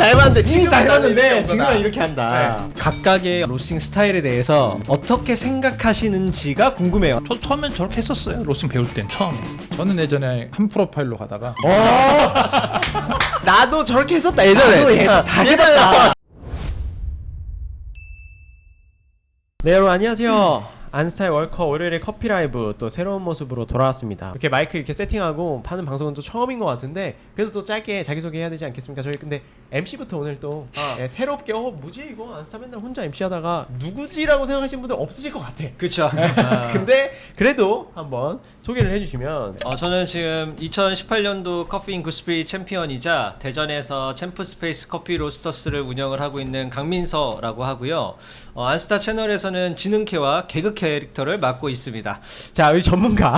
해봤는데 이미 다 해봤는데 지금 지금 이렇게 한다. 네. 각각의 로스팅 스타일에 대해서 어떻게 생각하시는지가 궁금해요. 저도 처음엔 저렇게 했었어요. 로스팅 배울 땐 처음에. 저는 예전에 한 프로파일로 가다가 나도 저렇게 했었다 예전에. 다 해봤다. 네 여러분 안녕하세요. 안스타의 월커 월요일에 커피 라이브 또 새로운 모습으로 돌아왔습니다. 이렇게 마이크 이렇게 세팅하고 파는 방송은 또 처음인 것 같은데 그래도 또 짧게 자기소개 해야 되지 않겠습니까? 저희 근데 MC부터 오늘 또 새롭게 뭐지 이거 안스타 맨날 혼자 MC 하다가 누구지라고 생각하시는 분들 없으실 것 같아. 그쵸. 근데 그래도 한번 소개를 해주시면. 저는 지금 2018년도 커피 인 구스프리 챔피언이자 대전에서 챔프 스페이스 커피 로스터스를 운영을 하고 있는 강민서라고 하고요. 안스타 채널에서는 지능캐와 개그 캐릭터를 맡고 있습니다. 자 우리 전문가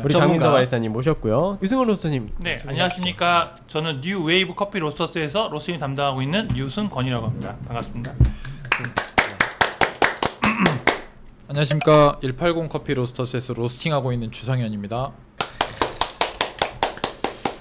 우리 전문가. 강민서 발사님 모셨고요. 유승원 로스터님. 네, 안녕하십니까. 저는 뉴 웨이브 커피 로스터스에서 로스팅 담당하고 있는 유승건이라고 합니다. 반갑습니다. 안녕하십니까 180 커피 로스터스에서 로스팅하고 있는 주성현입니다.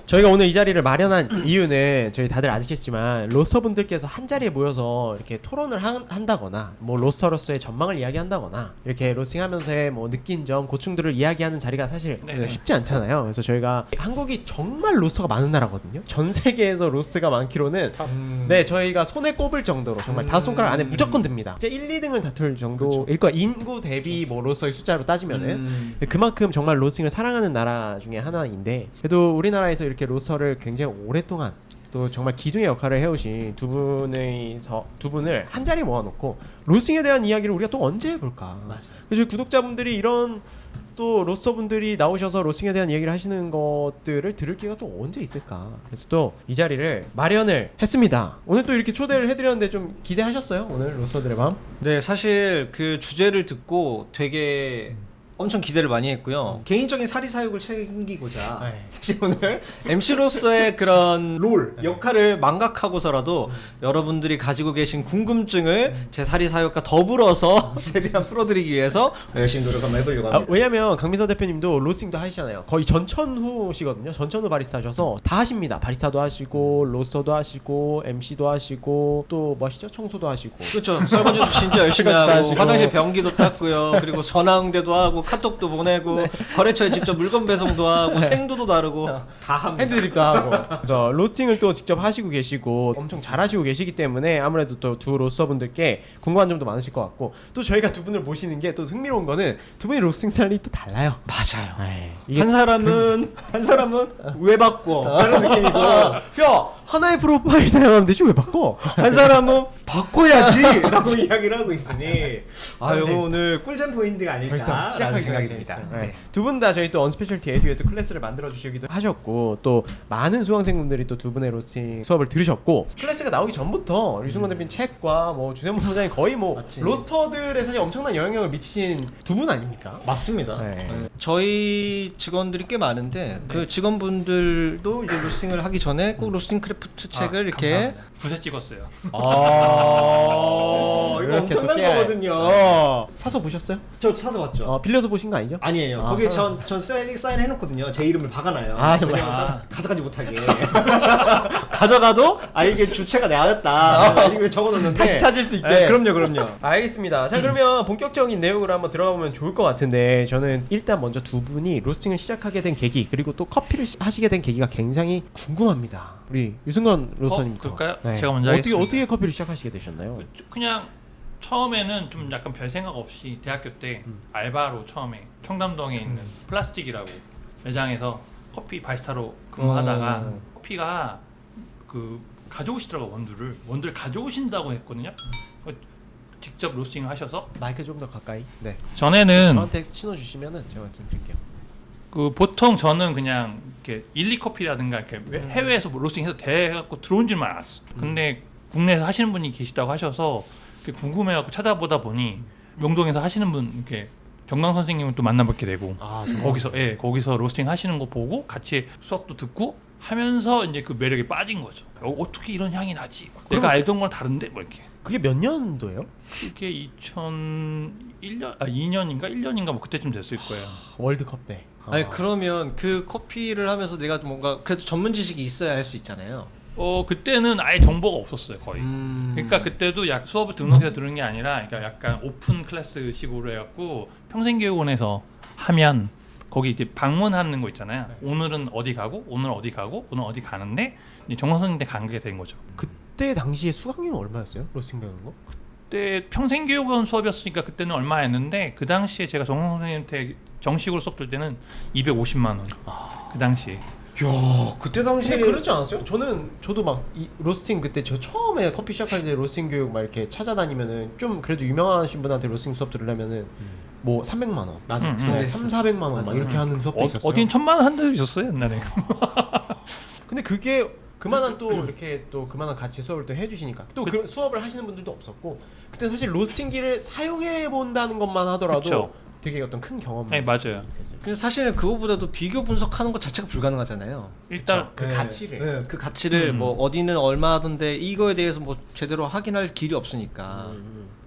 저희가 오늘 이 자리를 마련한 이유는 저희 다들 아시겠지만 로스터분들께서 한 자리에 모여서 이렇게 토론을 한다거나 뭐 로스터로서의 전망을 이야기한다거나 이렇게 로스팅하면서의 뭐 느낀 점, 고충들을 이야기하는 자리가 사실 네네. 쉽지 않잖아요. 그래서 저희가 한국이 정말 로스터가 많은 나라거든요. 전 세계에서 로스가 많기로는 네 저희가 손에 꼽을 정도로 정말 다섯 손가락 안에 무조건 듭니다. 이제 1, 2등을 다툴 정도일 거야. 인구 대비 뭐 로스터의 숫자로 따지면은 그만큼 정말 로스팅을 사랑하는 나라 중에 하나인데 그래도 우리나라에서 이렇게 로스터를 굉장히 오랫동안 또 정말 기둥의 역할을 해오신 두 분을 한 자리에 모아놓고 로스팅에 대한 이야기를 우리가 또 언제 해볼까. 그래서 구독자분들이 이런 또 로스터분들이 나오셔서 로스팅에 대한 얘기를 하시는 것들을 들을 기회가 또 언제 있을까. 그래서 또 이 자리를 마련을 했습니다. 오늘 또 이렇게 초대를 해드렸는데 좀 기대하셨어요? 오늘 로스터들의 밤? 네, 사실 그 주제를 듣고 되게 엄청 기대를 많이 했고요. 개인적인 사리사욕을 챙기고자 사실 오늘 MC로서의 그런 롤 역할을 망각하고서라도 여러분들이 가지고 계신 궁금증을 제 사리사욕과 더불어서 최대한 풀어드리기 위해서 열심히 노력 한번 해보려고 합니다. 왜냐면 강민서 대표님도 로스팅도 하시잖아요. 거의 전천후시거든요. 전천후 바리스타 하셔서 다 하십니다. 바리스타도 하시고 로스터도 하시고 MC도 하시고 또 뭐 하시죠? 청소도 하시고. 그렇죠. 설거지도 진짜 열심히 설거지도 하고 하시고. 화장실 변기도 닦고요. 그리고 전화응대도 하고 카톡도 보내고 거래처에 직접 물건 배송도 하고 생두도 다루고 다 합니다. 핸드드립도 하고. 그래서 로스팅을 또 직접 하시고 계시고 엄청 잘하시고 계시기 때문에 아무래도 또 두 로스터분들께 궁금한 점도 많으실 것 같고 또 저희가 두 분을 모시는 게 또 흥미로운 거는 두 분의 로스팅 스타일이 또 달라요. 맞아요. 이게 한 사람은 왜 바꿔? 그런 느낌이고 야 하나의 프로파일 사용하면 되지 왜 바꿔? 한 사람은 바꿔야지 라고 이야기를 하고 있으니 아 이거 오늘 꿀잼 포인트가 아닐까 벌써 시작하기 생각이 듭니다. 듭니다. 네. 두 분 다 저희 또 언스페셜티 에듀에 또 클래스를 만들어 주시기도 하셨고 또 많은 수강생분들이 또 두 분의 로스팅 수업을 들으셨고 클래스가 나오기 전부터 유승건 대표님 책과 뭐 주세문 부장이 거의 뭐 맞지. 로스터들에 사실 엄청난 영향력을 미치신 두 분 아닙니까? 맞습니다. 네. 저희 직원들이 꽤 많은데 그 직원분들도 이제 로스팅을 하기 전에 꼭 로스팅 크래프트 책을 이렇게 감사합니다. 9세 찍었어요. 이거 이렇게 엄청난 또 깨알. 거거든요. 사서 보셨어요? 저 사서 봤죠. 빌려서 보신 거 아니죠? 아니에요. 아, 거기에 사서. 전 사인 해놓거든요. 제 이름을 박아놔요. 아, 정말? 왜냐면 가져가지 못하게. 가져가도 이게 주체가 나였다. 이거 적어놓는데 다시 찾을 수 있게. 네, 그럼요. 알겠습니다. 자 그러면 본격적인 내용으로 한번 들어가 보면 좋을 것 같은데 저는 일단 먼저 두 분이 로스팅을 시작하게 된 계기 그리고 또 커피를 하시게 된 계기가 굉장히 궁금합니다. 우리 유승건 로스터님부터. 그럴까요? 제가 먼저 하겠습니다. 어떻게 커피를 시작하시게 되셨나요? 그냥 처음에는 좀 약간 별 생각 없이 대학교 때 알바로 처음에 청담동에 있는 플라스틱이라고 매장에서 커피 바리스타로 근무하다가 커피가 그 가져오시더라고 원두를 가져오신다고 했거든요. 직접 로스팅을 하셔서 마이크 좀 더 가까이. 네. 전에는 저한테 신호 주시면은 제가 말씀드릴게요. 그 보통 저는 그냥 이렇게 일리커피라든가 이렇게 해외에서 뭐 로스팅해서 돼갖고 들어온 줄만 알았어. 근데 국내에서 하시는 분이 계시다고 하셔서 궁금해갖고 찾아보다 보니 명동에서 하시는 분 이렇게 정강 선생님을 또 만나뵙게 되고 거기서 로스팅 하시는 거 보고 같이 수업도 듣고 하면서 이제 그 매력에 빠진 거죠. 어떻게 이런 향이 나지? 내가 알던 건 다른데 뭐 이렇게. 그게 몇 년도예요? 그게 2001년 2년인가 1년인가 뭐 그때쯤 됐을 거예요. 월드컵 때. 아니 그러면 그 커피를 하면서 내가 뭔가 그래도 전문 지식이 있어야 할 수 있잖아요. 그때는 아예 정보가 없었어요 거의. 그러니까 그때도 수업을 등록해서 들은 게 아니라 그러니까 약간 오픈 클래스 식으로 해갖고 평생교육원에서 하면 거기 이제 방문하는 거 있잖아요. 오늘은 어디 가고 오늘 어디 가고 오늘 어디 가는데 이제 정관 선생님한테 가게 된 거죠. 그때 당시에 수강료는 얼마였어요? 로스팅 배우는 거? 그때 평생교육원 수업이었으니까 그때는 얼마였는데 그 당시에 제가 정관 선생님한테 정식으로 수업 들 때는 250만 원. 그 당시에. 야, 그때 당시에 그렇지 않았어요? 저도 막 이 로스팅 그때 저 처음에 커피 시작할 때 로스팅 교육 막 이렇게 찾아다니면은 좀 그래도 유명하신 분한테 로스팅 수업 들으려면은 뭐 300만 원, 맞아. 그 네, 3,400만 원 막 이렇게 하는 수업도 있었어요. 어딘 1,000만 원 한 데도 있었어요 옛날에. 근데 그게 그만한 또 이렇게 또 그만한 가치 수업을 또 해주시니까 또 그 수업을 하시는 분들도 없었고 그때 사실 로스팅기를 사용해 본다는 것만 하더라도 그쵸. 되게 어떤 큰 경험. 네 맞아요. 근데 사실은 그거보다도 비교 분석하는 것 자체가 불가능하잖아요. 일단 그 가치를. 네, 그 가치를 뭐 어디는 얼마던데 이거에 대해서 뭐 제대로 확인할 길이 없으니까.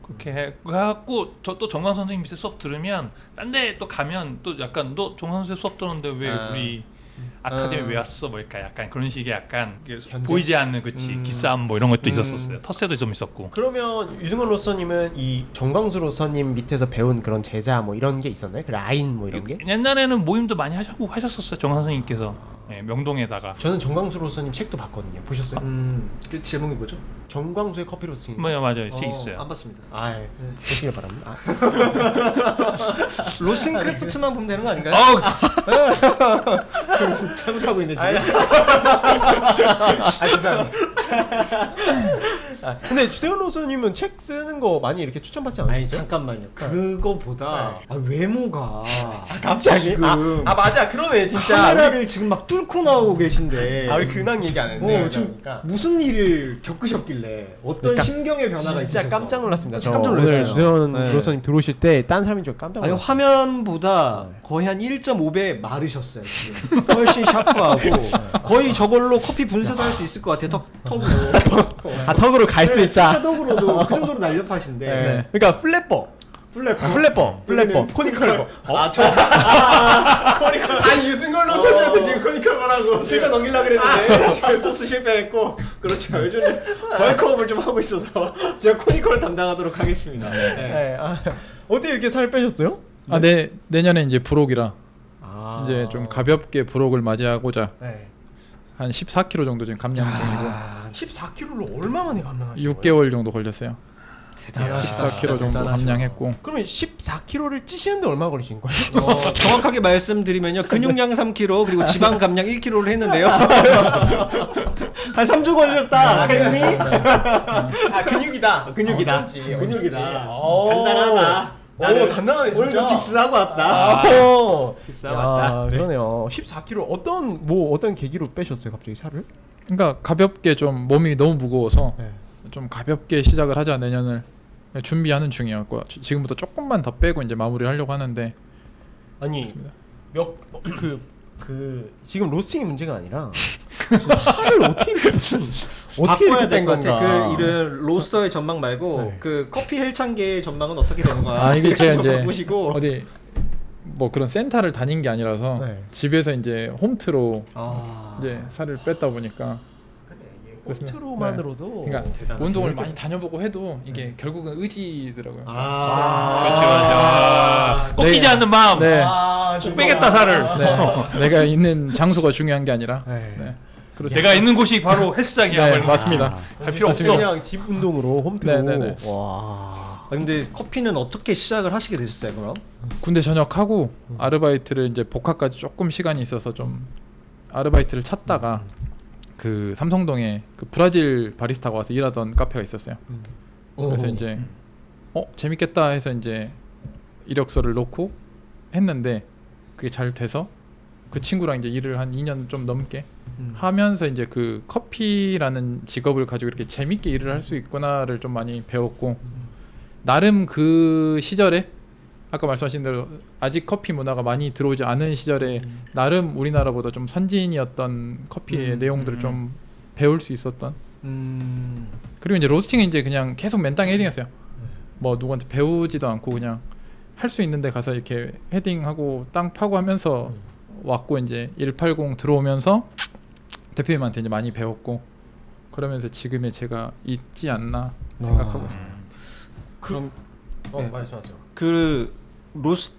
그렇게 해갖고 저 또 정관 선생님 밑에 수업 들으면 딴 데 또 가면 또 약간 너 정관 선생님 수업 들었는데 왜 우리 아카데미 왜 왔어? 뭐랄까 약간 그런 식의 약간 보이지 않는 그치 기싸움 뭐 이런 것도 있었었어요. 텃세도 좀 있었고. 그러면 유승원 로서님은 이 정광수 로서님 밑에서 배운 그런 제자 뭐 이런 게 있었나요? 그 라인 뭐 이런 게? 옛날에는 모임도 많이 하셨었어요. 정관 선생님께서. 네, 명동에다가. 저는 정광수 로서님 책도 봤거든요. 보셨어요? 그 제목이 뭐죠? 정광수의 커피 로스팅. 맞아요. 책 있어요. 안 봤습니다. 아, 보시길 바랍니다. 로스팅 크래프트만 보면 되는 거 아닌가요? 잘못하고 있네 지금. 죄송합니다. 근데 유승원 로서님은 책 쓰는 거 많이 이렇게 추천받지 않으셨어요? 아니 잠깐만요. 그거보다 외모가 갑자기? 지금 맞아, 그러네 진짜. 카메라를 지금 막 뚫고 나오고 계신데. 우리 근황 얘기 안 했네. 지금 무슨 일을 겪으셨길래 어떤 그러니까 심경의 변화가 있으셔서. 진짜 깜짝 놀랐습니다. 저 깜짝 오늘 놀랐어요. 유승원 네. 로서님 들어오실 때 딴 사람인 줄 깜짝 아니 놀랐어요. 화면보다 거의 한 1.5배 마르셨어요 지금. 훨씬 샤프하고 거의 저걸로 커피 분쇄도 할 수 있을 것 같아요. 턱으로. 턱으로 갈 수 있다. 진짜 턱으로도 그 정도로 날렵하신데. 네. 그러니까 플래퍼, 코니컬버. 코니컬. 아니 유승건 로서님한테 지금 코니컬버라고 슬쩍 넘기려고 그랬는데 지금 토스 실패했고. 그렇죠. 요즘 벌크업을 좀 하고 있어서 제가 코니컬을 담당하도록 하겠습니다. 네. 어떻게 이렇게 살 빼셨어요? 내년에 이제 불혹이라 이제 좀 가볍게 불혹을 맞이하고자 네. 한 14kg 정도 지금 감량 중이고 14kg로 얼마 만에 감량하신 6개월 정도 걸렸어요. 대단하다. 14kg 정도 감량했고. 그러면 14kg를 찌시는데 얼마 걸리신 거예요? 정확하게 말씀드리면요. 근육량 3kg 그리고 지방 감량 1kg를 했는데요. 한 3주 걸렸다. 했니? 근육이다. 근육이다. 어쩐지. 단단하다. 나는 단단하네 진짜. 오늘도 딥스하고 왔다. 딥스하고 왔다. 그러네요. 14kg 어떤 계기로 빼셨어요? 갑자기 살을? 그러니까 가볍게 좀 몸이 너무 무거워서 네. 좀 가볍게 시작을 하자 내년을 준비하는 중이었고 지금부터 조금만 더 빼고 이제 마무리를 하려고 하는데 아니 지금 로스팅이 문제가 아니라 살을 어떻게 바꿔야 될 뺀 것 같아. 건가? 그 이런 로스터의 전망 말고 네. 그 커피 헬창계의 전망은 어떻게 되는 거야? 이게 제가 이제 바꾸시고. 어디 뭐 그런 센터를 다닌 게 아니라서 네. 집에서 이제 홈트로 아. 이제 살을 뺐다 보니까 홈트로만으로도 그러니까 대단하시네. 운동을 많이 다녀보고 해도 이게 결국은 의지더라고요. 그렇지. 꺾이지 않는 마음. 네. 꼭 빼겠다 살을. 네. 내가 있는 장소가 중요한 게 아니라 네. 제가 있는 곳이 바로 헬스장이야. 네, 맞습니다. 갈 필요 없어. 그냥 집 운동으로 홈트로. 네네네. 와. 근데 커피는 어떻게 시작을 하시게 되셨어요, 그럼? 군대 전역하고 아르바이트를 이제 복학까지 조금 시간이 있어서 좀 아르바이트를 찾다가 그 삼성동에 그 브라질 바리스타가 와서 일하던 카페가 있었어요. 그래서 이제 재밌겠다 해서 이제 이력서를 넣고 했는데 그게 잘 돼서 그 친구랑 이제 일을 한 2년 좀 넘게 하면서 이제 그 커피라는 직업을 가지고 이렇게 재밌게 일을 할 수 있구나를 좀 많이 배웠고 나름 그 시절에 아까 말씀하신 대로 아직 커피 문화가 많이 들어오지 않은 시절에 나름 우리나라보다 좀 선진이었던 커피의 내용들을 좀 배울 수 있었던 그리고 이제 로스팅은 이제 그냥 계속 맨땅에 헤딩했어요. 뭐 누구한테 배우지도 않고 그냥 할 수 있는 데 가서 이렇게 헤딩하고 땅 파고 하면서 왔고 이제 180 들어오면서 대표님한테 이제 많이 배웠고 그러면서 지금의 제가 있지 않나 생각하고 있습니다. 그럼 네. 말씀하세요. 그 로스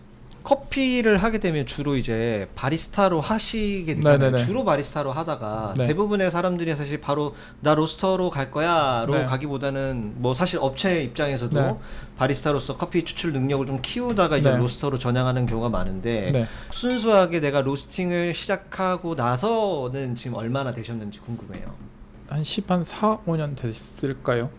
커피를 하게 되면 주로 이제 바리스타로 하시게 되잖아요. 네네네. 주로 바리스타로 하다가 네. 대부분의 사람들이 사실 바로 나 로스터로 갈 거야로 네. 가기보다는 뭐 사실 업체 입장에서도 네. 바리스타로서 커피 추출 능력을 좀 키우다가 이제 네. 로스터로 전향하는 경우가 많은데 네. 순수하게 내가 로스팅을 시작하고 나서는 지금 얼마나 되셨는지 궁금해요. 한 4, 5년 됐을까요?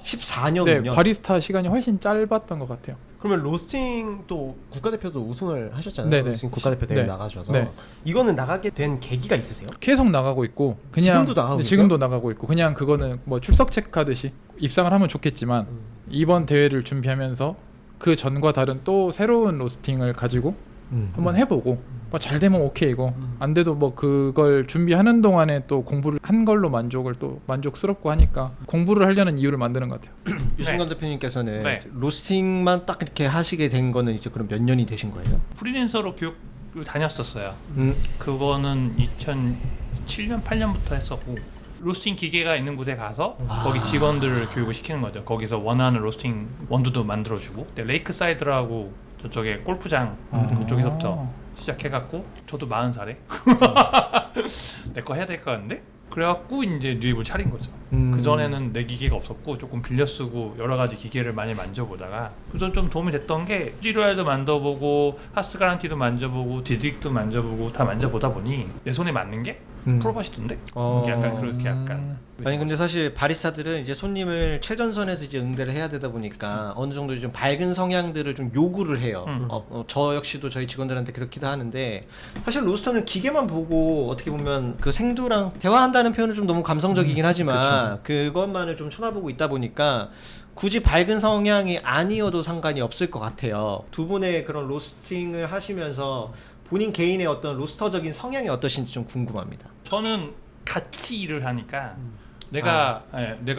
14년이요? 네, 바리스타 시간이 훨씬 짧았던 것 같아요. 그러면 로스팅 또 국가대표도 우승을 하셨잖아요. 네네. 로스팅 국가대표 대회 네. 나가셔서 네. 이거는 나가게 된 계기가 있으세요? 계속 나가고 있고 그냥 지금도 나가고 네, 있어요? 지금도 나가고 있고 그냥 그거는 뭐 출석책 하듯이 입상을 하면 좋겠지만 이번 대회를 준비하면서 그 전과 다른 또 새로운 로스팅을 가지고 한번 해보고 뭐 잘 되면 오케이고 안 돼도 뭐 그걸 준비하는 동안에 또 공부를 한 걸로 만족을 또 만족스럽고 하니까 공부를 하려는 이유를 만드는 것 같아요. 유승관 대표님께서는 네. 로스팅만 딱 이렇게 하시게 된 거는 이제 그럼 몇 년이 되신 거예요? 프리랜서로 교육을 다녔었어요. 그거는 2007년 8년부터 했었고 로스팅 기계가 있는 곳에 가서 거기 직원들을 교육을 시키는 거죠. 거기서 원하는 로스팅 원두도 만들어주고 레이크 사이드라고 저쪽에 골프장 그쪽에서부터 시작해갖고 저도 40살에 내 거 해야 될 것 같은데 그래갖고 이제 뉴입을 차린 거죠. 그 전에는 내 기계가 없었고 조금 빌려 쓰고 여러 가지 기계를 많이 만져보다가 그래서 좀 도움이 됐던 게 G-Royal도 만져보고 하스 가란티도 만져보고 디드릭도 만져보고 다 만져보다 보니 내 손에 맞는 게 프로바시던데 이게 약간 그렇게 약간 아니 근데 사실 바리스타들은 이제 손님을 최전선에서 이제 응대를 해야 되다 보니까 어느 정도 좀 밝은 성향들을 좀 요구를 해요. 저 역시도 저희 직원들한테 그렇기도 하는데 사실 로스터는 기계만 보고 어떻게 보면 그 생두랑 대화한다는 표현은 좀 너무 감성적이긴 하지만 그것만을 좀 쳐다보고 있다 보니까 굳이 밝은 성향이 아니어도 상관이 없을 것 같아요. 두 분의 그런 로스팅을 하시면서 본인 개인의 어떤 로스터적인 성향이 어떠신지 좀 궁금합니다. 저는 같이 일을 하니까 내가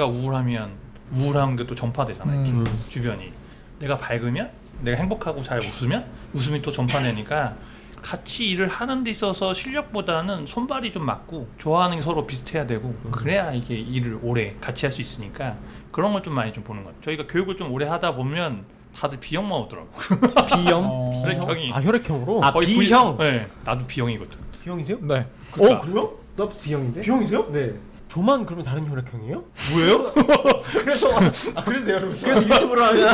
우울하면 우울한 게 또 전파되잖아요. 주변이 내가 밝으면 내가 행복하고 잘 웃으면 웃음이 또 전파되니까 같이 일을 하는 데 있어서 실력보다는 손발이 좀 맞고 좋아하는 게 서로 비슷해야 되고 그래야 이게 일을 오래 같이 할 수 있으니까 그런 걸 좀 많이 좀 보는 것 같아요. 저희가 교육을 좀 오래 하다 보면 다들 B형만 오더라고. B형? 혈액형이 아 혈액형으로? 아, B형? 네, 나도 B형이거든. B형이세요? 네. 그래요? 나도 B형인데? B형이세요? 네. 저만 그러면 다른 혈액형이에요? 뭐예요? 그래서 그래서 유튜브를 하는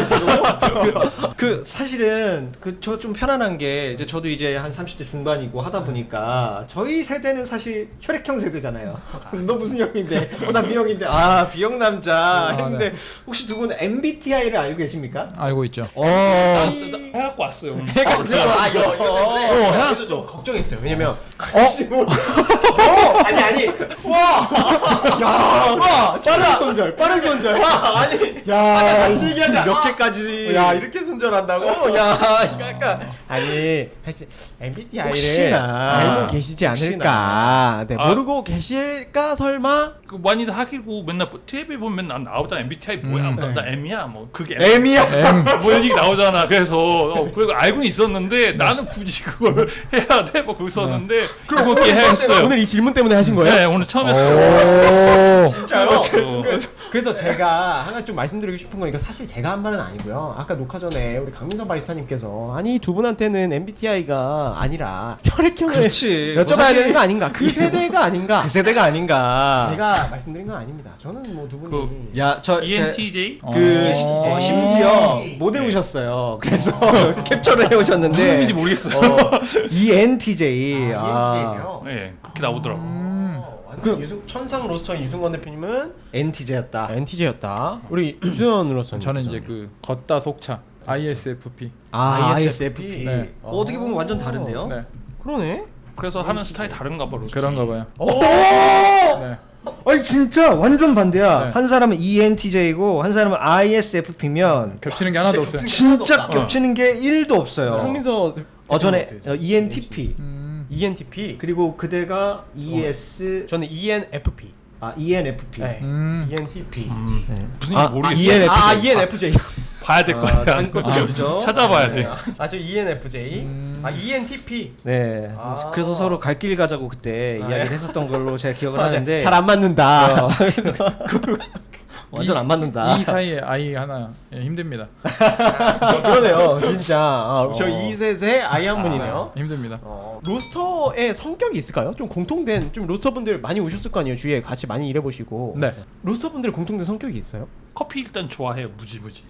그 사실은 그 저 좀 편안한 게 이제 저도 이제 한 30대 중반이고 하다 보니까 저희 세대는 사실 혈액형 세대잖아요. 너 무슨 형인데? 나 B형인데. 아 B형 남자. 했는데 혹시 두 분 MBTI를 알고 계십니까? 알고 있죠. 해갖고 왔어요. 오늘. 그래서 좀 걱정했어요. 왜냐면 아니 와 빠른 손절 야 같이 얘기하자 이렇게까지 야 이렇게 손절한다고 야 이거 약간 아니 사실 MBTI를 혹시나. 알고 계시지 않을까 네, 아. 모르고 계실까 설마 그 많이들 하기고 맨날 TV에 보면 맨날 나오잖아. MBTI 뭐야? 나 M이야. 뭐 그게 M이야? 뭐 이런 얘기 나오잖아. 그래서 그리고 알고는 있었는데 나는 굳이 그걸 해야 돼? 뭐 그거 썼는데 그렇게 했어요. 오늘 이 질문 때문에 하신 거예요? 네, 오늘 처음 했어요. 진짜요? 그래서 제가 하나 좀 말씀드리고 싶은 건 이거 사실 제가 한 말은 아니고요. 아까 녹화 전에 우리 강민선 바리스타님께서 아니 두 분한테는 MBTI가 아니라 혈액형을 그렇지. 여쭤봐야 사실 되는 거 아닌가? 그 세대가 아닌가? 그 세대가 아닌가. 제가 말씀드린 건 아닙니다. 저는 뭐 두 분이 야, ENTJ? 심지어 못 외우셨어요. 그래서 캡처를 해오셨는데 무슨 의미인지 모르겠어. ENTJ. ENTJ죠. 네, 그렇게 나오더라고. 그 천상 로스터인 유승건 대표님은 NTJ였다. NTJ였다. 우리 유수현 로스터 저는 이제 그 걷다 속차 ISFP. ISFP. 네. 어떻게 보면 완전 다른데요? 네. 그러네. 그래서 하는 스타일이 다른가 봐. 로스팅이. 그런가 봐요. 네. 아니 진짜 완전 반대야. 네. 한 사람은 ENTJ고 한 사람은 ISFP면 겹치는 게 하나도 없어요. 진짜 겹치는 게 1도 없어요. 강민서 전에 ENTP ENTP 그리고 그대가 ES 저는 ENFP. ENFP. 네. ENTP. 무슨 얘기 모르겠어. ENFJ. ENFJ. 봐야 될 거야. 자기 것도 모르죠. 찾아봐야 돼. 저 ENFJ. ENTP. 네. 그래서 서로 갈 길 가자고 그때 이야기를 했었던 걸로 제가 기억을 하는데 잘 안 맞는다. 완전 안 맞는다. 이 사이에 아이 하나 힘듭니다. 그러네요, 진짜. 저 이셋에 아이 한 분이네요. 힘듭니다. 로스터의 성격이 있을까요? 좀 공통된 좀 로스터분들 많이 오셨을 거 아니에요. 주위에 같이 많이 일해보시고. 네. 로스터분들 공통된 성격이 있어요? 커피 일단 좋아해요. 무지무지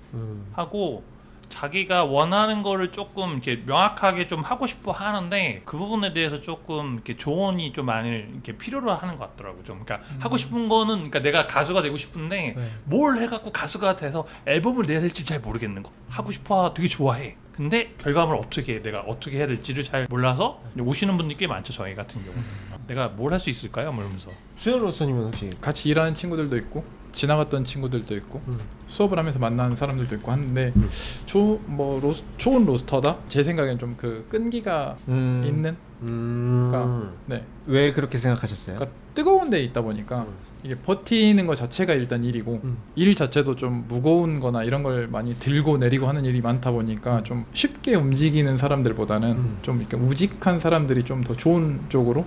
하고 자기가 원하는 거를 조금 이렇게 명확하게 좀 하고 싶어 하는데 그 부분에 대해서 조금 이렇게 조언이 좀 많이 이렇게 필요로 하는 것 같더라고. 좀 그러니까 하고 싶은 거는 그러니까 내가 가수가 되고 싶은데 네. 뭘 해갖고 가수가 돼서 앨범을 내야 될지 잘 모르겠는 거. 하고 싶어 되게 좋아해. 근데 결과물을 내가 어떻게 해야 될지를 잘 몰라서 오시는 분들이 꽤 많죠. 저희 같은 경우는 내가 뭘 할 수 있을까요? 뭐 이러면서 수현 로스터님은 혹시? 같이 일하는 친구들도 있고 지나갔던 친구들도 있고 수업을 하면서 만나는 사람들도 있고 하는데 좋은 로스터다? 제 생각엔 좀 그 끈기가 있는 그러니까, 네. 왜 그렇게 생각하셨어요? 그러니까 뜨거운 데 있다 보니까 이게 버티는 것 자체가 일단 일이고 일 자체도 좀 무거운 거나 이런 걸 많이 들고 내리고 하는 일이 많다 보니까 좀 쉽게 움직이는 사람들보다는 좀 이렇게 우직한 사람들이 좀 더 좋은 쪽으로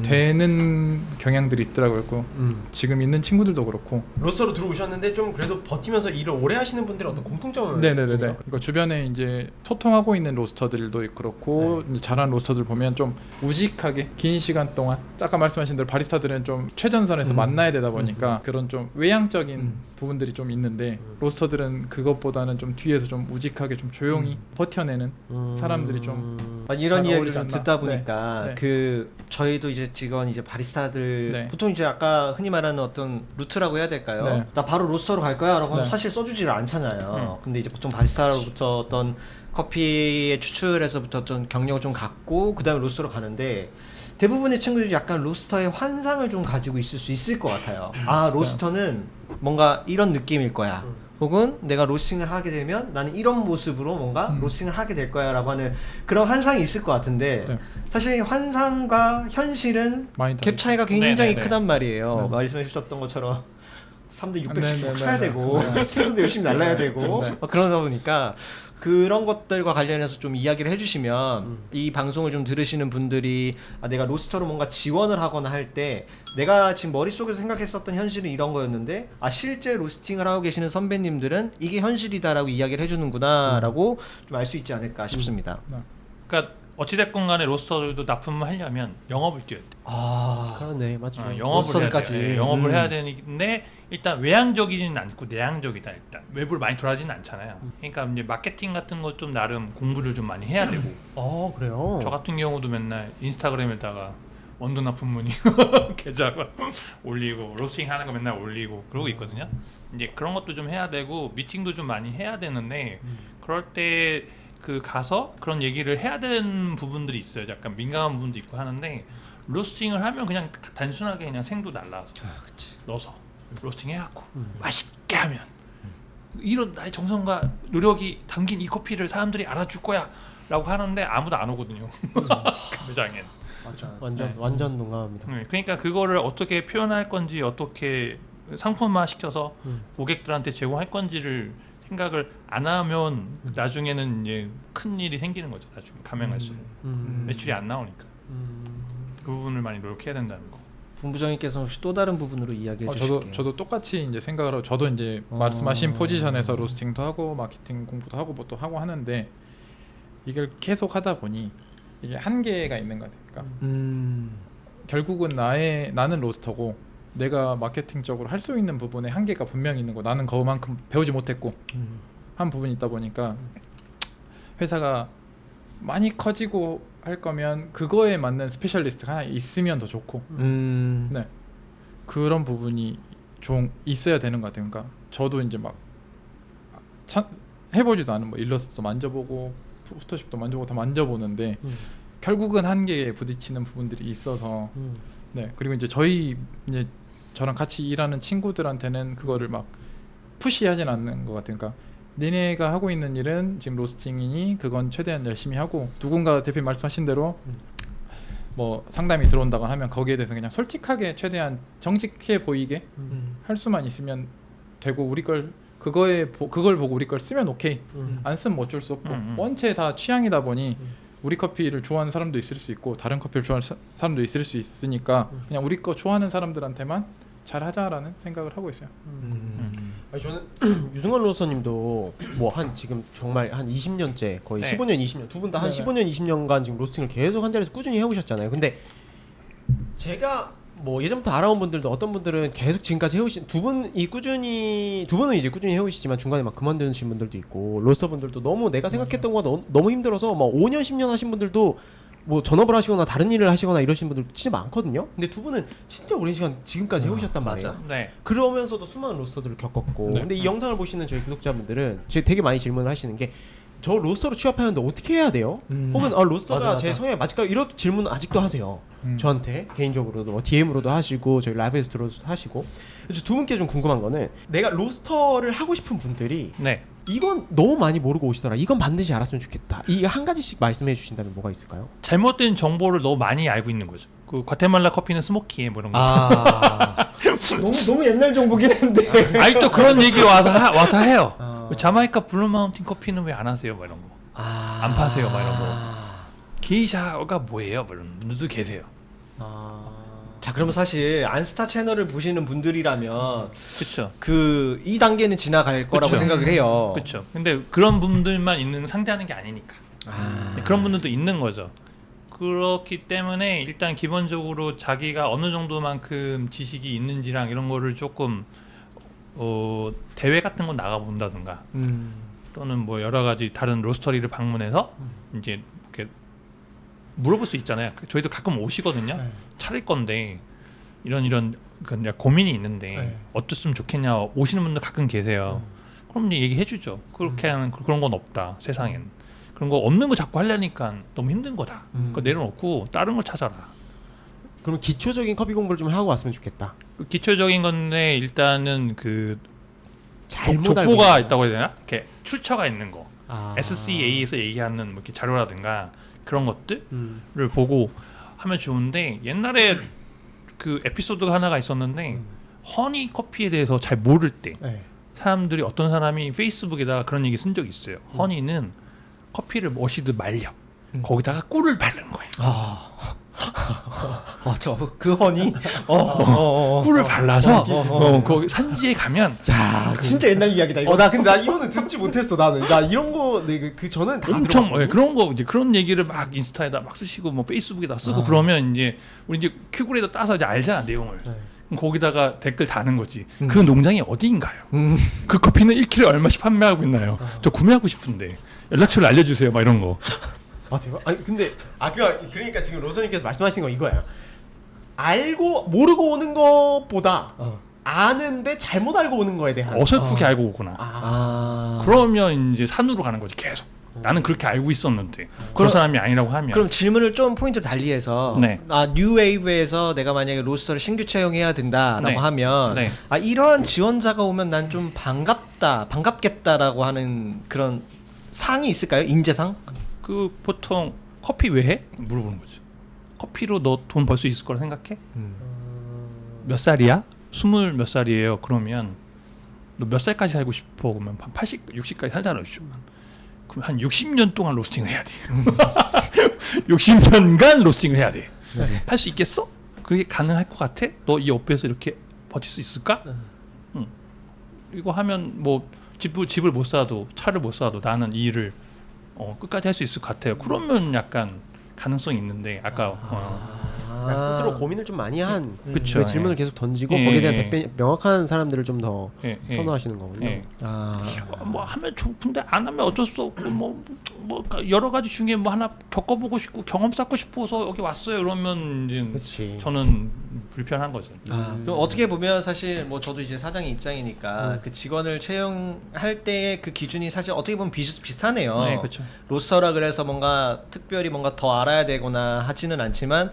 되는 경향들이 있더라고요. 그리고 지금 있는 친구들도 그렇고 로스터로 들어오셨는데 좀 그래도 버티면서 일을 오래 하시는 분들의 어떤 공통점을 네네네. 그러니까 주변에 이제 소통하고 있는 로스터들도 그렇고 이제 잘하는 로스터들 보면 좀 우직하게 긴 시간 동안 아까 말씀하신 대로 바리스타들은 좀 최전선에서 만나야 되다 보니까 그런 좀 외향적인 부분들이 좀 있는데 로스터들은 그것보다는 좀 뒤에서 좀 우직하게 좀 조용히 버텨내는 사람들이 좀 이런 잘 이야기를 어울리지 좀 않나? 듣다 보니까 네. 그 저희도 이제 직원 이제 바리스타들 네. 보통 이제 아까 흔히 말하는 어떤 루트라고 해야 될까요? 네. 나 바로 로스터로 갈 거야라고 하면 네. 사실 써주지를 않잖아요. 근데 이제 보통 바리스타로부터 어떤 커피의 추출에서부터 어떤 경력을 좀 갖고 그 다음에 로스터로 가는데 대부분의 친구들이 약간 로스터의 환상을 좀 가지고 있을 수 있을 것 같아요. 아 로스터는 뭔가 이런 느낌일 거야. 혹은 내가 로스팅을 하게 되면 나는 이런 모습으로 뭔가 로스팅을 하게 될 거야 라고 하는 그런 환상이 있을 것 같은데 네. 사실 환상과 현실은 많이 갭 차이가 굉장히 네네네. 크단 말이에요. 네. 말씀해 주셨던 것처럼 3대 600씩 네네네. 쳐야 되고 스피드도 열심히 날라야 되고 네. 막 그러다 보니까 그런 것들과 관련해서 좀 이야기를 해주시면 이 방송을 좀 들으시는 분들이 내가 로스터로 뭔가 지원을 하거나 할 때 내가 지금 머릿속에서 생각했었던 현실은 이런 거였는데 실제 로스팅을 하고 계시는 선배님들은 이게 현실이다라고 이야기를 해주는구나 라고 좀 알 수 있지 않을까 싶습니다. 그러니까 어찌됐건 간에 로스터들도 납품을 하려면 영업을 뛰어야 돼. 그러네, 맞죠. 영업을 해야 로스터들까지. 돼. 네, 영업을 해야 되는데 일단 외향적이지는 않고 내향적이다. 일단 외부를 많이 돌아지는 않잖아요. 그러니까 이제 마케팅 같은 거 좀 나름 공부를 좀 많이 해야 되고. 그래요? 저 같은 경우도 맨날 인스타그램에다가 원두 납품 문의 계좌가 올리고 로스팅 하는 거 맨날 올리고 그러고 있거든요. 이제 그런 것도 좀 해야 되고 미팅도 좀 많이 해야 되는데 그럴 때 그 가서 그런 얘기를 해야 되는 부분들이 있어요. 약간 민감한 부분도 있고 하는데 로스팅을 하면 그냥 단순하게 그냥 생도 날라서 넣어서 로스팅 해갖고 맛있게 하면 이런 나의 정성과 노력이 담긴 이 커피를 사람들이 알아줄 거야 라고 하는데 아무도 안 오거든요. 매장엔. 맞아. 완전 네. 완전 동감합니다. 그러니까 그거를 어떻게 표현할 건지 어떻게 상품화 시켜서 고객들한테 제공할 건지를 생각을 안 하면 나중에는 이제 큰 일이 생기는 거죠. 나중에 가면 갈수록 매출이 안 나오니까 그 부분을 많이 노력해야 된다는 거. 본부장님께서 혹시 또 다른 부분으로 이야기해 주실게요. 저도 똑같이 이제 생각을 하고 저도 이제 말씀하신 포지션에서 로스팅도 하고 마케팅 공부도 하고 뭐 또 하고 하는데 이걸 계속 하다 보니 이게 한계가 있는 것 같아요. 그러니까 결국은 나는 로스터고 내가 마케팅적으로 할 수 있는 부분에 한계가 분명히 있는 거. 나는 그만큼 배우지 못했고 한 부분이 있다 보니까 회사가 많이 커지고 할 거면 그거에 맞는 스페셜리스트가 하나 있으면 더 좋고 네 그런 부분이 좀 있어야 되는 것 같아요. 그러니까 저도 이제 막 해보지도 않은 뭐 일러스트도 만져보고 포토샵도 만져보고 다 만져보는데 결국은 한계에 부딪히는 부분들이 있어서 네 그리고 이제 이제 저랑 같이 일하는 친구들한테는 그거를 막 푸시하진 않는 것 같아요. 그러니까 니네가 하고 있는 일은 지금 로스팅이니 그건 최대한 열심히 하고 누군가 대표님 말씀하신 대로 뭐 상담이 들어온다고 하면 거기에 대해서 그냥 솔직하게 최대한 정직해 보이게 할 수만 있으면 되고 우리 걸 그걸 보고 우리 걸 쓰면 오케이. 안 쓰면 어쩔 수 없고 음. 원체 다 취향이다 보니 우리 커피를 좋아하는 사람도 있을 수 있고 다른 커피를 좋아하는 사람도 있을 수 있으니까 그냥 우리 거 좋아하는 사람들한테만 잘 하자라는 생각을 하고 있어요. 아니, 저는 유승환 로스터님도 뭐 한 지금 정말 한 20년째 거의 네. 15년 20년 두 분 다 한 네, 네. 15년 20년간 지금 로스팅을 계속 한 자리에서 꾸준히 해오셨잖아요. 근데 제가 뭐 예전부터 알아온 분들도 어떤 분들은 계속 지금까지 해오신 두 분은 이제 꾸준히 해오시지만 중간에 막 그만두신 분들도 있고 로스터 분들도 너무 내가 생각했던 것보다 너무 힘들어서 뭐 5년 10년 하신 분들도 뭐 전업을 하시거나 다른 일을 하시거나 이러신 분들도 진짜 많거든요. 근데 두 분은 진짜 오랜 시간 지금까지 해오셨단 말이에요. 맞아. 네. 그러면서도 수많은 로스터들을 겪었고 네. 근데 이 영상을 보시는 저희 구독자분들은 되게 많이 질문을 하시는 게 저 로스터로 취업하는데 어떻게 해야 돼요? 혹은 로스터가 맞아, 맞아. 제 성향에 맞을까요? 이렇게 질문 아직도 하세요. 저한테 개인적으로도 뭐 DM으로도 하시고 저희 라이브에서 들어도 하시고. 그래서 두 분께 좀 궁금한 거는 내가 로스터를 하고 싶은 분들이 네. 이건 너무 많이 모르고 오시더라. 이건 반드시 알았으면 좋겠다. 이 한 가지씩 말씀해 주신다면 뭐가 있을까요? 잘못된 정보를 너무 많이 알고 있는 거죠. 그 과테말라 커피는 스모키해 뭐 이런 거. 너무 옛날 정보긴 한데. 아직도 그런 얘기 와서 해요. 자마이카 블루 마운틴 커피는 왜 안 하세요? 뭐 이런 거. 안 파세요? 뭐 이런 거. 게이샤가 뭐예요? 뭐 이런 분들도 계세요. 자, 그러면 사실 안스타 채널을 보시는 분들이라면 그렇죠. 그 이 단계는 지나갈 거라고 그쵸. 생각을 해요. 그렇죠. 근데 그런 분들만 상대하는 게 아니니까. 그런 분들도 있는 거죠. 그렇기 때문에 일단 기본적으로 자기가 어느 정도만큼 지식이 있는지랑 이런 거를 조금 대회 같은 거 나가 본다든가 또는 뭐 여러 가지 다른 로스터리를 방문해서 이제 이렇게 물어볼 수 있잖아요. 저희도 가끔 오시거든요. 차릴 건데 이런 그냥 고민이 있는데 어땠으면 좋겠냐 오시는 분들 가끔 계세요. 그럼 이제 얘기해 주죠. 그렇게 하는 그런 건 없다 세상엔. 그런 거 없는 거 자꾸 하려니까 너무 힘든 거다. 그거 내려놓고 다른 걸 찾아라. 그럼 기초적인 커피 공부를 좀 하고 왔으면 좋겠다. 그 기초적인 건데 일단은 그 잘못 알고 족보가 있어요. 있다고 해야 되나? 이렇게 출처가 있는 거. 아. SCA에서 얘기하는 뭐 이렇게 자료라든가 그런 것들을 음. 보고 하면 좋은데 옛날에 그 에피소드가 하나가 있었는데 허니 커피에 대해서 잘 모를 때 네. 사람들이 어떤 사람이 페이스북에다가 그런 얘기 쓴 적이 있어요. 허니는 커피를 머시듯 말려. 거기다가 꿀을 바르는 거예요. 그 허니. 꿀을 발라서 거기 산지에 가면 진짜 옛날 이야기다 이거. 나 근데 나 이거는 듣지 못했어. 나는 나 이런 거 그 저는 다 엄청 들어봤거든요. 그런 거 이제 그런 얘기를 막 인스타에다 막 쓰시고 뭐 페이스북에다 쓰고 그러면 이제 우리 이제 큐글에다 따서 이제 알잖아 내용을. 그럼 거기다가 댓글 다는 거지. 그 농장이 어디인가요? 그 커피는 1kg에 얼마씩 판매하고 있나요? 저 구매하고 싶은데 연락처를 알려주세요. 막 이런 거. 아 대박. 아니 근데 그러니까 지금 로선님께서 말씀하시는 건 이거예요. 알고 모르고 오는 것보다 아는데 잘못 알고 오는 거에 대한 어설프게 알고 오구나. 그러면 이제 산으로 가는 거지 계속. 나는 그렇게 알고 있었는데 그런 사람이 아니라고 하면. 그럼 질문을 좀 포인트 달리해서 네. 뉴웨이브에서 내가 만약에 로스터를 신규 채용해야 된다라고 네. 하면 네. 이러한 지원자가 오면 난 좀 반갑겠다라고 하는 그런 상이 있을까요? 인재상? 그 보통 커피 왜 해? 물어보는 거죠. 커피로 너 돈 벌 수 있을 거라 생각해? 몇 살이야? 20 몇 살이에요. 그러면 너 몇 살까지 살고 싶어? 그러면 한 80, 60까지 살잖아. 그럼 한 60년 동안 로스팅을 해야 돼. 60년간 로스팅을 해야 돼. 할 수 있겠어? 그게 가능할 것 같아? 너 이 업에서 이렇게 버틸 수 있을까? 응. 이거 하면 뭐 집을 못 사도 차를 못 사도 나는 이 일을 끝까지 할 수 있을 것 같아요. 그러면 약간 가능성이 있는데 아까 스스로 고민을 좀 많이 한 그쵸, 질문을 예. 계속 던지고 예, 거기에 대한 예. 명확한 사람들을 좀 더 예, 예. 선호하시는 거군요. 예. 뭐 뭐 하면 좋은데 안 하면 어쩔 수 없고 뭐 여러 가지 중에 뭐 하나 겪어보고 싶고 경험 쌓고 싶어서 여기 왔어요. 그러면 이제 그렇지. 저는 불편한 거죠. 그럼 어떻게 보면 사실 뭐 저도 이제 사장의 입장이니까 그 직원을 채용할 때의 그 기준이 사실 어떻게 보면 비슷하네요. 네, 그렇죠. 로스터라 그래서 뭔가 특별히 뭔가 더 알아야 되거나 하지는 않지만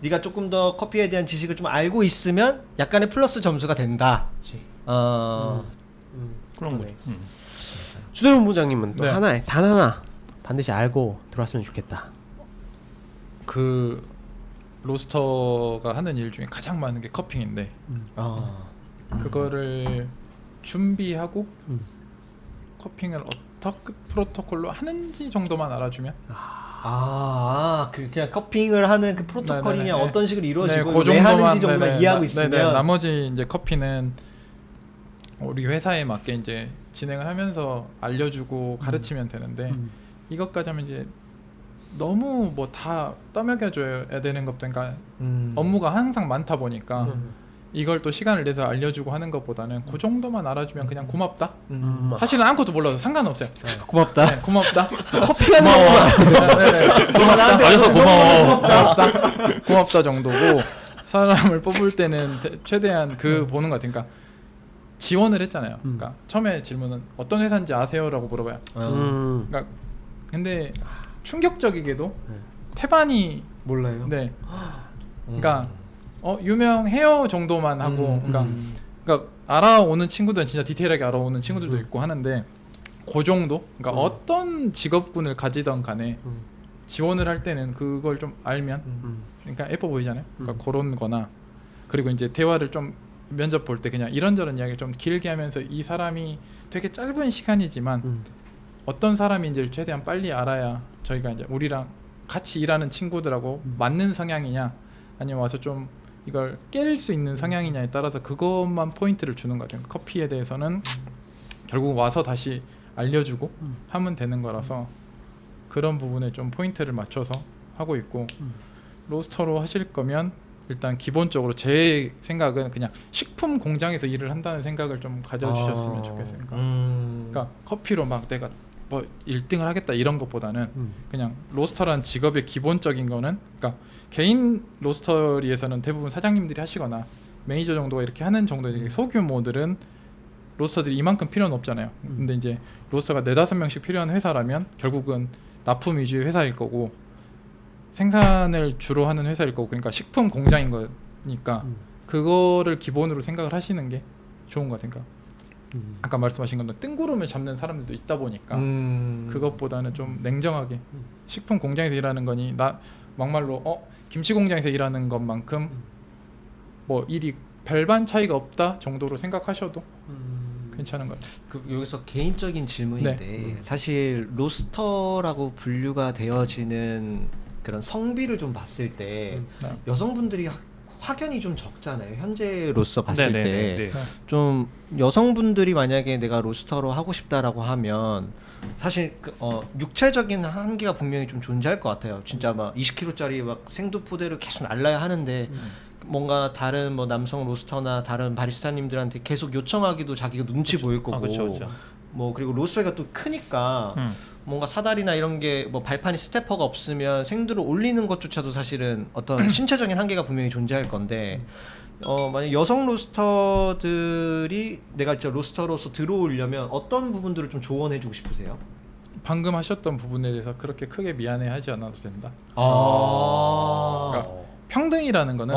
네가 조금 더 커피에 대한 지식을 좀 알고 있으면 약간의 플러스 점수가 된다. 그런 네. 거죠. 주재훈 부장님은 또 네. 단 하나 반드시 알고 들어왔으면 좋겠다. 그 로스터가 하는 일 중에 가장 많은 게 커핑인데 그거를 준비하고 커핑을 어떻게 프로토콜로 하는지 정도만 알아주면 그냥 커핑을 하는 그 프로토콜이 그냥 네네네. 어떤 식으로 이루어지고 그 왜 하는지 정도만, 정도만 네네. 이해하고 있으면 네네. 나머지 이제 커피는 우리 회사에 맞게 이제 진행을 하면서 알려주고 가르치면 되는데 이것까지 하면 이제 너무 뭐 다 떠먹여줘야 되는 것도 그러니까 업무가 항상 많다 보니까 이걸 또 시간을 내서 알려주고 하는 것보다는 그 정도만 알아주면 그냥 고맙다. 사실은 아무것도 몰라도 상관없어요. 고맙다. 네, 고맙다. 커피 하는 것만 고맙다. 알려서 고마워. 고맙다 정도고 사람을 뽑을 때는 최대한 보는 것 같아요. 그러니까 지원을 했잖아요. 그러니까 처음에 질문은 어떤 회사인지 아세요라고 물어봐요. 그러니까 근데 충격적이게도 태반이 몰라요. 네. 그러니까 유명해요 정도만 하고 그러니까 알아오는 친구들은 진짜 디테일하게 알아오는 친구들도 있고 하는데 그 정도? 그러니까 어떤 직업군을 가지던 간에 지원을 할 때는 그걸 좀 알면 그러니까 예뻐 보이잖아요. 그러니까 그런 거나 그리고 이제 대화를 좀 면접 볼 때 그냥 이런저런 이야기를 좀 길게 하면서 이 사람이 되게 짧은 시간이지만 어떤 사람인지를 최대한 빨리 알아야 저희가 이제 우리랑 같이 일하는 친구들하고 맞는 성향이냐 아니면 와서 좀 이걸 깰 수 있는 성향이냐에 따라서 그것만 포인트를 주는 거죠. 커피에 대해서는 결국 와서 다시 알려주고 하면 되는 거라서 그런 부분에 좀 포인트를 맞춰서 하고 있고 로스터로 하실 거면 일단 기본적으로 제 생각은 그냥 식품 공장에서 일을 한다는 생각을 좀 가져주셨으면 좋겠어요. 그러니까 커피로 막 내가 뭐 1등을 하겠다 이런 것보다는 그냥 로스터라는 직업의 기본적인 거는 그러니까 개인 로스터리에서는 대부분 사장님들이 하시거나 매니저 정도가 이렇게 하는 정도의 소규모들은 로스터들이 이만큼 필요는 없잖아요. 근데 이제 로스터가 4-5명씩 필요한 회사라면 결국은 납품 위주의 회사일 거고 생산을 주로 하는 회사일 거고 그러니까 식품 공장인 거니까 그거를 기본으로 생각을 하시는 게 좋은 것 같아요. 아까 말씀하신 건데 뜬구름을 잡는 사람들도 있다 보니까 그것보다는 좀 냉정하게 식품 공장에서 일하는 거니 나 막말로 김치 공장에서 일하는 것만큼 뭐 일이 별반 차이가 없다 정도로 생각하셔도 괜찮은 것 같아요. 여기서 개인적인 질문인데 사실 로스터라고 분류가 되어지는 그런 성비를 좀 봤을 때 여성분들이 확연히 좀 적잖아요. 현재로서 봤을 때 좀 여성분들이 만약에 내가 로스터로 하고 싶다라고 하면 사실 육체적인 한계가 분명히 좀 존재할 것 같아요. 진짜 막 20kg짜리 막 생두포대를 계속 날라야 하는데 뭔가 다른 뭐 남성 로스터나 다른 바리스타님들한테 계속 요청하기도 자기가 눈치 보일 거고 그쵸. 뭐 그리고 로스터가 또 크니까 뭔가 사다리나 이런 게 뭐 발판이 스태퍼가 없으면 생두를 올리는 것조차도 사실은 어떤 신체적인 한계가 분명히 존재할 건데 만약 여성 로스터들이 내가 진짜 로스터로서 들어오려면 어떤 부분들을 좀 조언해주고 싶으세요? 방금 하셨던 부분에 대해서 그렇게 크게 미안해하지 않아도 된다. 그러니까 평등이라는 거는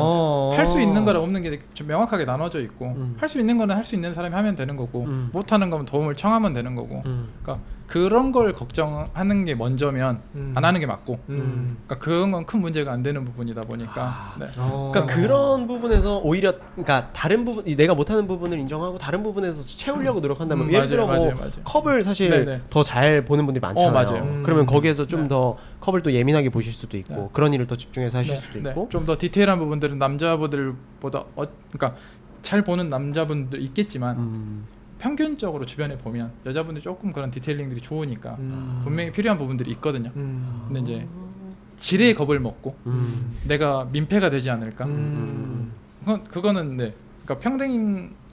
할 수 있는 거랑 없는 게 좀 명확하게 나눠져 있고 할 수 있는 거는 할 수 있는 사람이 하면 되는 거고 못하는 거면 도움을 청하면 되는 거고 그러니까 그런 걸 걱정하는 게 먼저면 안 하는 게 맞고 그러니까 그런 건 큰 문제가 안 되는 부분이다 보니까 그러니까 그런 부분에서 오히려 그러니까 다른 부분 내가 못하는 부분을 인정하고 다른 부분에서 채우려고 노력한다면 예를 들어 뭐 컵을 사실 더 잘 보는 분들이 많잖아요. 맞아요. 그러면 거기에서 좀 더 컵을 또 예민하게 보실 수도 있고 그런 일을 더 집중해서 하실 수도 있고 좀 더 디테일한 부분들은 남자분들보다 그러니까 잘 보는 남자분들 있겠지만 평균적으로 주변에 보면 여자분들이 조금 그런 디테일링들이 좋으니까 분명히 필요한 부분들이 있거든요. 근데 이제 질의 겁을 먹고 내가 민폐가 되지 않을까? 그거는 네. 그러니까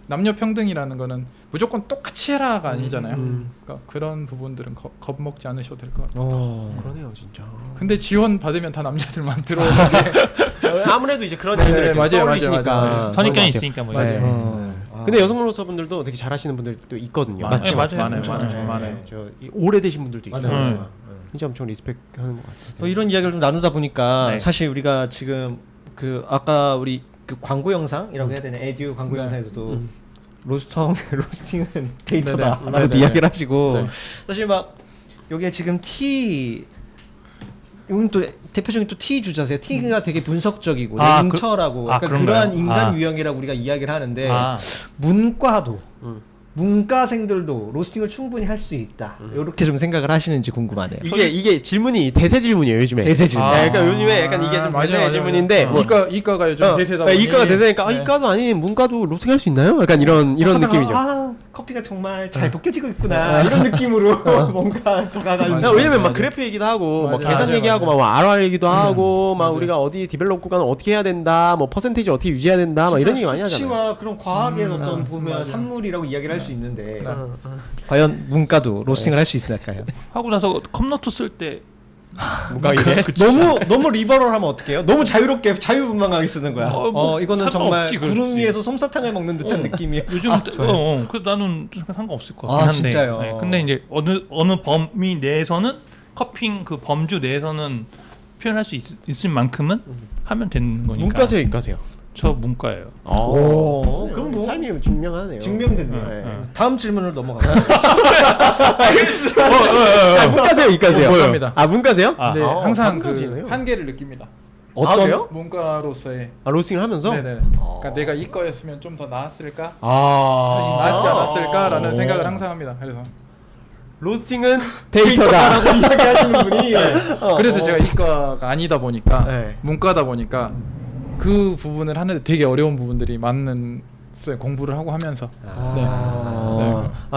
남녀 평등이라는 거는 무조건 똑같이 해라가 아니잖아요. 그러니까 그런 부분들은 겁먹지 않으셔도 될 것 같아요. 그러네요, 진짜. 근데 지원 받으면 다 남자들만 들어오는 게 아무래도 이제 그런 일들을 떠올리시니까 선입견이 있으니까 뭐 근데 여성 로스터분들도 되게 잘하시는 분들도 있거든요. 많아요. 오래되신 분들도 있고. 진짜 엄청 리스펙하는 것 같아요. 이런 이야기를 좀 나누다 보니까 사실 우리가 지금 아까 우리 그 광고 영상이라고 해야 되나 에듀 광고 영상에서도 로스팅은 데이터다라고 이야기를 하시고 사실 막 여기에 지금 이건 또 대표적인 또 T 주자세요. T가 되게 분석적이고 냉철하고 그러니까 그러한 인간 유형이라고 우리가 이야기를 하는데 문과도 문과생들도 로스팅을 충분히 할 수 있다. 이렇게 좀 생각을 하시는지 궁금하네요. 이게 질문이 대세 질문이에요 요즘에. 대세 질문. 네, 그러니까 요즘에 약간 이게 좀 맞아요, 대세 맞아요. 질문인데 뭐 이과가 요즘 대세다 보니 이과가 대세니까 네. 이과도 아닌 문과도 로스팅 할 수 있나요? 약간 이런 느낌이죠. 아, 커피가 정말 잘 벗겨지고 있구나. 이런 느낌으로 뭔가 다가가는. 맞아요. 왜냐면 막 맞아요. 그래프 얘기도 하고 막 맞아요. 계산 맞아요. 얘기하고 막 RR 얘기도 하고 막 맞아요. 우리가 어디 디벨롭 구간을 어떻게 해야 된다, 뭐 퍼센테이지 어떻게 유지해야 된다, 막 이런 얘기 많이 하잖아요. 수치와 그런 과학의 어떤 보면 맞아요. 산물이라고 이야기를 할 수 있는데 네. 과연 문과도 로스팅을 할 수 있을까요? 하고 나서 컵노트 쓸 때 뭔가 이게 너무 리버럴하면 어떡해요? 너무 자유롭게 자유분방하게 쓰는 거야. 이거는 정말 상관없지, 구름 그렇지. 위에서 솜사탕을 먹는 듯한 느낌이에요. 요즘 그래서 나는 상관없을 것 같긴 아, 한데. 진짜요? 네, 근데 이제 어느 범위 내에서는 커핑 그 범주 내에서는 표현할 수 있을 만큼은 하면 되는 거니까. 문과세요, 이과세요? 저 문과예요. 오, 그럼 뭐 삶이 증명하네요. 증명됐네요. 네. 다음 질문으로 넘어가요. 문과세요, 이과세요? 문과입니다. 아 문과세요? 아, 네, 아, 항상 그 문과지네요. 한계를 느낍니다. 어떤 그래요? 문과로서의 로스팅을 하면서? 네네. 그러니까 내가 이과였으면 좀 더 나았을까? 아 낫지 않았을까라는 오. 생각을 항상 합니다. 그래서 로스팅은 데이터다. 데이터라고 이야기하시는 분이 그래서 제가 이과가 아니다 보니까 네. 문과다 보니까 그 부분을 하는데 되게 어려운 부분들이 많은 공부를 하고 하면서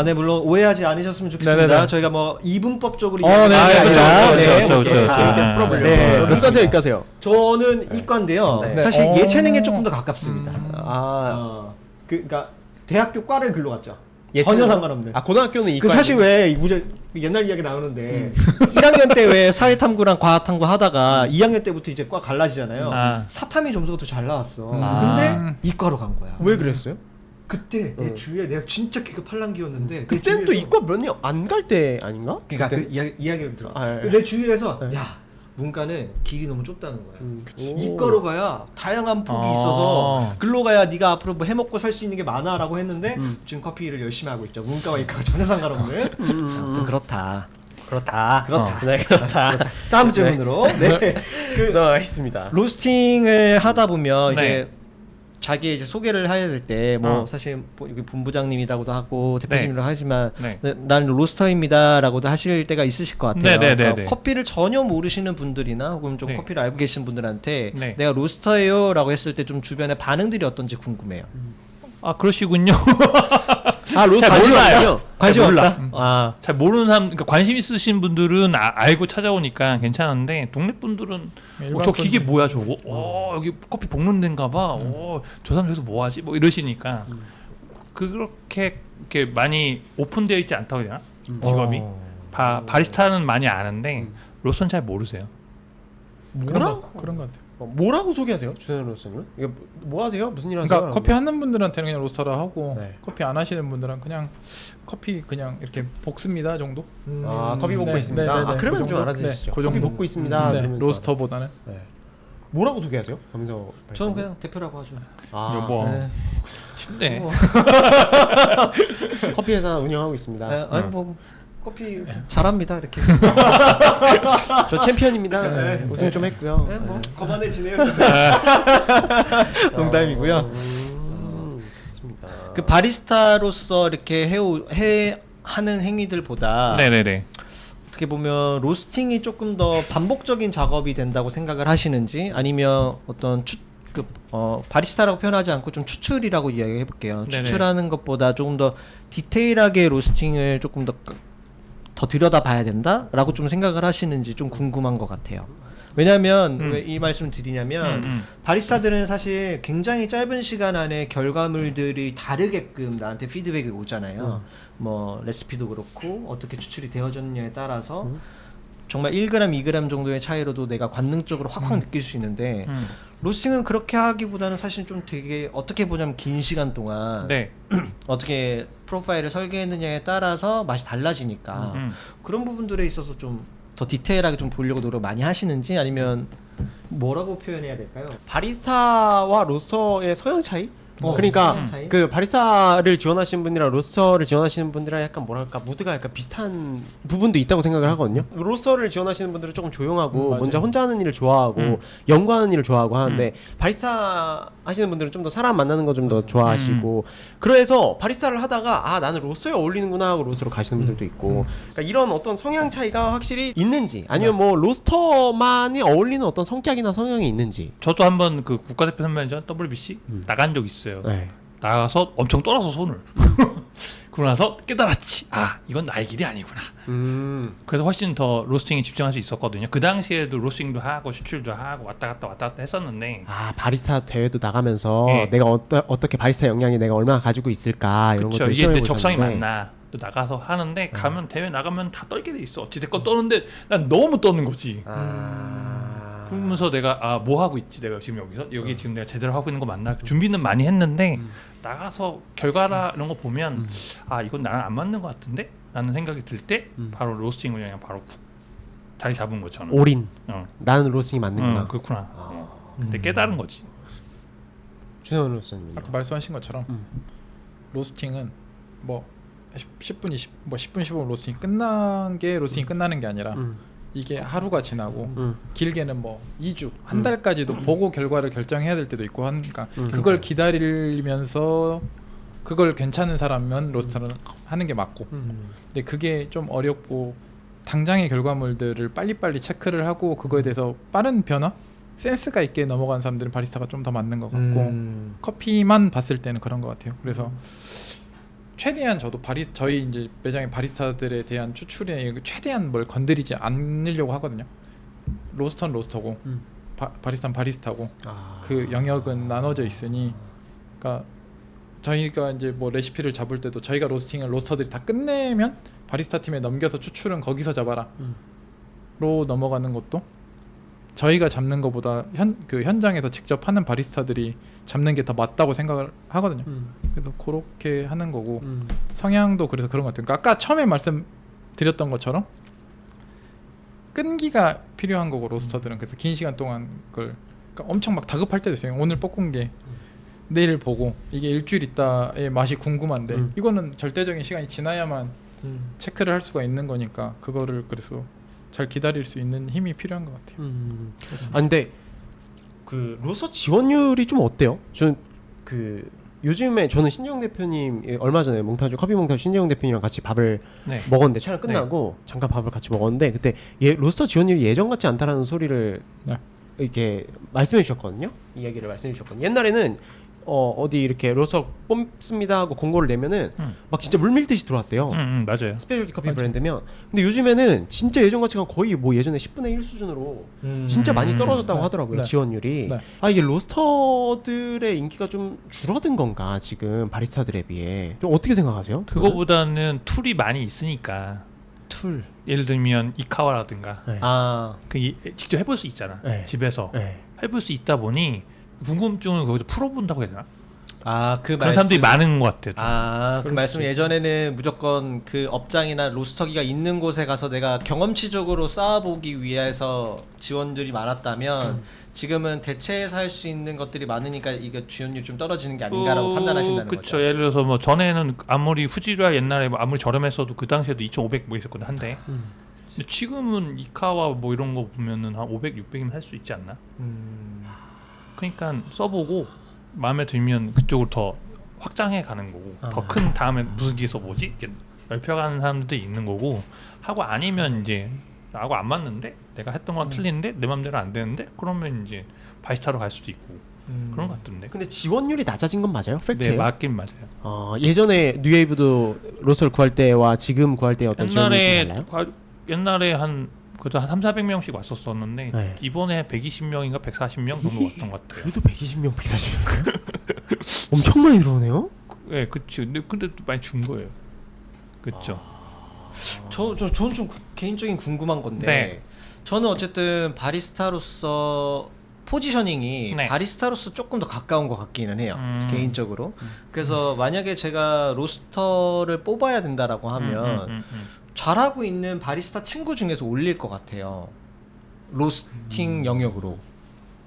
네, 물론 오해하지 않으셨으면 좋겠습니다. 네네네. 저희가 뭐 이분법적으로 네, 이야기하는 게 아니라 그렇죠, 그렇죠, 그렇죠. 풀어보려고. 네, 문과세요, 이과세요? 저는 이과인데요. 네. 사실 네. 예체능에 조금 더 가깝습니다. 아 그러니까 대학교 과를 글로 갔죠. 예체능? 전혀 상관없는. 아 고등학교는 이과. 그 사실 왜 우리 옛날 이야기 나오는데 1학년 때 왜 사회탐구랑 과학탐구 하다가 2학년 때부터 이제 과 갈라지잖아요. 아. 사탐이 점수가 더 잘 나왔어. 아. 근데 이과로 간 거야. 왜 그랬어요? 그때 내 주위에 내가 진짜 기가 팔랑귀였는데 그때는 또 이과 몇 년 안 갈 때 아닌가? 그러니까 그때? 그 이야기를 들어. 아, 예. 내 주위에서 네. 야 문과는 길이 너무 좁다는 거야. 그치. 이과로 가야 다양한 폭이 아. 있어서 글로 가야 네가 앞으로 뭐 해먹고 살 수 있는 게 많아라고 했는데 지금 커피를 열심히 하고 있죠. 문과와 이과가 전혀 상관없는. 아무튼 그렇다. 그렇다. 그렇다. 네 그렇다. 다음 질문으로. 네. 그 넘어가겠습니다. 로스팅을 하다 보면 네. 이제 자기 이제 소개를 해야 될 때 뭐 어. 사실 뭐 여기 본부장님이라고도 하고 대표님이라고 하지만 네. 난 로스터입니다라고도 하실 때가 있으실 것 같아요. 네, 네, 네, 그러니까 네. 커피를 전혀 모르시는 분들이나 혹은 좀 네. 커피를 알고 계신 분들한테 네. 내가 로스터예요라고 했을 때 좀 주변의 반응들이 어떤지 궁금해요. 아 그러시군요. 아 로스 잘 몰라요. 관심 몰라. 없다. 아 잘 모르는 사람, 그러니까 관심 있으신 분들은 알고 찾아오니까 괜찮은데 동네 분들은 일반 저 기계 분들. 뭐야 저거? 여기 커피 볶는 데인가봐. 저 사람 저기서 뭐 하지? 뭐 이러시니까 그렇게 이렇게 많이 오픈되어 있지 않다고 해야 되나? 직업이 바리스타는 많이 아는데 로스는 잘 모르세요. 뭐라? 그런 것 같아요. 뭐라고 소개하세요? 주전 로스님은? 이게 뭐 하세요? 무슨 일 하세요? 그러니까 커피 하는 분들한테는 그냥 로스터라 하고 네. 커피 안 하시는 분들은 그냥 커피 그냥 이렇게 볶습니다 정도. 아 커피 볶고 네, 있습니다. 네, 네, 아 네. 그러면 그 좀 정도? 알아주시죠. 네, 그 커피 정도. 볶고 있습니다. 네, 그러면 로스터보다는 네. 뭐라고 소개하세요? 강서 저는 그냥 대표라고 하죠. 아, 뭐 네. 쉽네. 커피 회사 운영하고 있습니다. 네, 아니 뭐 커피 잘합니다 이렇게. 저 챔피언입니다. 네. 우승을 좀 했고요. 네, 뭐 거만해지네요. 농담이고요. 그렇습니다. 그 바리스타로서 이렇게 하는 행위들보다 네네네. 어떻게 보면 로스팅이 조금 더 반복적인 작업이 된다고 생각을 하시는지 아니면 어떤 바리스타라고 표현하지 않고 좀 추출이라고 이야기해 볼게요. 네네. 추출하는 것보다 조금 더 디테일하게 로스팅을 조금 더 들여다봐야 된다라고 좀 생각을 하시는지 좀 궁금한 것 같아요. 왜냐하면 왜 이 말씀을 드리냐면 바리스타들은 사실 굉장히 짧은 시간 안에 결과물들이 다르게끔 나한테 피드백이 오잖아요. 뭐 레시피도 그렇고 어떻게 추출이 되어졌느냐에 따라서 정말 1g, 2g 정도의 차이로도 내가 관능적으로 확확 느낄 수 있는데 로스팅은 그렇게 하기보다는 사실 좀 되게 어떻게 보자면 긴 시간 동안 네. 어떻게 프로파일을 설계했느냐에 따라서 맛이 달라지니까 그런 부분들에 있어서 좀 더 디테일하게 좀 보려고 노력 많이 하시는지 아니면 뭐라고 표현해야 될까요? 바리스타와 로스터의 성향 차이? 그러니까 차이? 그 바리스타를 지원하시는 분이랑 로스터를 지원하시는 분들이랑 약간 뭐랄까 무드가 약간 비슷한 부분도 있다고 생각을 하거든요. 로스터를 지원하시는 분들은 조금 조용하고 맞아요. 먼저 혼자 하는 일을 좋아하고 연구하는 일을 좋아하고 하는데 바리스타 하시는 분들은 좀 더 사람 만나는 거 좀 더 좋아하시고 그래서 바리스타를 하다가 아 나는 로스터에 어울리는구나 하고 로스터로 가시는 분들도 있고 그러니까 이런 어떤 성향 차이가 확실히 있는지 아니면 뭐 로스터만이 어울리는 어떤 성격이나 성향이 있는지. 저도 한번 그 국가대표 선발전 WBC 나간 적 있어요. 네. 나가서 엄청 떨어서 손을. 그러고 나서 깨달았지. 아 이건 나의 길이 아니구나. 그래서 훨씬 더 로스팅에 집중할 수 있었거든요. 그 당시에도 로스팅도 하고 수출도 하고 왔다 갔다 했었는데 아 바리스타 대회도 나가면서 예. 내가 어떻게 바리스타 역량이 내가 얼마나 가지고 있을까 이런 그쵸, 것들 이게 내 시험해 적성이 보셨는데. 맞나 또 나가서 하는데 가면 대회 나가면 다 떨게 돼 있어. 어찌됐건 떠는데 난 너무 떠는 거지. 그러면서 내가 아 뭐 하고 있지 내가 지금 여기 지금 내가 제대로 하고 있는 거 맞나 준비는 많이 했는데 나가서 결과라 이런 거 보면 아 이건 나랑 안 맞는 것 같은데 라는 생각이 들 때 바로 로스팅을 그냥 바로 푹 자리 잡은 거 저는. 올인. 어. 나는 로스팅이 맞는구나. 그렇구나. 근데 깨달은 거지. 준현 로스님. 아까 말씀하신 것처럼 로스팅은 뭐 10분 20 뭐 10분 15분 로스팅이 끝난 게 로스팅이 끝나는 게 아니라 이게 하루가 지나고 길게는 뭐 2주 한 달까지도 보고 결과를 결정해야 될 때도 있고 하니까 그걸 기다리면서 그걸 괜찮은 사람은 로스터를 하는 게 맞고 근데 그게 좀 어렵고 당장의 결과물들을 빨리빨리 체크를 하고 그거에 대해서 빠른 변화 센스가 있게 넘어가는 사람들은 바리스타가 좀 더 맞는 것 같고 커피만 봤을 때는 그런 것 같아요. 그래서 최대한 저도 저희 이제 매장의 바리스타들에 대한 추출에 최대한 뭘 건드리지 않으려고 하거든요. 로스터는 로스터고 바리스타는 바리스타고 그 영역은 나눠져 있으니 그러니까 저희가 이제 뭐 레시피를 잡을 때도 저희가 로스팅을 로스터들이 다 끝내면 바리스타 팀에 넘겨서 추출은 거기서 잡아라 로 넘어가는 것도 저희가 잡는 것보다 현장에서 직접 하는 바리스타들이 잡는 게 더 맞다고 생각을 하거든요. 그래서 그렇게 하는 거고 성향도 그래서 그런 것 같아요. 그러니까 아까 처음에 말씀드렸던 것처럼 끈기가 필요한 거고 로스터들은 그래서 긴 시간 동안 그러니까 엄청 막 다급할 때도 있어요. 오늘 볶은 게 내일 보고 이게 일주일 있다의 맛이 궁금한데 이거는 절대적인 시간이 지나야만 체크를 할 수가 있는 거니까 그거를 그래서 잘 기다릴 수 있는 힘이 필요한 것 같아요. 아 근데 그 로서 지원율이 좀 어때요? 저는 그 요즘에 저는 신재영 대표님 얼마 전에 몽타주 커피 몽타주 신재영 대표님이랑 같이 밥을 네. 먹었는데 촬영 끝나고 잠깐 밥을 같이 먹었는데 그때 로스터 지원율이 예전 같지 않다라는 소리를 이렇게 말씀해 주셨거든요. 이야기를 말씀해 주셨거든요. 옛날에는 어디 이렇게 로스터 뽑습니다 하고 공고를 내면은 막 진짜 물밀듯이 들어왔대요. 맞아요. 스페셜티 커피 브랜드면. 근데 요즘에는 진짜 예전 같이가 거의 뭐 예전에 10분의 1 수준으로 진짜 많이 떨어졌다고 하더라고요. 지원율이. 아 이게 로스터들의 인기가 좀 줄어든 건가 지금 바리스타들에 비해. 좀 어떻게 생각하세요? 그거보다는 툴이 많이 있으니까 툴. 예를 들면 이카와라든가 네. 직접 해볼 수 있잖아. 네. 집에서 네. 해볼 수 있다 보니 궁금증을 거기서 풀어본다고 해야 되나? 그 그런 사람들이 많은 것 같아요. 좀. 그 말씀 예전에는 무조건 그 업장이나 로스터기가 있는 곳에 가서 내가 경험치적으로 쌓아보기 위해서 지원들이 많았다면 지금은 대체해서 할 수 있는 것들이 많으니까 이게 지원율이 좀 떨어지는 게 아닌가라고 판단하신다는 그쵸. 거죠. 예를 들어서 뭐 전에는 아무리 후지라 옛날에 뭐 아무리 저렴했어도 그 당시에도 2,500 뭐 있었거든 한 대. 근데 지금은 이카와 뭐 이런 거 보면은 한 500, 600이면 할 수 있지 않나? 그러니까 써보고 마음에 들면 그쪽으로 더 확장해 가는 거고 더 큰 다음에 무슨 기회 써보지? 이렇게 넓혀가는 사람들도 있는 거고 하고 아니면 이제 나하고 안 맞는데 내가 했던 건 틀린데 내 맘대로 안 되는데 그러면 이제 바리스타로 갈 수도 있고 그런 것 같던데. 근데 지원율이 낮아진 건 맞아요? 팩트예요? 네, 맞긴 맞아요. 예전에 뉴웨이브도 로스터를 구할 때와 지금 구할 때의 어떤 지원율이 달라요? 옛날에 한 그래도 한 300명씩 왔었었는데 네. 이번에 120명인가 140명 정도 왔던 것 같아요. 그래도 120명, 140명 엄청 많이 들어오네요. 네, 그렇죠. 근데 또 많이 준 거예요. 그렇죠. 저는 좀 개인적인 궁금한 건데 네. 저는 어쨌든 바리스타로서 포지셔닝이 네. 바리스타로서 조금 더 가까운 것 같기는 해요. 개인적으로. 그래서 만약에 제가 로스터를 뽑아야 된다라고 하면 잘하고 있는 바리스타 친구 중에서 올릴 것 같아요. 로스팅 영역으로.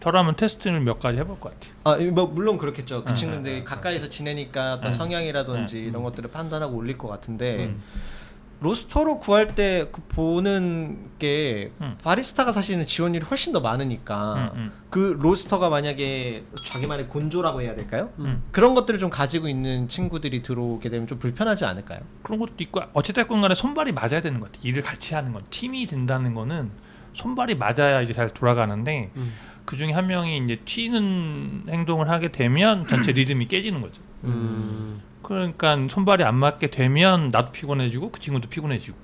저라면 테스트를 몇 가지 해볼 것 같아요. 뭐 물론 그렇겠죠. 그 네, 친구들이 네, 가까이서 지내니까 어떤 네. 성향이라든지 네. 이런 것들을 판단하고 올릴 것 같은데 음. 로스터로 구할 때 그 보는 게 바리스타가 사실은 지원율이 훨씬 더 많으니까 그 로스터가 만약에 자기만의 곤조라고 해야 될까요? 그런 것들을 좀 가지고 있는 친구들이 들어오게 되면 좀 불편하지 않을까요? 그런 것도 있고 어찌됐건 간에 손발이 맞아야 되는 것 같아요. 일을 같이 하는 건 팀이 된다는 거는 손발이 맞아야 이제 잘 돌아가는데 그 중에 한 명이 이제 튀는 행동을 하게 되면 전체 리듬이 깨지는 거죠. 그러니까 손발이 안 맞게 되면 나도 피곤해지고 그 친구도 피곤해지고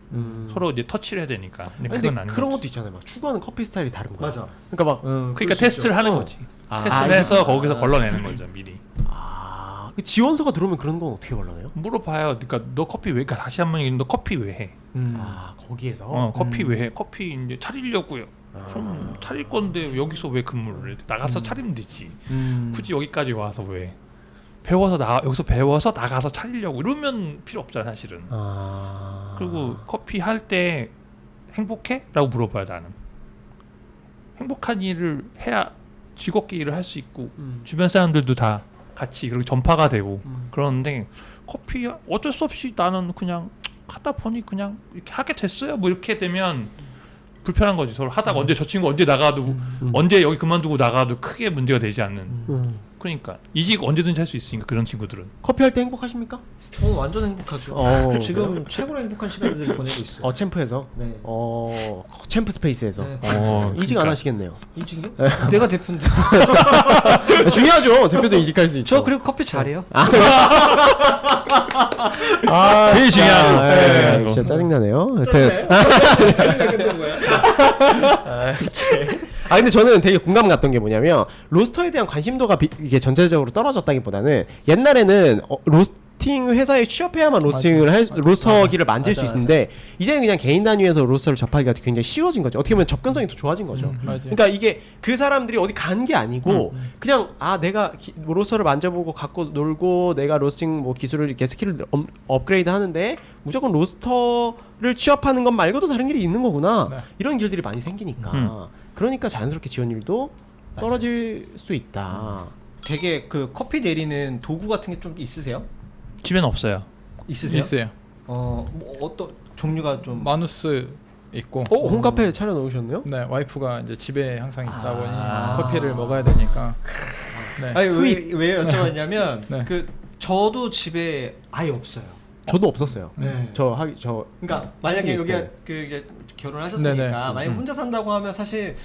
서로 이제 터치를 해야 되니까. 근데 근데 그건 아닌 그런 거지. 것도 있잖아요. 막 추구하는 커피 스타일이 다른 거야. 맞아. 그러니까 막 그러니까 테스트를 하는 거지. 테스트를 해서 거기서 걸러내는 거죠 미리. 그 지원서가 들어오면 그런 건 어떻게 걸러내요? 물어봐요. 그러니까 너 커피 왜? 그러니까 다시 한번 얘기해. 너 커피 왜 해? 거기에서 커피 왜 해? 커피 이제 차리려고요. 그럼 차릴 건데 여기서 왜 근무를 해? 나가서 차리면 되지. 굳이 여기까지 와서 왜? 여기서 배워서 나가서 차리려고 이러면 필요 없잖아 사실은. 그리고 커피 할 때 행복해? 라고 물어봐요 나는. 행복한 일을 해야 즐겁게 일을 할 수 있고 주변 사람들도 다 같이 그렇게 전파가 되고 그러는데 커피 어쩔 수 없이 나는 그냥 하다 보니 그냥 이렇게 하게 됐어요. 뭐 이렇게 되면 불편한 거지. 서로 하다가 언제 저 친구 언제 나가도 언제 여기 그만두고 나가도 크게 문제가 되지 않는. 그러니까 이직 언제든지 할 수 있으니까 그런 친구들은. 커피 할 때 행복하십니까? 저는 완전 행복하죠. 지금 최고로 행복한 시간들을 보내고 있어요. 챔프에서? 네. 챔프 스페이스에서? 네. 이직 안 하시겠네요. 이직이요? 내가 대표인데. 중요하죠. 대표도 이직할 수 있죠. 저 그리고 커피 잘해요. 제일 중요한 거. 진짜 짜증나네요. 근데 저는 되게 공감 갔던 게 뭐냐면 로스터에 대한 관심도가 이게 전체적으로 떨어졌다기보다는 옛날에는 로스팅 회사에 취업해야만 로스터기를 만질 수 있는데 이제는 그냥 개인 단위에서 로스터를 접하기가 굉장히 쉬워진 거죠. 어떻게 보면 접근성이 더 좋아진 거죠. 그러니까 이게 그 사람들이 어디 가는 게 아니고 그냥 내가 로스터를 만져보고 갖고 놀고 내가 로스팅 뭐 기술을 이렇게 스킬을 업그레이드 하는데 무조건 로스터를 취업하는 것 말고도 다른 길이 있는 거구나. 네. 이런 길들이 많이 생기니까 그러니까 자연스럽게 지원율도 떨어질 수 있다. 되게 그 커피 내리는 도구 같은 게 좀 있으세요? 집에는 없어요. 있으세요? 있어요. 뭐 어떤 종류가 좀 마누스 있고. 홈카페 차려 놓으셨네요? 네, 와이프가 이제 집에 항상 있다 보니 커피를 먹어야 되니까. 네. 아니 왜 여쭤봤냐면 네. 그 저도 집에 아예 없어요. 저도 없었어요. 네. 그러니까 만약에 있을 여기가 때. 그 이제 결혼하셨으니까 네네. 만약에 혼자 산다고 하면 사실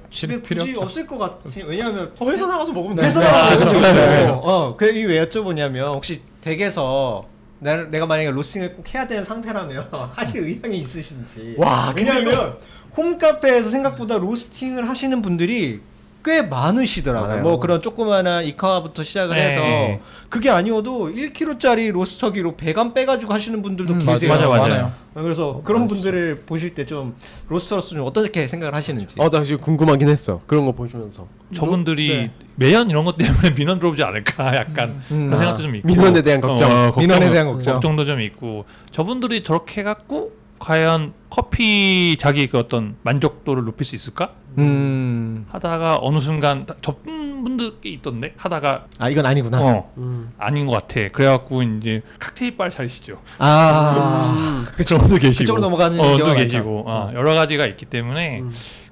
집에 필요 굳이 없죠. 없을 것 같지. 왜냐하면 회사 나가서 먹으면 회사 되는데. 나가서 네. 그 이게 왜 여쭤보냐면 혹시 댁에서 내가 만약에 로스팅을 꼭 해야 되는 상태라면 하실 의향이 있으신지. 와, 근데 왜냐하면 홈카페에서 생각보다 로스팅을 하시는 분들이 꽤 많으시더라고요. 많아요. 뭐 그런 조그마한 이카와부터 시작을 네. 해서 그게 아니어도 1kg짜리 로스터기로 배관 빼가지고 하시는 분들도 계세요. 맞아요. 그래서 그런 분들을 보실 때 좀 로스터로서 좀 어떻게 생각을 하시는지. 나 지금 궁금하긴 했어. 그런 거 보시면서. 저분들이 네. 매연 이런 것 때문에 민원 들어오지 않을까 약간 그런 생각도 좀 있고 민원에 대한 걱정. 민원에 대한 걱정. 걱정도 좀 있고 저분들이 저렇게 해갖고 과연 커피 자기 그 어떤 만족도를 높일 수 있을까? 하다가 어느 순간 접은 분들이 있던데 하다가 이건 아니구나. 아닌 것 같아. 그래갖고 이제 칵테일 바를 차리시죠. 그쵸. 분도 계시고 그쪽으로 넘어가는 또 경우가 계시고 여러 가지가 있기 때문에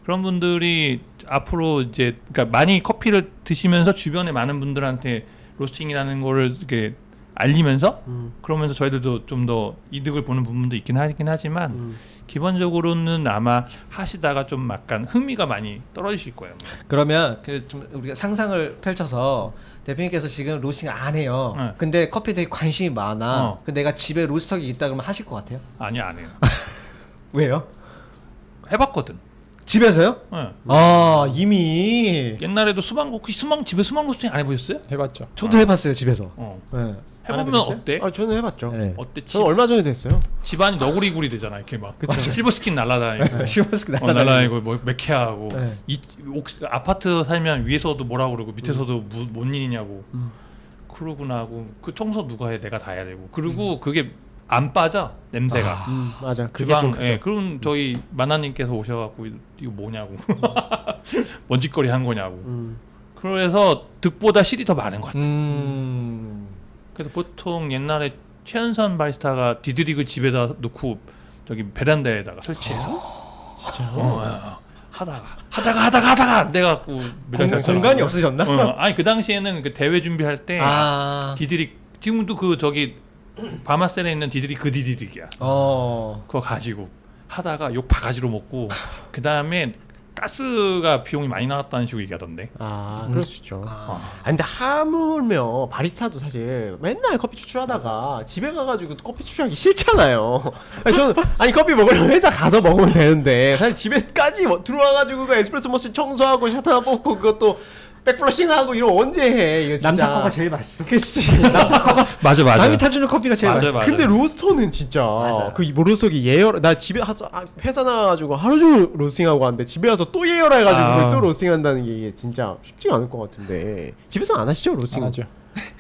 그런 분들이 앞으로 이제 그러니까 많이 커피를 드시면서 주변에 많은 분들한테 로스팅이라는 거를 이렇게 알리면서 그러면서 저희들도 좀 더 이득을 보는 부분도 있긴 하지만 기본적으로는 아마 하시다가 좀 약간 흥미가 많이 떨어지실 거예요. 그러면 그 좀 우리가 상상을 펼쳐서 대표님께서 지금 로스팅 안 해요. 네. 근데 커피에 되게 관심이 많아. 그 내가 집에 로스터기 있다 그러면 하실 것 같아요? 아니요, 안 해요. 왜요? 해봤거든. 집에서요? 네. 이미 옛날에도 집에 수박 로스팅 안 해보셨어요? 해봤죠. 저도 해봤어요 집에서. 네. 해보면 해보셨어요? 어때? 저는 해봤죠. 네. 어때? 저는 얼마 전에도 했어요. 집안이 너구리구리 되잖아. 이렇게 막 실버 스킨 날라다니고 시원스키 날라다니고 뭐 매캐하고 네. 아파트 살면 위에서도 뭐라 그러고 밑에서도 뭔 일이냐고 그러구나 하고 그 청소 누가 해? 내가 다 해야 되고 그리고 그게 안 빠져 냄새가 맞아. 그게 좀 주방. 예, 그럼 저희 만화님께서 오셔갖고 이거 뭐냐고 먼지거리 한 거냐고. 그래서 득보다 실이 더 많은 것 같아요. 그래서 보통 옛날에 최연선 바리스타가 디드릭을 집에다 놓고 저기 베란다에다가 설치해서 하다가 내가 공간이 없으셨나? 아니 그 당시에는 그 대회 준비할 때 디드릭 지금도 그 저기 바마셀에 있는 디드릭 그 디드릭이야. 그거 가지고 하다가 욕 바가지로 먹고 그 다음에 가스가 비용이 많이 나왔다는 식으로 얘기하던데. 그럴 수 있죠. 근데 하물며 바리스타도 사실 맨날 커피 추출하다가 집에 가가지고 커피 추출하기 싫잖아요. 저는 커피 먹으려면 회사 가서 먹으면 되는데 사실 집에까지 들어와가지고 그 에스프레소 머신 청소하고 샷 하나 뽑고 그것도 백플러싱하고 이거 언제 해? 이거 진짜. 남타커가 제일 맛있어. 그치. 남타커가 맞아. 남이 타주는 커피가 제일 맛있어. 맞아. 근데 로스터는 진짜 그 로스터기 예열 나 집에 회사 나가지고 하루 종일 로스팅하고 왔는데 집에 와서 또 예열을 해가지고 그걸 또 로스팅한다는 게 이게 진짜 쉽지가 않을 것 같은데 집에서 안 하시죠 로스팅? 안 하죠.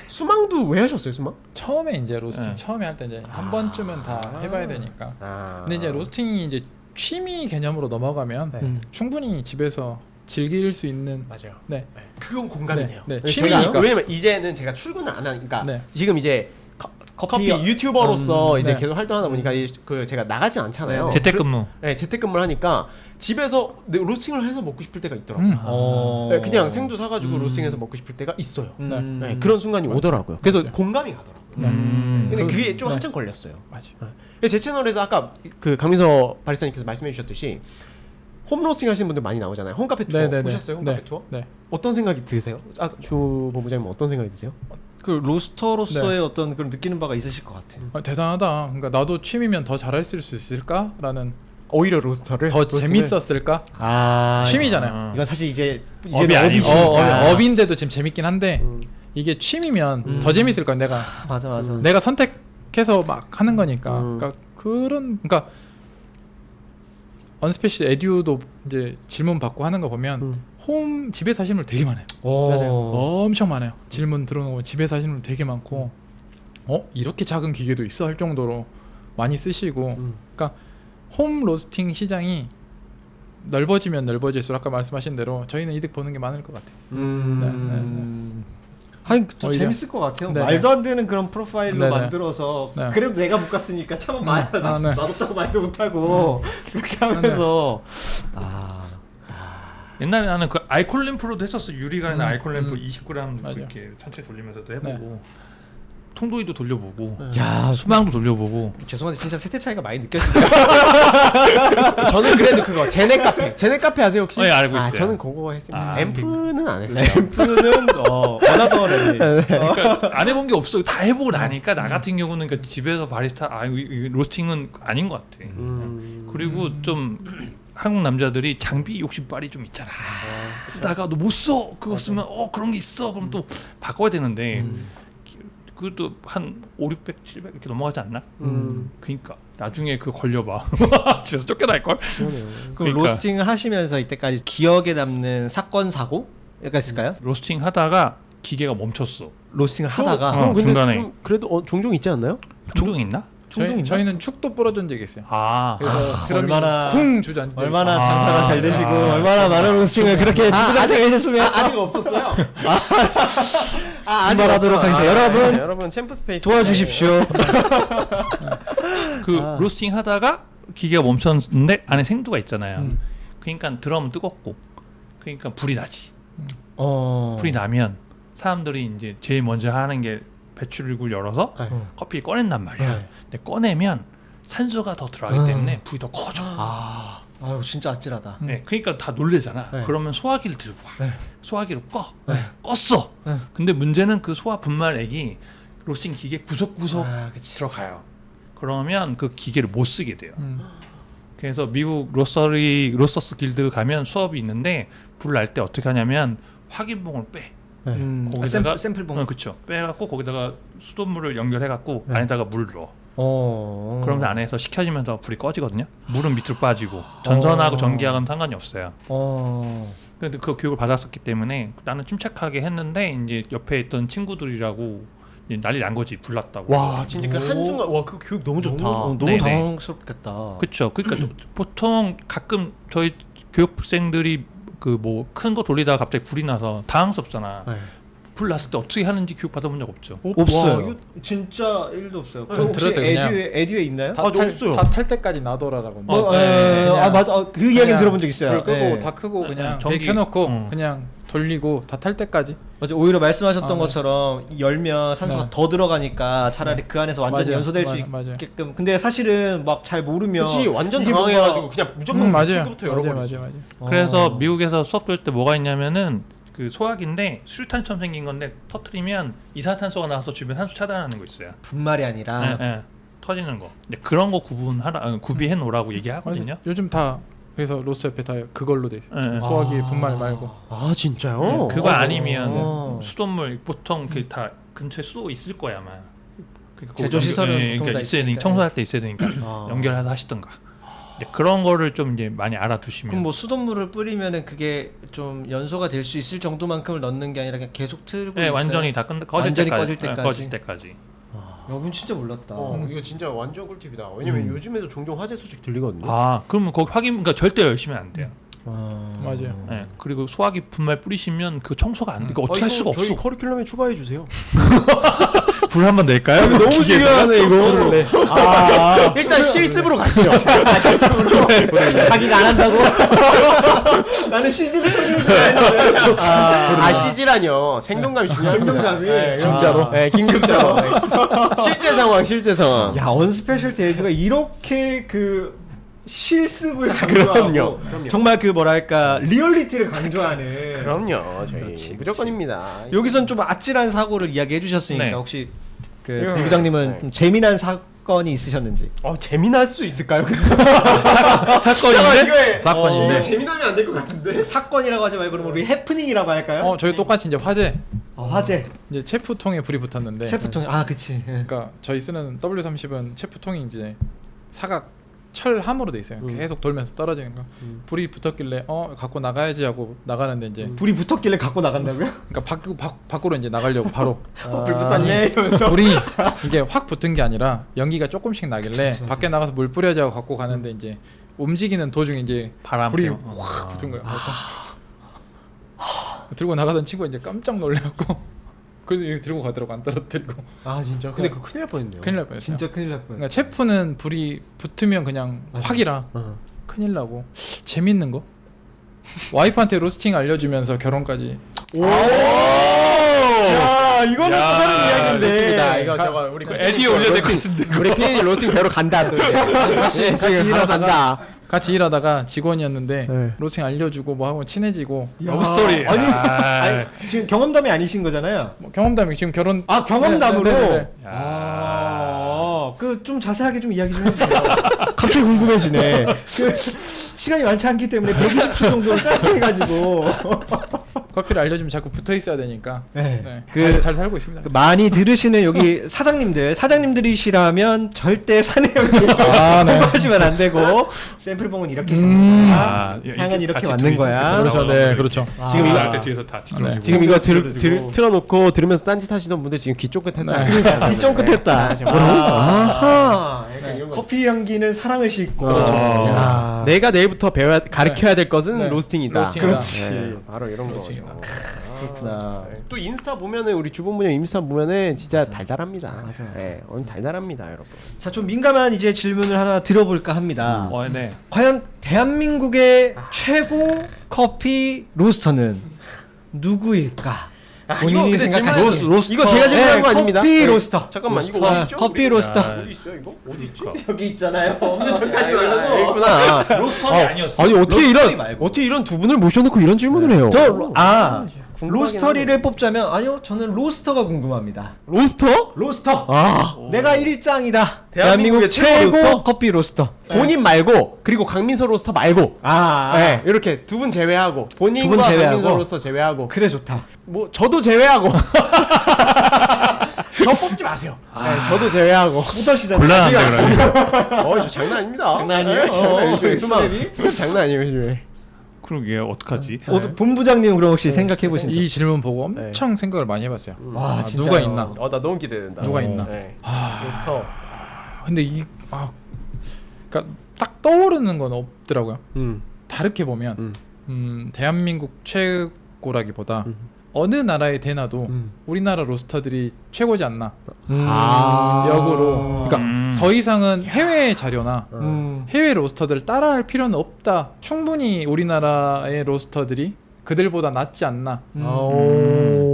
수망도 왜 하셨어요 수망? 처음에 이제 로스팅 처음에 할 때 이제 한 번쯤은 다 해봐야 되니까. 근데 이제 로스팅이 이제 취미 개념으로 넘어가면 충분히 집에서 즐길 수 있는. 맞아요. 네. 그건 공감이 돼요. 네. 취미니까. 왜냐면 이제는 제가 출근을 안 하니까 지금 이제 커피 유튜버로서 이제 계속 활동하다 보니까 그 제가 나가진 않잖아요. 재택근무. 네, 재택근무를 하니까 집에서 로스팅을 해서 먹고 싶을 때가 있더라고요. 네, 그냥 생두 사가지고 로스팅해서 먹고 싶을 때가 있어요. 네, 그런 순간이 오더라고요. 그래서 공감이 가더라고요. 근데 그게 좀 한참 걸렸어요. 맞아요. 제 채널에서 아까 그 강민서 바리스타님께서 말씀해 주셨듯이 홈 로스팅 하시는 분들 많이 나오잖아요. 홈카페 투어 보셨어요? 홈카페 투어? 네. 어떤 생각이 드세요? 주 본부장님 어떤 생각이 드세요? 그 로스터로서의 어떤 그런 느끼는 바가 있으실 것 같아요. 대단하다. 그러니까 나도 취미면 더 잘할 수 있을까라는. 오히려 로스터를 더 재밌었을까? 취미잖아요. 이건 사실 이제 업이 아니고. 업인데도 지금 재밌긴 한데 이게 취미면 더 재밌을 거야. 맞아. 내가 선택해서 막 하는 거니까. 그러니까 언스페셜 에듀도 이제 질문 받고 하는 거 보면 홈 집에서 하시는 분 되게 많아요. 맞아요. 엄청 많아요. 질문 들어오면 집에서 하시는 분 되게 많고 이렇게 작은 기계도 있어 할 정도로 많이 쓰시고 그러니까 홈 로스팅 시장이 넓어지면 넓어질수록 아까 말씀하신 대로 저희는 이득 보는 게 많을 것 같아요. 하긴 또 재밌을 것 같아요. 네네. 말도 안 되는 그런 프로파일로 네네. 만들어서 네. 그래도 내가 못 갔으니까 차마 네. 맛없다고 말도 못하고 그렇게 하면서 옛날에 나는 그 아이콘 램프로도 했었어. 유리관에 아이콘 램프 20g 맞아. 이렇게 천천히 돌리면서도 해보고 통도이도 돌려보고 야 수망도 돌려보고. 죄송한데 진짜 세대 차이가 많이 느껴지네요. 저는 그래도 그거 제네 카페 아세요 혹시? 알고 있어요. 저는 그거 했습니다. 앰프는 안 했어요. 램프는 어나더 램프. 그러니까 안 해본 게 없어. 다 해보고 나니까 나 같은 경우는 그러니까 집에서 바리스타 이 로스팅은 아닌 것 같아. 그리고 좀 한국 남자들이 장비 욕심빨이 좀 있잖아. 쓰다가 너 못 써. 그거 쓰면 그런 게 있어. 그럼 또 바꿔야 되는데 그것도 한 5, 600, 700 이렇게 넘어가지 않나? 그러니까 나중에 그거 걸려봐. 집에서 쫓겨날걸? 그럼 그러니까. 로스팅을 하시면서 이때까지 기억에 남는 사건 사고가 있을까요? 로스팅 하다가 기계가 멈췄어. 로스팅을 하다가 근데 중간에. 좀 그래도 종종 있지 않나요? 종종 있나? 저희는 축도 부러진 적이 있어요. 그래서 드럼이 얼마나- 쿵 주저앉을 때 얼마나 장사가 잘 되시고 얼마나 많은 로스팅을 그렇게 주구장창하셨으면 아직 없었어요. 분발하도록 하겠습니다. 여러분 챔프 스페이스 도와주십시오. 그 로스팅 하다가 기계가 멈췄는데 안에 생두가 있잖아요. 그러니까 드럼은 뜨겁고 그러니까 불이 나지. 불이 나면 사람들이 이제 제일 먼저 하는 게 배출구를 열어서 커피를 꺼낸단 말이야. 근데 꺼내면 산소가 더 들어가기 때문에 불이 더 커져. 아유 진짜 아찔하다. 네, 그러니까 다 놀래잖아. 그러면 소화기를 들고 와. 소화기로 껐어. 근데 문제는 그 소화 분말액이 로스팅 기계 구석구석 들어가요. 그러면 그 기계를 못 쓰게 돼요. 그래서 미국 로서스 길드 가면 수업이 있는데 불 날 때 어떻게 하냐면 확인봉을 빼. 거기다가 샘플봉. 그렇죠. 빼갖고 거기다가 수돗물을 연결해갖고 안에다가 물 넣어. 그러면 안에서 식혀지면서 불이 꺼지거든요. 물은 밑으로 빠지고 전선하고 전기하고는 상관이 없어요. 근데 그 교육을 받았었기 때문에 나는 침착하게 했는데 이제 옆에 있던 친구들이라고 이제 난리 난 거지. 불났다고. 와 진짜 그 한순간 그 교육 너무 좋다. 너무 네네. 당황스럽겠다. 그렇죠. 그러니까 보통 가끔 저희 교육생들이 그 뭐 큰 거 돌리다가 갑자기 불이 나서 당황스럽잖아. 네. 불 났을 때 어떻게 하는지 교육 받아본 적 없죠. 없어요. 와, 이거 진짜 1도 없어요. 네, 그 혹시 들었어요, 그냥. 에듀에 있나요? 아, 없어요. 다 탈 때까지 놔둬라라고. 네. 그냥 아 맞아. 그 이야기는 그냥 들어본 적 있어요. 불 끄고 네. 다 끄고 그냥 전기- 배기 켜놓고 어. 그냥 돌리고 다 탈 때까지. 맞아. 오히려 말씀하셨던 아, 네. 것처럼 열면 산소가 네. 더 들어가니까 차라리 그 안에서 완전히 맞아요. 연소될 수 맞아요. 있게끔. 근데 사실은 막 잘 모르면 그렇지 완전 이게 당황해가지고 그냥 무조건 맞아요. 출구부터 열어버리지. 맞아요. 그래서 어. 미국에서 수업 들을 때 뭐가 있냐면은 그 소화기인데 수류탄처럼 생긴 건데 터트리면 이산화탄소가 나와서 주변 산소 차단하는 거 있어요. 분말이 아니라 예, 예. 터지는 거. 근데 그런 거 구비해 놓으라고 얘기하거든요. 맞아요. 요즘 다 그래서 로스터 옆에 다 그걸로 돼 있어요. 예, 예. 소화기 분말 말고. 아 진짜요? 그거 아니면 어. 수돗물 보통 그 다 근처에 수도 있을 거야 아마. 그러니까 제조 시설은 보통 그러니까 다 있어야 되니까 있으니까. 청소할 때 있어야 되니까 아. 연결해서 하시던가. 이제 그런 거를 좀 이제 많이 알아두시면. 그럼 뭐 수돗물을 뿌리면은 그게 좀 연소가 될 수 있을 정도만큼을 넣는 게 아니라 그냥 계속 틀고 네, 있어요? 완전히 다 꺼질 완전히 때까지. 꺼질 때까지. 꺼질 때까지. 여러분 진짜 몰랐다. 이거 진짜 완전 꿀팁이다. 왜냐면 요즘에도 종종 화재 소식 들리거든요. 아, 그러면 거기 그러니까 절대 열시면 안 돼요. 맞아요. 네, 그리고 소화기 분말 뿌리시면 그 청소가 안 돼. 이거 어떻게 할 수가 저희 없어. 커리큘럼에 추가해 주세요. 불 한번 낼까요? 너무 중요하네 이거. 네. 일단 실습으로 가시죠. 자기가 안 한다고? 나는 CG를 쳐주는 아 CG라뇨. 생동감이 중요한 생동감이? 네, 진짜로? 네, 긴급 상황. 실제 상황, 실제 상황. 야, 언스페셜티 에듀가 이렇게 그 실습을 강조하고 그럼요. 정말 그 뭐랄까 리얼리티를 강조하는. 그럼요, 저희 그렇지. 무조건입니다. 여기선 좀 아찔한 사고를 이야기해 주셨으니까 네. 혹시 그 네. 본부장님은 네. 좀 재미난 사건이 있으셨는지. 재미날 수 있을까요? 사건인데? 사건인데. 이거 재미나면 안 될 것 같은데. 사건이라고 하지 말고 그럼 우리 해프닝이라고 할까요? 저희 똑같이 이제 화재 화재. 이제 체프통에 불이 붙었는데. 셰프통. 아, 그치. 예. 그러니까 저희 쓰는 W30은 체프통이 이제 사각 철함으로 돼 있어요. 계속 돌면서 떨어지는 거. 불이 붙었길래 갖고 나가야지 하고 나가는데 이제 불이 붙었길래 갖고 나간다고요? 그러니까 밖으로 이제 나가려고 바로 불 붙었네 이러면서. 불이 이게 확 붙은 게 아니라 연기가 조금씩 나길래 밖에 나가서 물 뿌려자고 갖고 가는데 이제 움직이는 도중에 이제 바람 불이 때문에. 확 붙은 거예요. 들고 나가던 친구가 이제 깜짝 놀래갖고 그래서 이렇게 들고 가더라고 안 떨어뜨리고. 아 진짜. 근데 그거 큰일 날 뻔했네요. 큰일 날 뻔했어요. 진짜 큰일 날 뻔. 그러니까 체프는 불이 붙으면 그냥 확이라 큰일 나고 재밌는 거 와이프한테 로스팅 알려주면서 결혼까지. 야, 이거는 또 야, 다른 이야기인데. 립니다. 이거 저거 우리 에디에 올려야 될 것 같은데. 우리 피디 로싱 배로 간다 또. 같이 일하다가 간다. 같이 일하다가 직원이었는데 네. 로스팅 알려주고 뭐 하고 친해지고 러브스토리. 아니, 아니, 지금 경험담이 아니신 거잖아요. 뭐 경험담이 지금 결혼. 아, 경험담으로. 네, 네, 네, 네. 아, 그 좀 자세하게 좀 이야기 좀 해주세요. 갑자기 궁금해지네. 그 시간이 많지 않기 때문에 120초 정도 짧게 해가지고. 커피를 알려주면 자꾸 붙어 있어야 되니까. 네. 네. 그- 잘 살고 있습니다. 그 많이 들으시는 여기 사장님들이시라면 절대 사내형님 하시면 안 되고 샘플봉은 이렇게 생겼다. 향은 이렇게 맞는 거야. 그렇죠, 네, 그렇죠. 지금 이거- 때 뒤에서 다 지켜주고. 지금 이거 틀어놓고 들으면서 딴짓 하시던 분들 지금 귀 쫑긋했다. 이 쫑긋했다. 아하. 약간 이런 거. 커피 향기는 사랑을 싣고. 그렇죠. 야. 내가 내일부터 가르쳐야 될 것은 네. 로스팅이다. 로스팅이다. 그렇지. 네, 바로 이런 거. 로스팅이다. 그렇구나. 또 인스타 보면은 우리 주본부님 인스타 보면은 진짜 달달합니다. 맞아. 네, 오늘 달달합니다, 여러분. 자, 좀 민감한 이제 질문을 하나 드려볼까 합니다. 네. 과연 대한민국의 최고 커피 로스터는 누구일까? 본인이 근데 생각하시는 질문- 이거 제가 질문한 거 아닙니다. 커피 네. 로스터. 잠깐만 이거 아, 어디 있죠? 커피 로스터. 어디 있어요 이거? 어디 있지? 여기 있잖아요. 없는 척하지 있구나. 로스터이 아니었어. 아니 어떻게 로스터리 이런 말고. 어떻게 이런 두 분을 모셔놓고 이런 질문을 해요? 로스터리를 뽑자면 아니요, 저는 로스터가 궁금합니다. 로스터? 로스터. 아 내가 1장이다. 대한민국의 최고 로스터? 커피 로스터. 본인 말고 그리고 강민서 로스터 말고 아, 네, 이렇게 두 분 제외하고 본인과 두분 제외하고. 강민서 로스터 제외하고 그래 좋다. 뭐 저도 제외하고 저 뽑지 마세요. 네, 저도 제외하고 못하시잖아요. 곤란한데 그러면. 저 장난 아닙니다. 장난 아니에요? 네, 장난 아니죠. 스텝이? 스텝 장난 아니에요 요즘에. 그러게 어떡하지? 본부장님 그럼 혹시 생각해 보신 적? 이 질문 보고 엄청 생각을 많이 해봤어요. 와, 아, 진짜요? 누가 있나? 나 너무 기대된다. 누가 있나? 네. 로스터. 근데 그러니까 딱 떠오르는 건 없더라고요. 음. 다르게 보면 대한민국 최고라기보다 어느 나라에 대놔도 우리나라 로스터들이 최고지 않나. 역으로. 그러니까 더 이상은 해외 자료나 해외 로스터들을 따라할 필요는 없다. 충분히 우리나라의 로스터들이 그들보다 낫지 않나.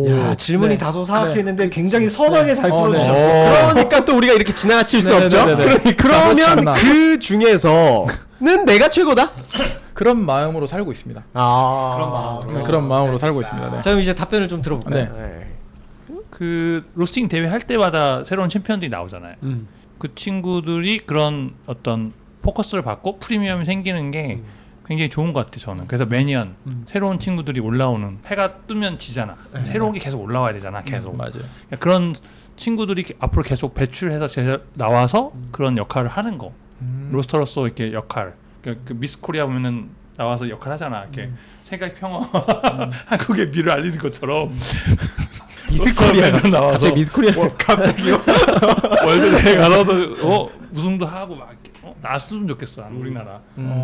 야, 질문이 네. 다소 사악했는데 굉장히 선하게 잘 풀어주셨어. 그러니까 또 우리가 이렇게 지나칠 수 없죠. 그렇지 그러면 않나. 그 중에서는 내가 최고다. 그런 마음으로 살고 있습니다. 그런 마음으로. 그런 마음으로 살고 있습니다. 네. 자, 그럼 이제 답변을 좀 들어볼까요? 네. 그 로스팅 대회 할 때마다 새로운 챔피언들이 나오잖아요. 그 친구들이 그런 어떤 포커스를 받고 프리미엄이 생기는 게 굉장히 좋은 것 같아요. 저는. 그래서 매년 새로운 친구들이 올라오는, 해가 뜨면 지잖아. 새로운 게 계속 올라와야 되잖아. 계속. 맞아요. 그러니까 그런 친구들이 앞으로 계속 배출해서 나와서 그런 역할을 하는 거. 로스터로서 이렇게 역할. 그 미스 코리아 보면은 나와서 역할 하잖아. 이렇게 세계 평화 한국의 미를 알리는 것처럼 미스 코리아가 나와서 갑자기 미스 코리아 갑자기요? 월드대회 가서도 우승도 하고 막 나왔으면 좋겠어. 우리나라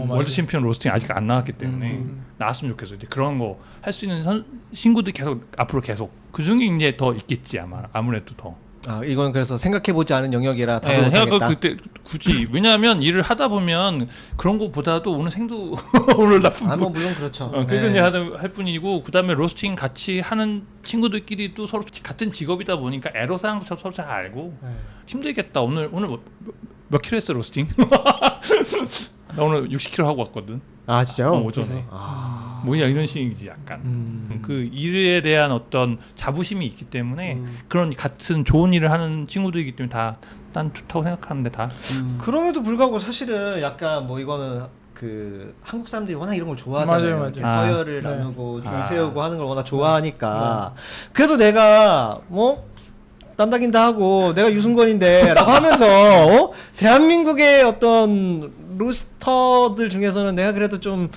월드 챔피언 로스팅 아직 안 나왔기 때문에 나왔으면 좋겠어. 이제 그런 거 할 수 있는 친구들이 계속 앞으로 계속 그 중에 이제 더 있겠지 아무래도 더. 아, 이건 그래서 생각해보지 않은 영역이라 답을 네, 못하겠다. 그때 굳이 왜냐하면 일을 하다 보면 그런 거보다도 오늘 생도 오늘 나쁜 아, 뭐 물론 그렇죠. 그런 일 할 뿐이고 그다음에 로스팅 같이 하는 친구들끼리도 서로 같은 직업이다 보니까 애로사항도 서로 잘 알고 힘들겠다. 오늘 몇 킬로 했어 로스팅? 나 오늘 60킬로 하고 왔거든. 아 진짜요? 오전에. 뭐냐 이런 식이지 약간. 그 일에 대한 어떤 자부심이 있기 때문에 그런 같은 좋은 일을 하는 친구들이기 때문에 다 난 좋다고 생각하는데 다. 그럼에도 불구하고 사실은 약간 뭐 이거는 그 한국 사람들이 워낙 이런 걸 좋아하잖아요. 맞아요. 이렇게 아. 서열을 네. 나누고 줄 세우고 하는 걸 워낙 좋아하니까. 그래도 내가 뭐 딴다긴다 하고 내가 유승권인데 라고 하면서 대한민국의 어떤 로스터들 중에서는 내가 그래도 좀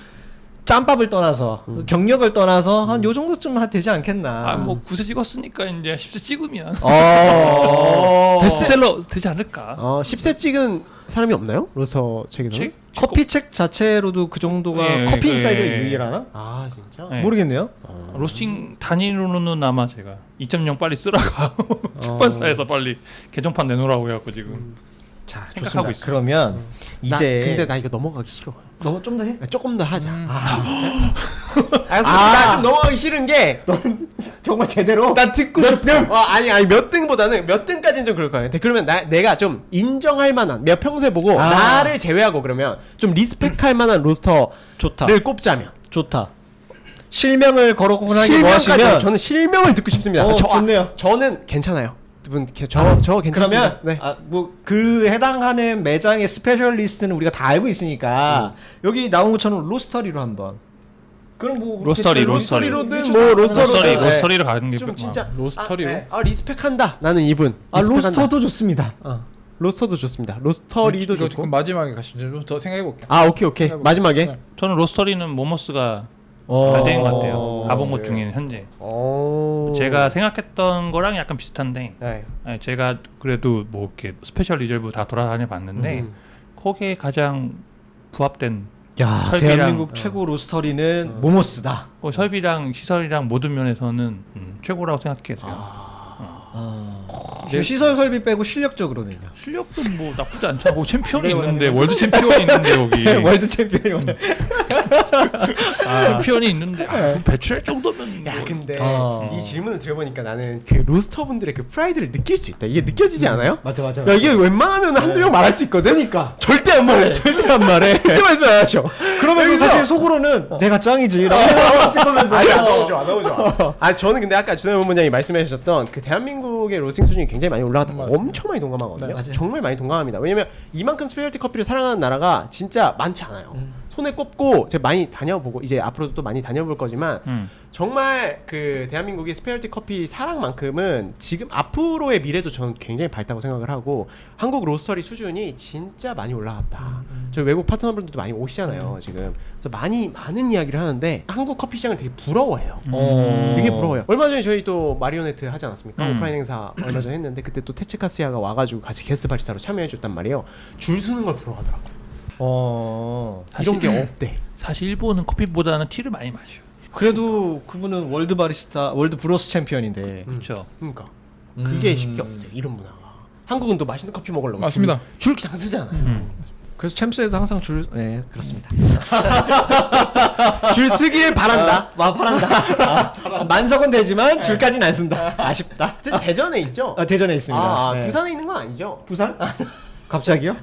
짬밥을 떠나서 경력을 떠나서 한 요 정도쯤 되지 않겠나. 뭐 9세 찍었으니까 이제 10세 찍으면 어. 베스트셀러 되지 않을까? 10세 찍은 사람이 없나요? 로스터 책에서? 책? 커피 책 자체로도 그 정도가 예, 커피 예, 인사이드가 예. 유일하나? 아 진짜? 네. 모르겠네요. 로스팅 단위로는 아마 제가 2.0 빨리 쓰라고 출판사에서 빨리 개정판 내놓으라고 해갖고 지금 자, 생각하고 좋습니다. 있어요. 그러면 이제 근데 나 이거 넘어가기 싫어. 너 좀 더 해? 조금 더 하자. 아, 나 좀 넘어가기 싫은 게 정말 제대로. 나 듣고 싶어. 아니 몇 등보다는 몇 등까지는 좀 그럴 것 같아. 그러면 내가 좀 인정할 만한 내가 평소에 보고 나를 제외하고 그러면 좀 리스펙할 만한 로스터를 좋다. 꼽자면 좋다. 실명을 거론하기 뭐 실명까지 하시면 저는 실명을 듣고 싶습니다. 좋네요. 저는 괜찮아요. 두 분 저 괜찮습니다. 그러면 네. 뭐 그 해당하는 매장의 스페셜리스트는 우리가 다 알고 있으니까 여기 나온 것처럼 로스터리로 한번. 그럼 뭐 로스터리로든 뭐 로스터리로 가는 게 좀 진짜 로스터리로? 리스펙한다. 나는 이분. 로스터도 좋습니다. 로스터도 좋습니다. 로스터리도 이거 좋고. 그럼 마지막에 가시죠. 좀 더 생각해 볼게요. 오케이. 마지막에. 네. 저는 로스터리는 모모스가 잘 된 것 같아요. 가본 것 중에는 현재 제가 생각했던 거랑 약간 비슷한데 네. 제가 그래도 뭐 이렇게 스페셜 리저브 다 돌아다녀 봤는데 거기에 가장 부합된 야, 설비랑- 대한민국 최고 로스터리는 모모스다. 설비랑 시설이랑 모든 면에서는 최고라고 생각해요. 제가. 지금 시설 설비 빼고 실력적으로는요. 실력도 뭐 나쁘지 않죠. 뭐 챔피언이 있는데 월드 챔피언이 있는데 여기 월드 챔피언이 챔피언이 있는데 뭐 배출할 정도면 야 뭐 근데 어. 이 질문을 들어보니까 나는 그 로스터분들의 그 프라이드를 느낄 수 있다. 이게 느껴지지 않아요? 맞아. 야 이게 웬만하면 한두 명 말할 수 있거든. 그러니까 절대 안 말해. 절대 안 말해. 절대 말씀 안 하셔. 그러면서 여기서- 사실 속으로는 내가 짱이지라고 생각했을 거면서. 아니 안 나오죠. 아 저는 근데 아까 준현 본부장이 말씀해 주셨던 그 대한민국의 로스팅 수준이 굉장히 많이 올라갔다. 맞습니다. 엄청 많이 동감하거든요. 네, 맞아요. 정말 많이 동감합니다. 왜냐면 이만큼 스페셜티 커피를 사랑하는 나라가 진짜 많지 않아요. 손에 꼽고 제가 많이 다녀보고 이제 앞으로도 또 많이 다녀볼 거지만 정말 그 대한민국의 스페셜티 커피 사랑만큼은 지금 앞으로의 미래도 저는 굉장히 밝다고 생각을 하고 한국 로스터리 수준이 진짜 많이 올라갔다. 저희 외국 파트너분들도 많이 오시잖아요 지금. 그래서 많은 이야기를 하는데 한국 커피 시장을 되게 부러워해요. 되게 부러워요. 얼마 전에 저희 또 마리오네트 하지 않았습니까? 오프라인 행사 얼마 전에 했는데 그때 또 테츠카스야가 와가지고 같이 게스트 바리스타로 참여해줬단 말이에요. 줄 서는 걸 부러워하더라고. 이런 게 없대. 사실 일본은 커피보다는 티를 많이 마셔. 그래도 그분은 월드 바리스타, 월드 브로스 챔피언인데. 그렇죠. 그러니까 그게 쉽게 없대. 이런 문화가. 한국은 또 맛있는 커피 먹으려고 맞습니다. 줄 그냥 쓰잖아요. 그래서 챔스에도 항상 네, 그렇습니다. 줄 쓰기를 바란다. 바란다. 만석은 되지만 줄까지는 안 쓴다. 아쉽다. 대전에 있죠? 대전에 있습니다. 네. 부산에 있는 건 아니죠? 부산? 갑자기요?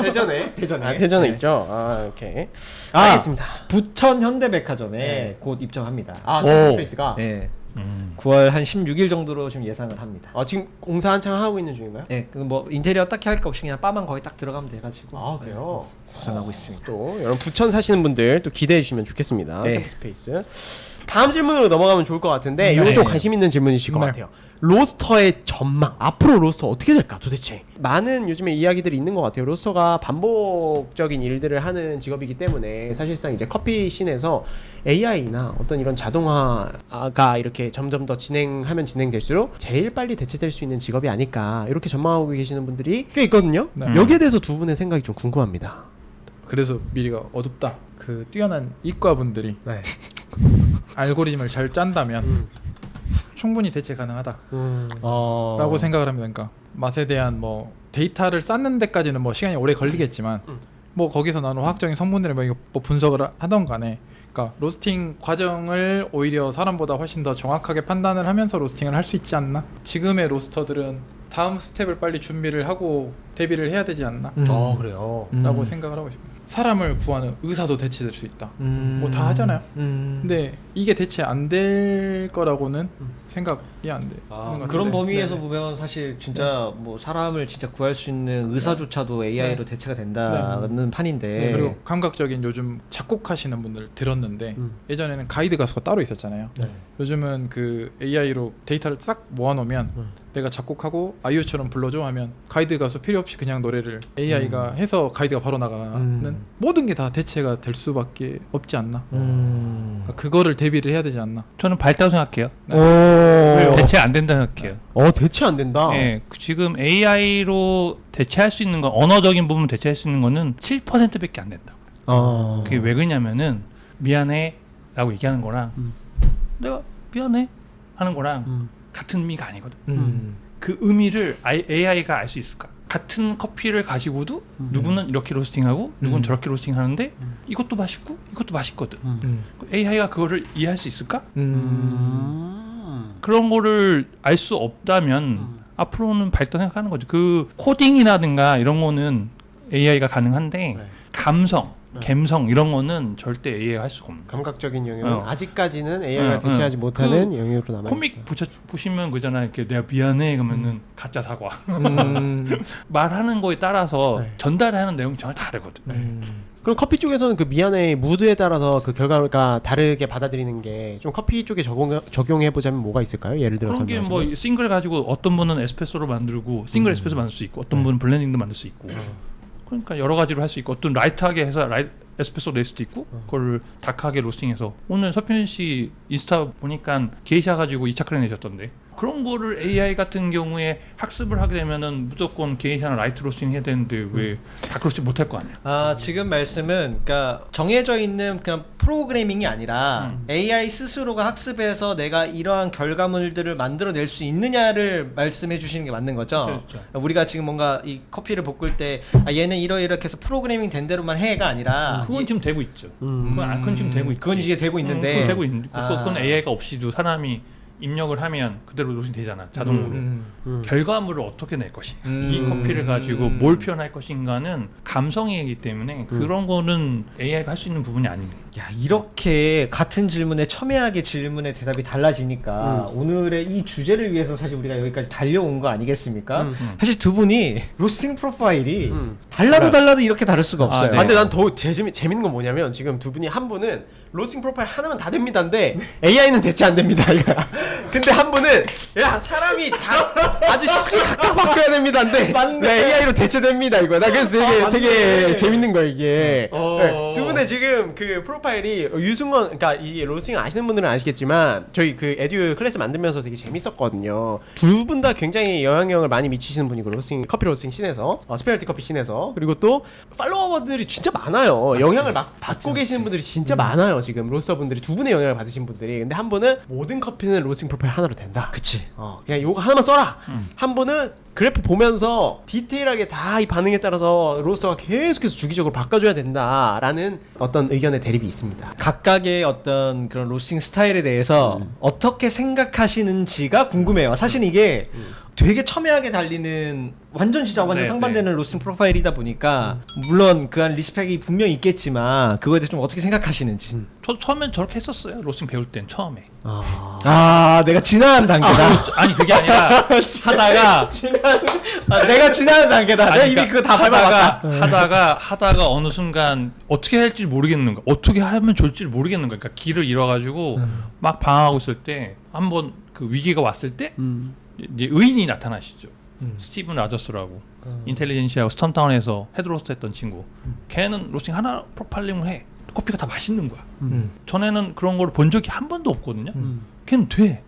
대전에. 대전에. 대전에 네. 있죠. 오케이. 알겠습니다. 부천 현대백화점에 네. 곧 입점합니다. 스페이스가. 네. 9월 한 16일 정도로 지금 예상을 합니다. 지금 공사 한창 하고 있는 중인가요? 네, 그 뭐 인테리어 딱히 할 거 없이 그냥 바만 거의 딱 들어가면 돼가지고. 그래요. 구성하고 있습니다. 또 여러분 부천 사시는 분들 또 기대해 주시면 좋겠습니다. 네. 챔프 스페이스. 다음 질문으로 넘어가면 좋을 것 같은데 이거 좀 관심 있는 질문이실 것 네. 같아요. 로스터의 전망, 앞으로 로스터 어떻게 될까 도대체? 많은 요즘에 이야기들이 있는 것 같아요. 로스터가 반복적인 일들을 하는 직업이기 때문에 사실상 이제 커피 씬에서 AI나 어떤 이런 자동화가 이렇게 점점 더 진행하면 진행될수록 제일 빨리 대체될 수 있는 직업이 아닐까 이렇게 전망하고 계시는 분들이 꽤 있거든요. 네. 여기에 대해서 두 분의 생각이 좀 궁금합니다. 그래서 미리가 어둡다. 그 뛰어난 이과 분들이 네. 알고리즘을 잘 짠다면 충분히 대체 가능하다. 라고 생각을 합니다. 그러니까 맛에 대한 뭐 데이터를 쌓는 데까지는 뭐 시간이 오래 걸리겠지만 뭐 거기서 나오는 화학적인 성분들을 뭐 이거 뭐 분석을 하던 간에 그러니까 로스팅 과정을 오히려 사람보다 훨씬 더 정확하게 판단을 하면서 로스팅을 할 수 있지 않나? 지금의 로스터들은 다음 스텝을 빨리 준비를 하고 대비를 해야 되지 않나? 그래요. 라고 생각을 하고 있습니다. 사람을 구하는 의사도 대체될 수 있다. 뭐 다 하잖아요. 근데 이게 대체 안 될 거라고는 생각이 안 돼. 그런 범위에서 보면 사실 진짜 뭐 사람을 진짜 구할 수 있는 의사조차도 AI로 대체가 된다는 판인데. 그리고 감각적인 요즘 작곡하시는 분들 들었는데 예전에는 가이드 가수가 따로 있었잖아요. 요즘은 그 AI로 데이터를 싹 모아놓으면 내가 작곡하고 아이유처럼 불러줘 하면 가이드 가수 필요 없이 그냥 노래를 AI가 해서 가이드가 바로 나가는 모든 게 다 대체가 될 수밖에 없지 않나. 그러니까 그거를 대비를 해야 되지 않나. 저는 밝다고 생각해요. 왜요? 대체 안 된다 생각해요. 대체 안 된다. 예, 지금 AI로 대체할 수 있는 건 언어적인 부분 대체할 수 있는 거는 7%밖에 안 된다. 그게 왜 그러냐면은 미안해라고 얘기하는 거랑 내가 미안해 하는 거랑 같은 의미가 아니거든. 그 의미를 AI가 알 수 있을까? 같은 커피를 가지고도 누구는 이렇게 로스팅하고 누구는 저렇게 로스팅하는데 이것도 맛있고 이것도 맛있거든. AI가 그거를 이해할 수 있을까? 그런 거를 알 수 없다면 앞으로는 발전 생각하는 거죠. 그 코딩이라든가 이런 거는 AI가 가능한데 감성, 감성 이런 거는 절대 AI가 할 수가 없는 거예요. 감각적인 영역은 아직까지는 AI가 대체하지 못하는 영역으로 남아. 코믹 보시면 그잖아요. 이렇게 내가 미안해 그러면은 가짜 사과. 말하는 거에 따라서 전달하는 내용이 정말 다르거든. 그럼 커피 쪽에서는 그 미안해 무드에 따라서 그 결과가 다르게 받아들이는 게 좀 커피 쪽에 적용해 보자면 뭐가 있을까요? 예를 들어서 그런 게 뭐 싱글 가지고 어떤 분은 에스프레소로 만들고 싱글 에스프레소 만들 수 있고 어떤 분은 블렌딩도 만들 수 있고 그러니까 여러 가지로 할 수 있고 어떤 라이트하게 해서 에스프레소 낼 수도 있고 그걸 다크하게 로스팅해서 오늘 서편 씨 인스타 보니까 게이샤 가지고 2차 크랙 내셨던데 그런 거를 AI 같은 경우에 학습을 하게 되면은 무조건 게이샤나 라이트 로스팅 해야 되는데 왜 다크 로스팅 못 할 거 아니야. 지금 말씀은 그러니까 정해져 있는 그냥 프로그래밍이 아니라 AI 스스로가 학습해서 내가 이러한 결과물들을 만들어낼 수 있느냐를 말씀해 주시는 게 맞는 거죠. 그렇죠. 우리가 지금 뭔가 이 커피를 볶을 때 얘는 이렇게 해서 프로그래밍 된 대로만 해가 아니라 그건 지금 되고 있죠. 그건 지금 되고 있지. 그건 이제 되고 있는데 그건 되고 있는. 그건 AI가 없이도 사람이 입력을 하면 그대로 로스팅 되잖아 자동으로. 결과물을 어떻게 낼 것인가 이 커피를 가지고 뭘 표현할 것인가는 감성이기 때문에 그런 거는 AI가 할 수 있는 부분이 아닙니다. 야 이렇게 같은 질문에 첨예하게 질문의 대답이 달라지니까 오늘의 이 주제를 위해서 사실 우리가 여기까지 달려온 거 아니겠습니까? 사실 두 분이 로스팅 프로파일이 달라도 이렇게 다를 수가 없어요. 네. 근데 난 더 재밌는 건 뭐냐면 지금 두 분이 한 분은 로스팅 프로파일 하나면 다 됩니다인데 AI는 대체 안 됩니다 이거. 근데 한 분은 야 사람이 아주 시시각각 바꿔야 됩니다인데 네, AI로 대체됩니다 이거. 나 그래서 되게 재밌는 거야 이게. 네, 두 분의 지금 그 프로파일이 유승원, 그러니까 이 로스팅 아시는 분들은 아시겠지만 저희 그 에듀 클래스 만들면서 되게 재밌었거든요. 두 분 다 굉장히 영향력을 많이 미치시는 분이고 로스팅 커피 로스팅 씬에서 스페셜티 커피 씬에서 그리고 또 팔로워분들이 진짜 많아요. 영향을 막 받고 계시는 분들이 진짜 많아요. 지금 로스터분들이 두 분의 영향을 받으신 분들이. 근데 한 분은 모든 커피는 로스팅 프로파일 하나로 된다. 그치. 그냥 요거 하나만 써라. 한 분은 그래프 보면서 디테일하게 다 이 반응에 따라서 로스터가 계속해서 주기적으로 바꿔줘야 된다라는 어떤 의견의 대립이 있습니다. 각각의 어떤 그런 로스팅 스타일에 대해서 어떻게 생각하시는지가 궁금해요. 사실 이게 되게 첨예하게 달리는 완전 진짜 완전 네, 상반되는 로스팅 프로파일이다 보니까 물론 그 안 리스펙이 분명히 있겠지만 그거에 대해서 좀 어떻게 생각하시는지. 저도 처음엔 저렇게 했었어요. 로스팅 배울 땐 처음에. 내가 지나간 단계다. 아니 그게 아니라 하다가 내가 지나간 단계다. 내가 이미 그거 다 밟아봤다. 하다가 어느 순간 어떻게 할지 모르겠는 거야. 어떻게 하면 좋을지 모르겠는 거야. 그러니까 길을 잃어가지고 막 방황하고 있을 때 한번 그 위기가 왔을 때 이제 의인이 나타나시죠. 스티븐 라저스라고 인텔리전시하고 스톰타운에서 헤드로스트 했던 친구. 걔는 로스팅 하나 프로파일링을 해. 커피가 다 맛있는 거야. 전에는 그런 걸 본 적이 한 번도 없거든요. 걔는 돼.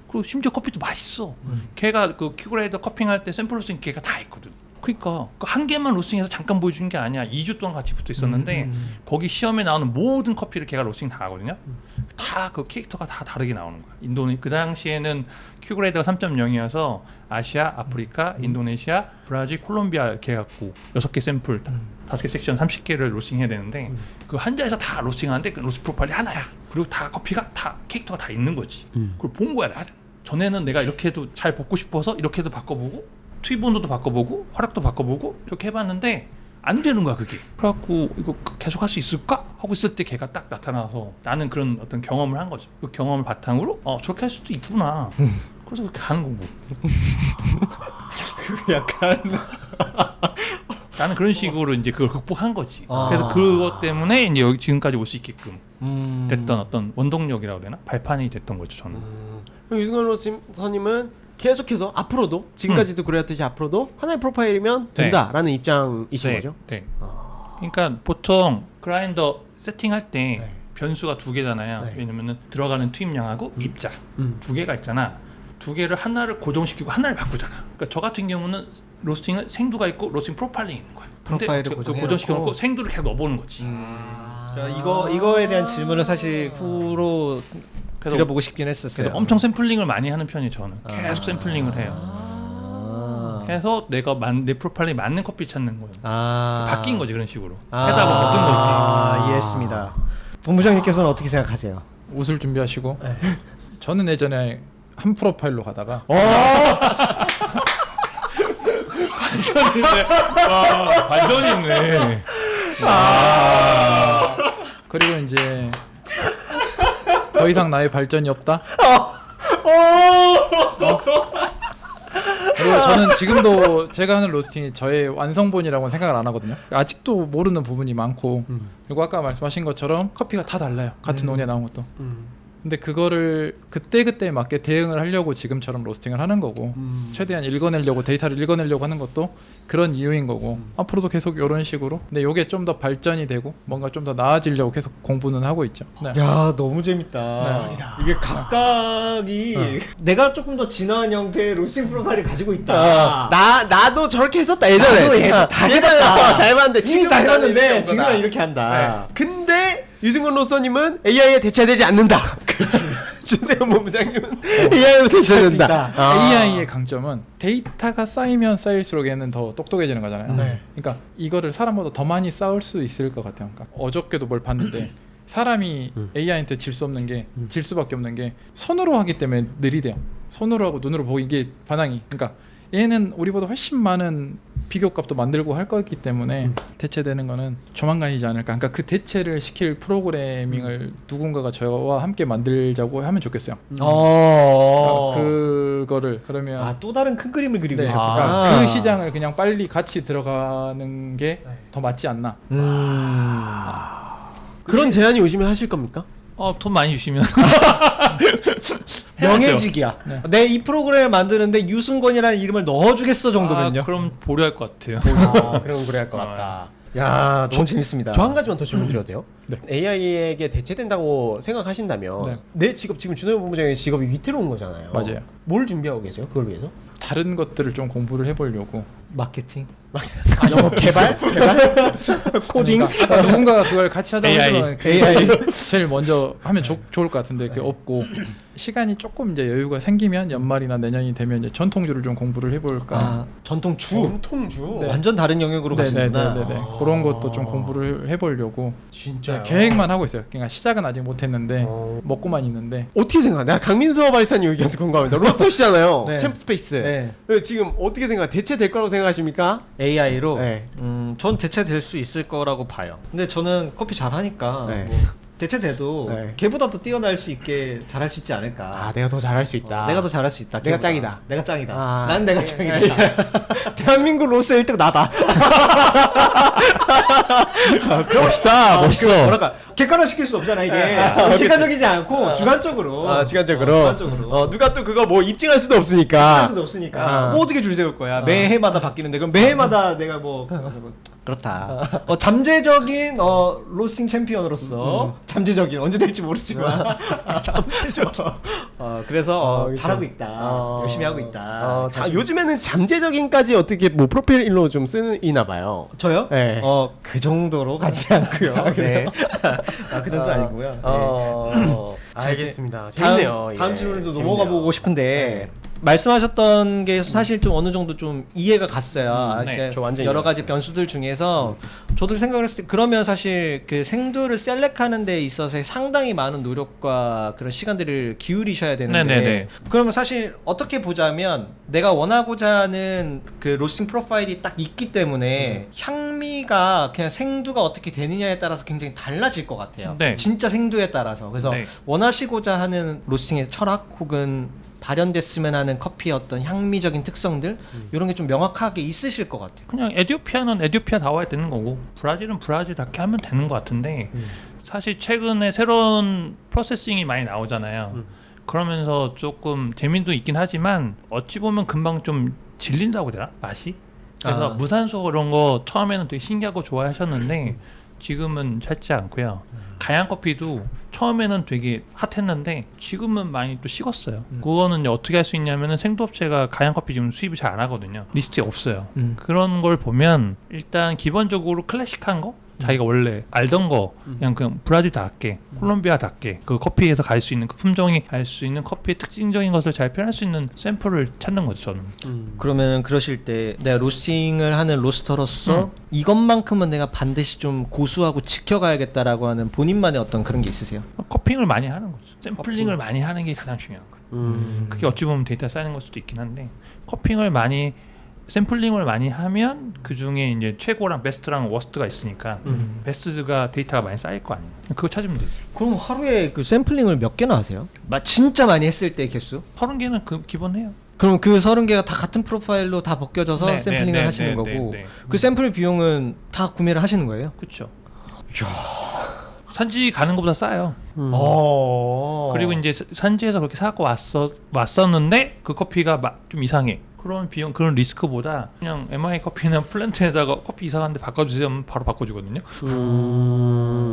그리고 심지어 커피도 맛있어. 걔가 그 큐그레이더 커핑할 때 샘플 로스팅 걔가 다 했거든. 그러니까 그 한 개만 로스팅해서 잠깐 보여준 게 아니야. 2주 동안 같이 붙어 있었는데 거기 시험에 나오는 모든 커피를 걔가 로스팅 다 하거든요. 다 그 캐릭터가 다 다르게 나오는 거야. 그 당시에는 큐그레이더가 3.0이어서 아시아, 아프리카, 인도네시아, 브라질, 콜롬비아 이렇게 해갖고 6개 샘플 5개 섹션 30개를 로스팅해야 되는데 그 한 자리에서 다 로스팅하는데 그 로스팅 프로파일이 하나야. 그리고 다 커피가 다 캐릭터가 다 있는 거지. 그걸 본 거야 나는. 전에는 내가 이렇게 해도 잘 먹고 싶어서 이렇게도 바꿔보고 투입 온도도 바꿔보고 화력도 바꿔보고 이렇게 해봤는데 안 되는 거야 그게. 그래갖고 이거 계속 할 수 있을까? 하고 있을 때 걔가 딱 나타나서 나는 그런 어떤 경험을 한 거죠. 그 경험을 바탕으로 저렇게 할 수도 있구나. 그래서 그렇게 하는 거고. 약간 나는 그런 식으로 이제 그걸 극복한 거지. 그래서 그것 때문에 이제 여기 지금까지 올 수 있게끔 됐던 어떤 원동력이라고 해야 되나? 발판이 됐던 거죠 저는. 유승원 로스터님은 계속해서 앞으로도 지금까지도 그랬듯이 앞으로도 하나의 프로파일이면 된다라는 입장이신 거죠? 네. 그러니까 보통 그라인더 세팅할 때 변수가 두 개잖아요. 왜냐면은 들어가는 투입량하고 입자 두 개가 있잖아. 두 개를 하나를 고정시키고 하나를 바꾸잖아. 그러니까 저 같은 경우는 로스팅은 생두가 있고 로스팅 프로파일링이 있는 거야. 프로파일을 고정시켜놓고 생두를 계속 넣어보는 거지. 이거에 대한 질문을 사실 후로 드려보고 싶긴 했었어요. 그래서 엄청 샘플링을 많이 하는 편이 저는 계속 샘플링을 해요. 해서 내가 내 프로파일에 맞는 커피 찾는 거예요. 바뀐 거지 그런 식으로. 해답을 얻은 거지. 이해했습니다. 본부장님께서는 어떻게 생각하세요? 웃을 준비하시고. 저는 예전에 한 프로파일로 가다가 반전이 있네. 그리고 이제 더 이상 나의 발전이 없다. 그리고 저는 지금도 제가 하는 로스팅이 저의 완성본이라고는 생각을 안 하거든요. 아직도 모르는 부분이 많고 그리고 아까 말씀하신 것처럼 커피가 다 달라요. 같은 온에 나온 것도. 근데 그거를 그때그때 맞게 대응을 하려고 지금처럼 로스팅을 하는 거고 최대한 읽어내려고 데이터를 읽어내려고 하는 것도 그런 이유인 거고 앞으로도 계속 이런 식으로 근데 이게 좀 더 발전이 되고 뭔가 좀 더 나아지려고 계속 공부는 하고 있죠. 네. 야 너무 재밌다. 이게 각각이 내가 조금 더 진화한 형태의 로스팅 프로파일을 가지고 있다. 나도 저렇게 했었다 예전에. 나도 다 해봤다. 잘 봤는데 이미 다 나는 해봤는데 이렇게 지금은 이렇게 한다. 근데 유승건 로서님은 AI에 대체되지 않는다. 그렇지. 주세현 본부장님은 AI로 대체된다. AI의 강점은 데이터가 쌓이면 쌓일수록 얘는 더 똑똑해지는 거잖아요. 그러니까 이거를 사람보다 더 많이 쌓을 수 있을 것 같아요. 그러니까 어저께도 뭘 봤는데 사람이 AI한테 질 수 없는 게 질 수밖에 없는 게 손으로 하기 때문에 느리대요. 손으로 하고 눈으로 보고 이게 반항이. 그러니까 얘는 우리보다 훨씬 많은 비교값도 만들고 할 거기 때문에 대체되는 거는 조만간이지 않을까. 그러니까 그 대체를 시킬 프로그래밍을 누군가가 저와 함께 만들자고 하면 좋겠어요. 그거를 그러면 또 다른 큰 그림을 그리고 그러니까 그 시장을 그냥 빨리 같이 들어가는 게 더 맞지 않나. 그런 제안이 오시면 하실 겁니까? 돈 많이 주시면 명예직이야. 내 이 프로그램을 만드는데 유승권이라는 이름을 넣어주겠어 정도면요. 그럼 보류할 것 같아요. 그럼 그래야 할 것 같다. 야 너무 재밌습니다. 저 한 가지만 더 질문 드려도 돼요? 네. AI에게 대체된다고 생각하신다면 네. 내 직업 지금 준호 본부장의 직업이 위태로운 거잖아요. 맞아요. 뭘 준비하고 계세요? 그걸 위해서? 다른 것들을 좀 공부를 해보려고. 마케팅, 영업 개발? 코딩? 그러니까 아까 누군가가 그걸 같이 하자고 AI. 했지만 그게 제일 먼저 하면 좋을 것 같은데 그게 없고 시간이 조금 이제 여유가 생기면 연말이나 내년이 되면 이제 전통주를 좀 공부를 해볼까. 아 전통주, 전통주. 네. 완전 다른 영역으로 가시는구나. 네네네네. 그런 것도 좀 공부를 해보려고 진짜 계획만 하고 있어요. 그러니까 시작은 아직 못했는데 먹고만 있는데. 어떻게 생각해? 내가 강민서 바리스타님 의견도 궁금합니다. 로스터시잖아요. 네. 챔프스페이스. 네. 지금 어떻게 생각? 대체될 거라고 생각하십니까? AI로 네. 전 대체될 수 있을 거라고 봐요. 근데 저는 커피 잘하니까 네. 뭐 대체돼도 네. 걔보다 더 뛰어날 수 있게 잘할 수 있지 않을까. 아, 내가 더 잘할 수 있다. 내가 더 잘할 수 있다. 내가 걔보다. 짱이다. 내가 짱이다. 아. 난 내가 짱이다. 대한민국 로스 1등 나다. 멋있다, 멋있어. 뭐랄까 객관화 시킬 수 없잖아 이게. 객관적이지 않고 주관적으로. 아, 주관적으로. 주관적으로. 누가 또 그거 뭐 입증할 수도 할 없으니까. 수도 없으니까 아. 뭐 어떻게 줄 세울 거야. 매해마다 바뀌는데 그럼 매해마다 내가 뭐 그렇다. 잠재적인 로스팅 챔피언으로서 잠재적인 언제 될지 모르지만 잠재적. 그래서 그렇죠. 잘하고 있다. 열심히 하고 있다. 요즘에는 잠재적인까지 어떻게 뭐 프로필로 좀 쓰이나 봐요. 저요? 네. 그 정도로 가지 않고요. 네. 그 정도 아니고요. 네. 알겠습니다. 다음, 재밌네요. 다음 예. 질문도 재밌네요. 넘어가 보고 싶은데 말씀하셨던 게 사실 좀 어느 정도 좀 이해가 갔어요. 네. 이제 저 완전히 여러 가지 이해갔어요. 변수들 중에서 저도 생각을 했을 때 그러면 사실 그 생두를 셀렉하는 데 있어서 상당히 많은 노력과 그런 시간들을 기울이셔야 되는데 네네네. 그러면 사실 어떻게 보자면 내가 원하고자 하는 그 로스팅 프로파일이 딱 있기 때문에 향미가 그냥 생두가 어떻게 되느냐에 따라서 굉장히 달라질 것 같아요. 네. 진짜 생두에 따라서. 그래서 네. 원하시고자 하는 로스팅의 철학 혹은 발현됐으면 하는 커피의 어떤 향미적인 특성들 이런 게 좀 명확하게 있으실 것 같아요. 그냥 에티오피아는 에티오피아다워야 되는 거고 브라질은 브라질답게 하면 되는 것 같은데 사실 최근에 새로운 프로세싱이 많이 나오잖아요. 그러면서 조금 재미도 있긴 하지만 어찌 보면 금방 좀 질린다고 해야 되나? 맛이? 그래서 무산소 그런 거 처음에는 되게 신기하고 좋아하셨는데 지금은 찾지 않고요. 가양 커피도 처음에는 되게 핫했는데 지금은 많이 또 식었어요. 그거는 이제 어떻게 할 수 있냐면은 생두업체가 가양 커피 지금 수입을 잘 안 하거든요. 리스트에 없어요. 그런 걸 보면 일단 기본적으로 클래식한 거 자기가 원래 알던 거 그냥 브라질답게 콜롬비아답게 그 커피에서 갈 수 있는 그 품종이 갈 수 있는 커피의 특징적인 것을 잘 표현할 수 있는 샘플을 찾는 거죠 저는. 그러면 그러실 때 내가 로스팅을 하는 로스터로서 이것만큼은 내가 반드시 좀 고수하고 지켜가야겠다라고 하는 본인만의 어떤 그런 게 있으세요? 커핑을 많이 하는 거죠. 샘플링을 많이 하는 게 가장 중요한 거예요. 그게 어찌 보면 데이터 쌓이는 걸 수도 있긴 한데 커핑을 많이 샘플링을 많이 하면 그 중에 이제 최고랑 베스트랑 워스트가 있으니까 베스트가 데이터가 많이 쌓일 거 아니에요. 그거 찾으면 되죠. 그럼 하루에 그 샘플링을 몇 개나 하세요? 진짜 많이 했을 때 개수? 30개는 그 기본 해요. 그럼 그 30개가 다 같은 프로파일로 다 벗겨져서 네, 샘플링을 네, 하시는 네, 거고 네, 네. 그 샘플 비용은 다 구매를 하시는 거예요? 그렇죠. 산지 가는 것보다 싸요. 그리고 이제 산지에서 그렇게 사갖고 왔었는데 그 커피가 좀 이상해. 그런 비용, 그런 리스크보다 그냥 MI 커피는 플랜트에다가 커피 이상한데 바꿔주세요 하면 바로 바꿔주거든요.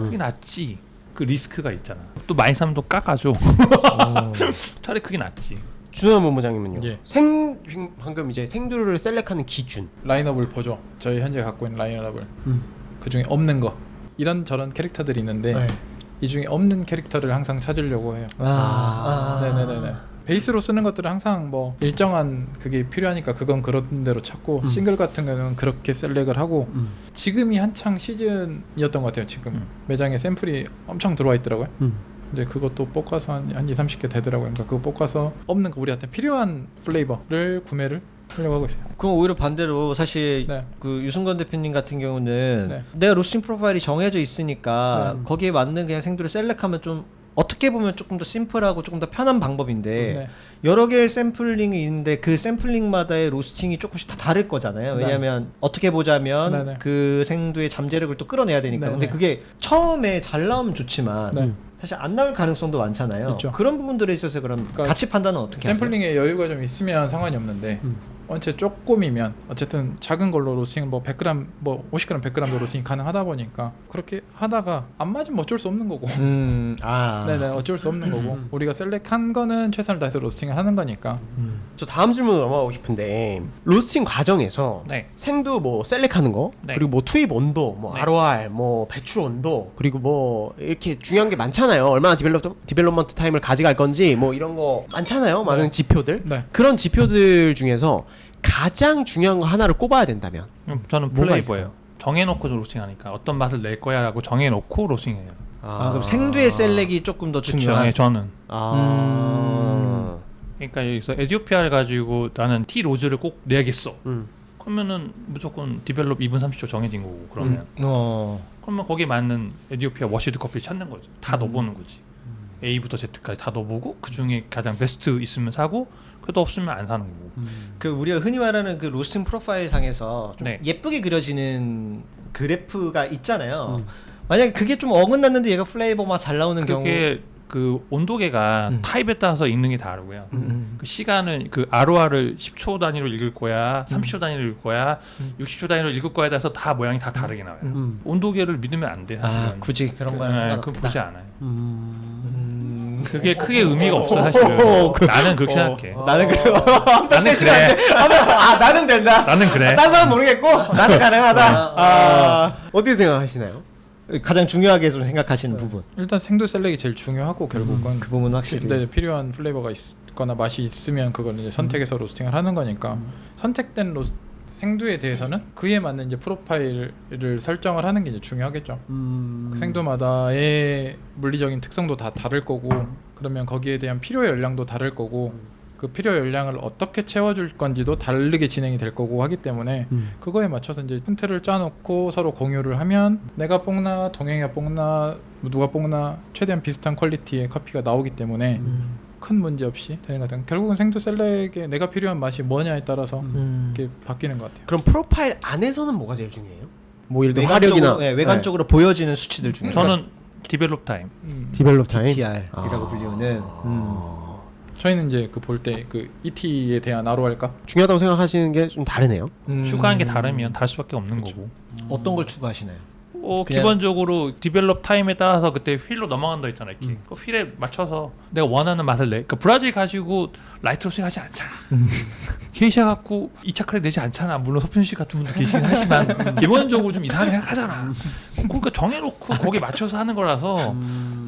그게 낫지. 그 리스크가 있잖아. 또 많이 사면 또 깎아줘. 차라리 그게 낫지. 준호 본부장님은요? 예. 방금 이제 생두를 셀렉하는 기준. 라인업을 보죠. 저희 현재 갖고 있는 라인업을 그 중에 없는 거 이런 저런 캐릭터들이 있는데 네. 이 중에 없는 캐릭터를 항상 찾으려고 해요. 네네네네. 베이스로 쓰는 것들은 항상 뭐 일정한 그게 필요하니까 그건 그런 대로 찾고 싱글 같은 경우는 그렇게 셀렉을 하고 지금이 한창 시즌이었던 것 같아요. 지금 매장에 샘플이 엄청 들어와 있더라고요. 이제 그것도 볶아서 한 2, 30개 되더라고요. 그러니까 그거 볶아서 없는 거 우리한테 필요한 플레이버를 구매를 하려고 하고 있어요. 그럼 오히려 반대로 사실 네. 그 유승건 대표님 같은 경우는 네. 내가 로스팅 프로파일이 정해져 있으니까 네. 거기에 맞는 그냥 생두를 셀렉하면 좀 어떻게 보면 조금 더 심플하고 조금 더 편한 방법인데 네. 여러 개의 샘플링이 있는데 그 샘플링마다의 로스팅이 조금씩 다 다를 거잖아요. 네. 왜냐하면 어떻게 보자면 네, 네. 그 생두의 잠재력을 또 끌어내야 되니까. 네, 근데 네. 그게 처음에 잘 나오면 좋지만 네. 사실 안 나올 가능성도 많잖아요. 있죠. 그런 부분들에 있어서 그럼 그러니까 가치 판단은 어떻게 하세요? 샘플링에 여유가 좀 있으면 상관이 없는데 원체 조금이면 어쨌든 작은 걸로 로스팅 뭐 100g 뭐 50g 100g도 로스팅이 가능하다 보니까 그렇게 하다가 안 맞으면 어쩔 수 없는 거고 네네 어쩔 수 없는 거고 우리가 셀렉한 거는 최선을 다해서 로스팅을 하는 거니까. 저 다음 질문 넘어가고 싶은데 로스팅 과정에서 네. 생두 뭐 셀렉하는 거 네. 그리고 뭐 투입 온도 뭐 네. ROR 뭐 배출 온도 그리고 뭐 이렇게 중요한 게 많잖아요. 얼마나 디벨롭먼트 타임을 가져갈 건지 뭐 이런 거 많잖아요. 많은 지표들. 네. 그런 지표들 중에서 가장 중요한 거 하나를 꼽아야 된다면 저는 뭐가 플레이버예요. 정해놓고 로스팅하니까 어떤 맛을 낼 거야라고 정해놓고 로스팅해요. 그럼 생두의 셀렉이 조금 더 그렇죠. 중요한. 네, 저는. 그러니까 여기서 에디오피아를 가지고 나는 T 로즈를 꼭 내야겠어. 그러면은 무조건 디벨롭 2분 30초 정해진 거고 그러면. 그러면 거기에 맞는 에디오피아 워시드 커피를 찾는 거죠. 다 넣어보는 거지. A부터 Z까지 다 넣어보고 그 중에 가장 베스트 있으면 사고 그래도 없으면 안 사는 거고. 그 우리가 흔히 말하는 그 로스팅 프로파일 상에서 좀 네. 예쁘게 그려지는 그래프가 있잖아요. 만약에 그게 좀 어긋났는데 얘가 플레이버만 잘 나오는 경우. 그게 그 온도계가 타입에 따라서 읽는 게 다르고요. 그 시간은 그 ROR을 10초 단위로 읽을 거야, 30초 단위로 읽을 거야, 60초 단위로 읽을 거에 따라서 다 모양이 다 다르게 나와요. 온도계를 믿으면 안 돼 사실은. 굳이 그런 거는 네, 상관없다. 그거 보지 않아요. 그게 크게 의미가 없어 사실은. 나는 그렇게 생각해. 나는 그래. 나는 그래. 나는 된다. 나는 그래. 다른 사람 모르겠고 나는 가능하다. 어떻게 생각하시나요? 가장 중요하게 좀 생각하시는 부분. 일단 생두 셀렉이 제일 중요하고 결국은 그 부분 확실히. 네, 필요한 플레이버가 있거나 맛이 있으면 그걸 이제 선택해서 로스팅을 하는 거니까 선택된 생두에 대해서는 그에 맞는 이제 프로파일을 설정을 하는 게 이제 중요하겠죠. 그 생두마다의 물리적인 특성도 다 다를 거고 그러면 거기에 대한 필요 열량도 다를 거고 그 필요 열량을 어떻게 채워줄 건지도 다르게 진행이 될 거고 하기 때문에 그거에 맞춰서 이제 형태를 짜놓고 서로 공유를 하면 내가 뽕나 동행이가 뽕나 누가 뽕나 최대한 비슷한 퀄리티의 커피가 나오기 때문에 큰 문제 없이 되는 것 같아요. 결국은 생두 셀렉에 내가 필요한 맛이 뭐냐에 따라서 이렇게 바뀌는 것 같아요. 그럼 프로파일 안에서는 뭐가 제일 중요해요? 뭐 예를 들어 화력이나 외관적으로 보여지는 수치들 중에 저는 디벨롭 타임. 디벨롭 타임 DTR이라고 불리우는. 저희는 이제 그 볼 때 그 ET에 대한 ROR 값 중요하다고 생각하시는 게 좀 다르네요. 추가한 게 다르면 다를 수밖에 없는 거고. 어떤 걸 추가하시나요? 그냥- 기본적으로 디벨롭 타임에 따라서 그때 휠로 넘어간다 했잖아. 이렇게 그 휠에 맞춰서 내가 원하는 맛을 내. 그 브라질 가지고 라이트 로스팅 하지 않잖아. 게이샤 갖고 2차 크레 내지 않잖아. 물론 서편 씨 같은 분도 계시긴 하지만 기본적으로 좀 이상하게 생각하잖아. 그러니까 정해놓고 거기에 맞춰서 하는 거라서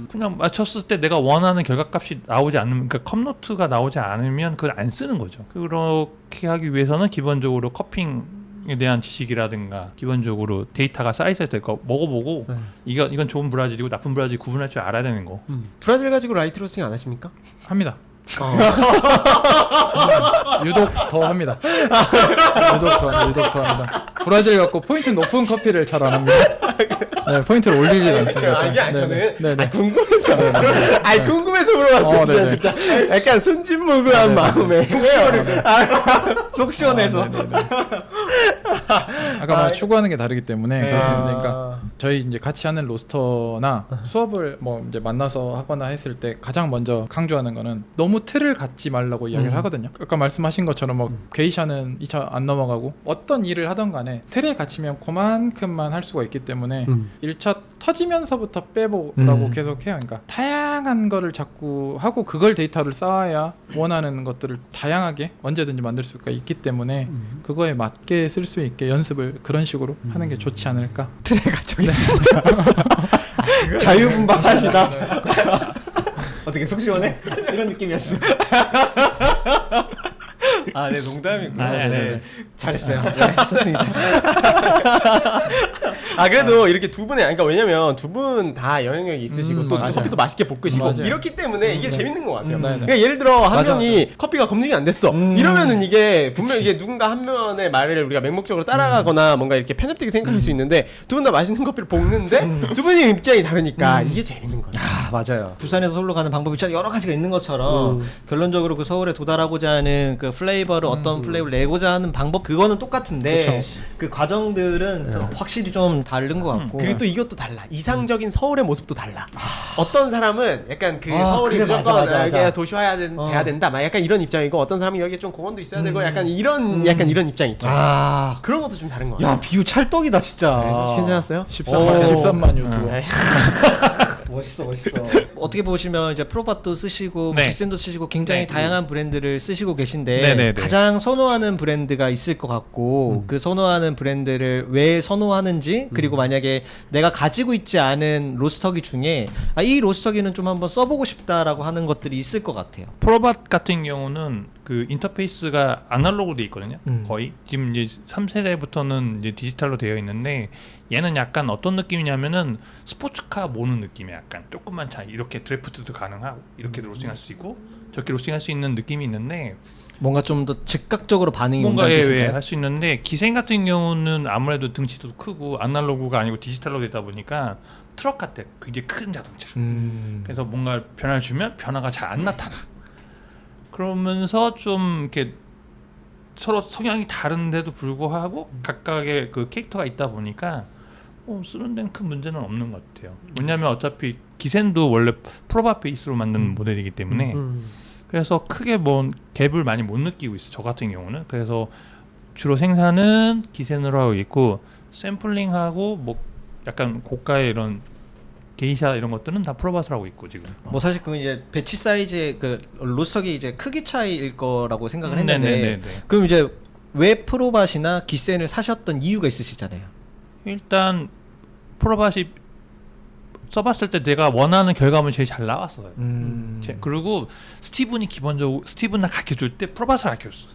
그냥 맞췄을 때 내가 원하는 결과값이 나오지 않으면, 그러니까 컵노트가 나오지 않으면 그걸 안 쓰는 거죠. 그렇게 하기 위해서는 기본적으로 커핑에 대한 지식이라든가 기본적으로 데이터가 쌓여있어야 될 거 먹어보고 이건 좋은 브라질이고 나쁜 브라질 구분할 줄 알아야 되는 거. 브라질 가지고 라이트 로스팅 안 하십니까? 합니다. 유독 더 합니다. 유독 더 합니다. 브라질 갖고 포인트 높은 커피를 잘 안 합니다. 네, 포인트를 올리지 않습니다. 저는 궁금해서 궁금해서 물어봤어요. 네네. 진짜 약간 순진무구한 마음에 속 시원해서. 아까 말 추구하는 게 다르기 때문에 그렇습니다. 그러니까 저희 이제 같이 하는 로스터나 수업을 뭐 이제 만나서 하거나 했을 때 가장 먼저 강조하는 거는 너무 틀을 갖지 말라고 이야기를 하거든요. 아까 말씀하신 것처럼 뭐 게이샤는 2차 안 넘어가고 어떤 일을 하던 간에 틀에 갇히면 그만큼만 할 수가 있기 때문에 1차 터지면서부터 빼보라고 계속 해요. 그러니까 다양한 거를 자꾸 하고 그걸 데이터를 쌓아야 원하는 것들을 다양하게 언제든지 만들 수가 있기 때문에 그거에 맞게 쓸 수 있게 연습을 그런 식으로 하는 게 좋지 않을까. 틀에 갇혀 있습니다. 자유분방하시다. 어떻게 속 시원해? 이런 느낌이었어. 네, 농담이고. 네. 잘했어요. 네, 좋습니다. 그래도 이렇게 두 분의, 그러니까 왜냐면 두 분 다 영향력이 있으시고 또 맞아요. 커피도 맛있게 볶으시고 맞아요. 이렇기 때문에 이게 재밌는 것 같아요. 네네. 그러니까 예를 들어 한 맞아, 명이 커피가 검증이 안 됐어. 이러면은 이게 분명 이게 누군가 한 명의 말을 우리가 맹목적으로 따라가거나 뭔가 이렇게 편협되게 생각할 수 있는데 두 분 다 맛있는 커피를 볶는데 두 분의 입장이 다르니까 이게 재밌는 거예요. 맞아요. 부산에서 서울로 가는 방법이 참 여러 가지가 있는 것처럼 결론적으로 그 서울에 도달하고자 하는 그 플레이버를 어떤 플레이버를 내고자 하는 방법 그거는 똑같은데 그 과정들은 좀 확실히 좀 다른 것 같고 그리고 또 이것도 달라. 이상적인 서울의 모습도 달라. 어떤 사람은 약간 그 아, 서울이 그래, 무조건 맞아. 여기가 도시화해야 돼야 된다. 막 약간 이런 입장이고 어떤 사람은 여기에 좀 공원도 있어야 되고 약간 이런 약간 이런 입장 있죠. 아, 그런 것도 좀 다른 거 같아요. 야 비유 찰떡이다 진짜. 괜찮았어요? 13만 유튜버. 멋있어. 어떻게 보시면 이제 프로밭도 쓰시고 네. 기센도 쓰시고 굉장히 네. 다양한 브랜드를 쓰시고 계신데 네네네. 가장 선호하는 브랜드가 있을 것 같고 그 선호하는 브랜드를 왜 선호하는지 그리고 만약에 내가 가지고 있지 않은 로스터기 중에 이 로스터기는 좀 한번 써보고 싶다라고 하는 것들이 있을 것 같아요. 프로밭 같은 경우는 그 인터페이스가 아날로그로 돼 있거든요. 거의 지금 이제 3세대부터는 이제 디지털로 되어 있는데 얘는 약간 어떤 느낌이냐면은 스포츠카 모는 느낌이 약간 조금만 차이. 이렇게 드래프트도 가능하고 이렇게 로스팅할 수 있고 저렇게 로스팅할 수 있는 느낌이 있는데 뭔가 좀 더 즉각적으로 반응이 뭔가 온다는 뜻인가요? 할 수 있는데 기생 같은 경우는 아무래도 등치도 크고 아날로그가 아니고 디지털로 되다 보니까 트럭 같아. 그게 큰 자동차. 그래서 뭔가 변화를 주면 변화가 잘 안 나타나. 그러면서 좀 이렇게 서로 성향이 다른데도 불구하고 각각의 그 캐릭터가 있다 보니까 쓰는 데는 큰 문제는 없는 것 같아요. 왜냐하면 어차피 기센도 원래 프로바 베이스로 만든 모델이기 때문에 그래서 크게 뭐 갭을 많이 못 느끼고 있어. 저 같은 경우는. 그래서 주로 생산은 기센으로 하고 있고 샘플링하고 뭐 약간 고가의 이런 게이샤 이런 것들은 다 프로바스를 하고 있고 지금. 뭐 사실 그건 이제 배치 사이즈의 그 로스터기 이제 크기 차이일 거라고 생각을 했는데 네네네네. 그럼 이제 왜 프로밭이나 기센을 사셨던 이유가 있으시잖아요. 일단 프로바시 써봤을 때 내가 원하는 결과물이 제일 잘 나왔어요. 그리고 스티븐이 기본적으로 스티븐을 가르쳐줄 때 프로바스를 가르쳐줬어.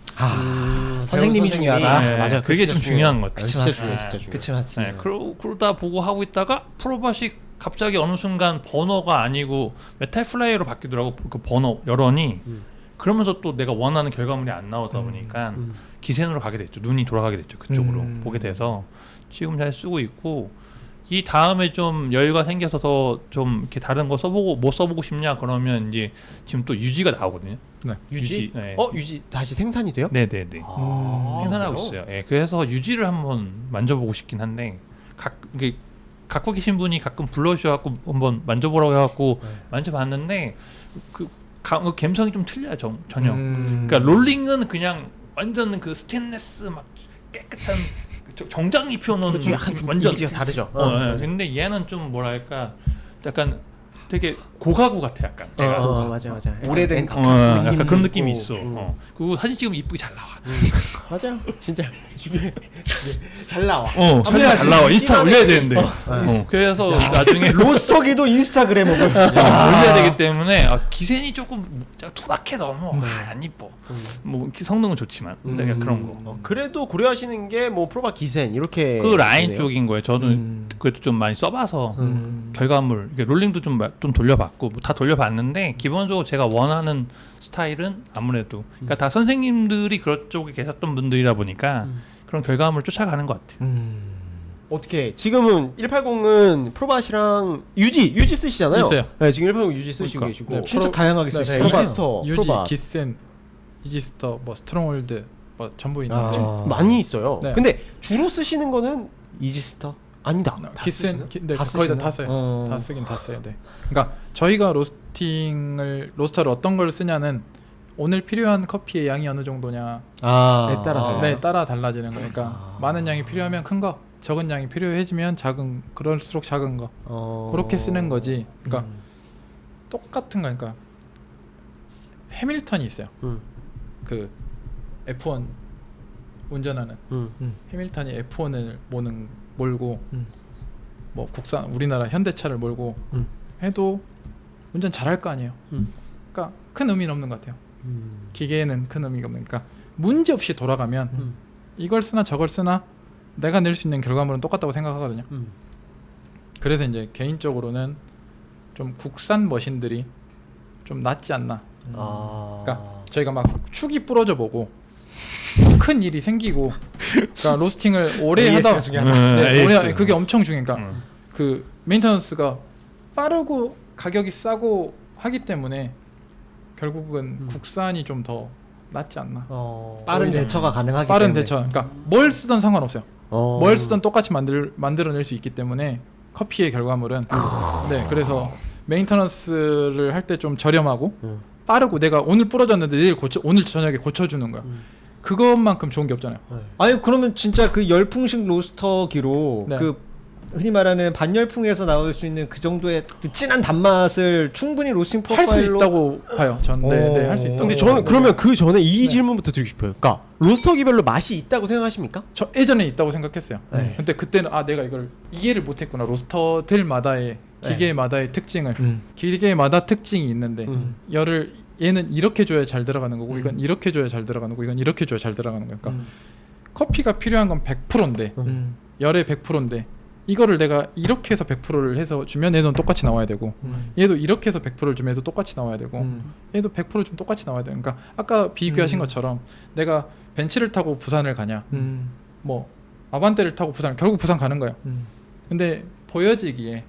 선생님이 중요하다. 네, 맞아. 그게 좀 중요한 것 같아요. 진짜 중요해, 진짜 중요해. 그치 맞지. 네, 그러다 보고 하고 있다가 프로바시 갑자기 어느 순간 버너가 아니고 메탈 플라이로 바뀌더라고. 그 버너 여론이. 그러면서 또 내가 원하는 결과물이 안 나오다 보니까 기센으로 가게 됐죠. 눈이 돌아가게 됐죠. 그쪽으로 보게 돼서 지금 잘 쓰고 있고 이 다음에 좀 여유가 생겨서 더 좀 이렇게 다른 거 써보고 뭐 써보고 싶냐 그러면 이제 지금 또 유지가 나오거든요. 네. 유지? 네. 유지 다시 생산이 돼요? 네네네. 생산하고 그래요? 있어요. 예, 그래서 유지를 한번 만져보고 싶긴 한데 이게 갖고 계신 분이 가끔 불러주셔갖고 한번 만져보라고 해갖고 만져봤는데 그 감성이 좀 틀려요. 전혀. 그러니까 롤링은 그냥 완전 그 스테인레스 막 깨끗한 정장이 펴놓은 그렇죠. 약간 좀 완전 이미지가 다르죠. 예. 근데 얘는 좀 뭐랄까 약간 되게 고가구 같아 약간. 맞아. 오래된 약간 그런 느낌이 있고. 있어. 그리고 사진 찍으면 이쁘게 잘 나와. 맞아요. 진짜 주변에 잘 나와. 사진 잘 나와. 인스타 올려야 되는데. 그래서 나중에 로스터기도 인스타그램으로 올려야 되기 때문에 기센이 조금 투박해 너무 안 이뻐. 뭐 성능은 좋지만 근데 그런 거. 그래도 고려하시는 게 뭐 프로바 기센 이렇게 그 라인 되네요. 쪽인 거예요. 저는 그래도 좀 많이 써봐서 결과물, 이게 롤링도 좀 돌려봤고 뭐다 돌려봤는데 기본적으로 제가 원하는 스타일은 아무래도 그러니까 다 선생님들이 그쪽에 계셨던 분들이다 보니까 그런 결과물을 쫓아가는 것 같아요. 어떻게 지금은 180은 프로바시랑 유지 쓰시잖아요. 있어요. 네, 지금 180 유지 쓰시고 그러니까. 계시고 네, 진짜 다양하게 네, 쓰시죠. 이지스터, 유지, 프로바. 기센, 이지스터, 뭐 스트롱홀드 뭐 전부 있는 많이 있어요. 네. 근데 주로 쓰시는 거는 이지스터? 아니다. 기센, 네, 다 거의 쓰시나? 다 써요. 다 쓰긴 다 써요. 네. 그러니까 저희가 로스터를 어떤 걸 쓰냐는 오늘 필요한 커피의 양이 어느 정도냐 네, 따라 네, 따라 달라지는 거예요. 그러니까 많은 양이 필요하면 큰 거, 적은 양이 필요해지면 작은, 그럴수록 작은 거 그렇게 쓰는 거지. 그러니까 똑같은 거. 그러니까 해밀턴이 있어요. 그 F1 운전하는 해밀턴이 F1을 몰고 뭐 국산 우리나라 현대차를 몰고 해도 운전 잘할 거 아니에요. 그러니까 큰 의미는 없는 것 같아요. 기계에는 큰 의미가 없는. 그러니까 문제 없이 돌아가면 이걸 쓰나 저걸 쓰나 내가 낼 수 있는 결과물은 똑같다고 생각하거든요. 그래서 이제 개인적으로는 좀 국산 머신들이 좀 낫지 않나. 그러니까 저희가 막 축이 부러져 보고 큰 일이 생기고, 그러니까 로스팅을 오래 하다, 네, 오래 그게 엄청 중요해. 그러니까 그 메인터넌스가 빠르고 가격이 싸고 하기 때문에 결국은 국산이 좀 더 낫지 않나. 빠른 오히려 대처가 가능하기 빠른 때문에. 대처. 그러니까 뭘 쓰던 상관없어요. 뭘 쓰던 똑같이 만들어낼 수 있기 때문에 커피의 결과물은 네, 그래서 메인터넌스를 할 때 좀 저렴하고 빠르고 내가 오늘 부러졌는데 오늘 저녁에 고쳐주는 거야. 그것만큼 좋은 게 없잖아요. 아니 그러면 진짜 그 열풍식 로스터기로 네. 그 흔히 말하는 반열풍에서 나올 수 있는 그 정도의 그 진한 단맛을 충분히 로스팅 할 수 프로파일로 있다고 봐요. 전 네, 할 수 있다고. 근데 저는 그러면 그 전에 이 네. 질문부터 드리고 싶어요. 그러니까 로스터기별로 맛이 있다고 생각하십니까? 저 예전에 있다고 생각했어요. 네. 근데 그때는 내가 이걸 이해를 못했구나. 로스터들마다의 기계마다의 특징을 기계마다 특징이 있는데 얘는 이렇게 줘야 잘 들어가는 거고 이건 이렇게 줘야 잘 들어가는 거고 이건 이렇게 줘야 잘 들어가는 거니까 커피가 필요한 건 100%인데 열의 100%인데 이거를 내가 이렇게 해서 100%를 해서 주면 얘도 똑같이 나와야 되고 얘도 이렇게 해서 100%를 주면 얘도 똑같이 나와야 되고 얘도 100%를 좀 똑같이 나와야 되고 그러니까 아까 비교하신 것처럼 내가 벤츠를 타고 부산을 가냐 뭐 아반떼를 타고 결국 부산 가는 거예요. 근데 보여지기에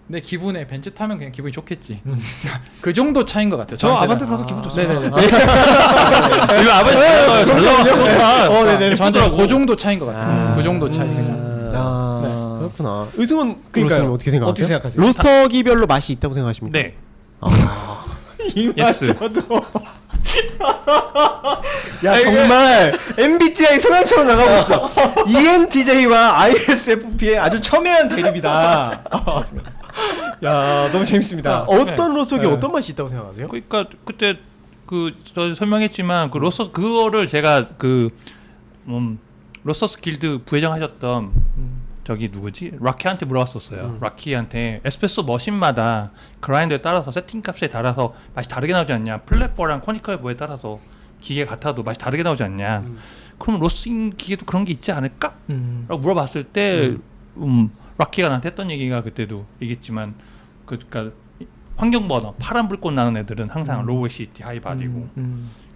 내 기분에 벤츠 타면 그냥 기분이 좋겠지. 그 정도 차이인 것 같아요. 저 저한테는. 아반떼 타서 기분 좋습니다. 네네네. 이거 아버지 잘 나왔어. 네네. 저한테는 그 정도 차이인 것 같아요. 그 정도 차이 그냥. 그렇구나. 의승은 그러니까요. 로스터는 어떻게 생각하세요? 어떻게 생각하세요? 로스터기별로 맛이 있다고 생각하십니까? 네. 이맛 예스. 저도. 야 정말 MBTI 성향처럼 나가고 있어. ENTJ와 ISFP의 아주 첨예한 대립이다. 야 너무 재밌습니다. 어떤 로스터기 네. 어떤 맛이 있다고 생각하세요? 그러니까 그때 저 설명했지만 그 로서스 그거를 제가 로서스 길드 부회장하셨던 저기 누구지? 락키한테 물어봤었어요. 락키한테 에스프레소 머신마다 그라인더에 따라서 세팅 값에 따라서 맛이 다르게 나오지 않냐? 플랫버랑 코니컬 버에 따라서 기계 같아도 맛이 다르게 나오지 않냐? 그럼 로스팅 기계도 그런 게 있지 않을까? 라고 물어봤을 때 락키가 나한테 했던 얘기가 그때도 얘기했지만 그러니까 환경 버너 파란 불꽃 나는 애들은 항상 로우 에시티 하이 바디고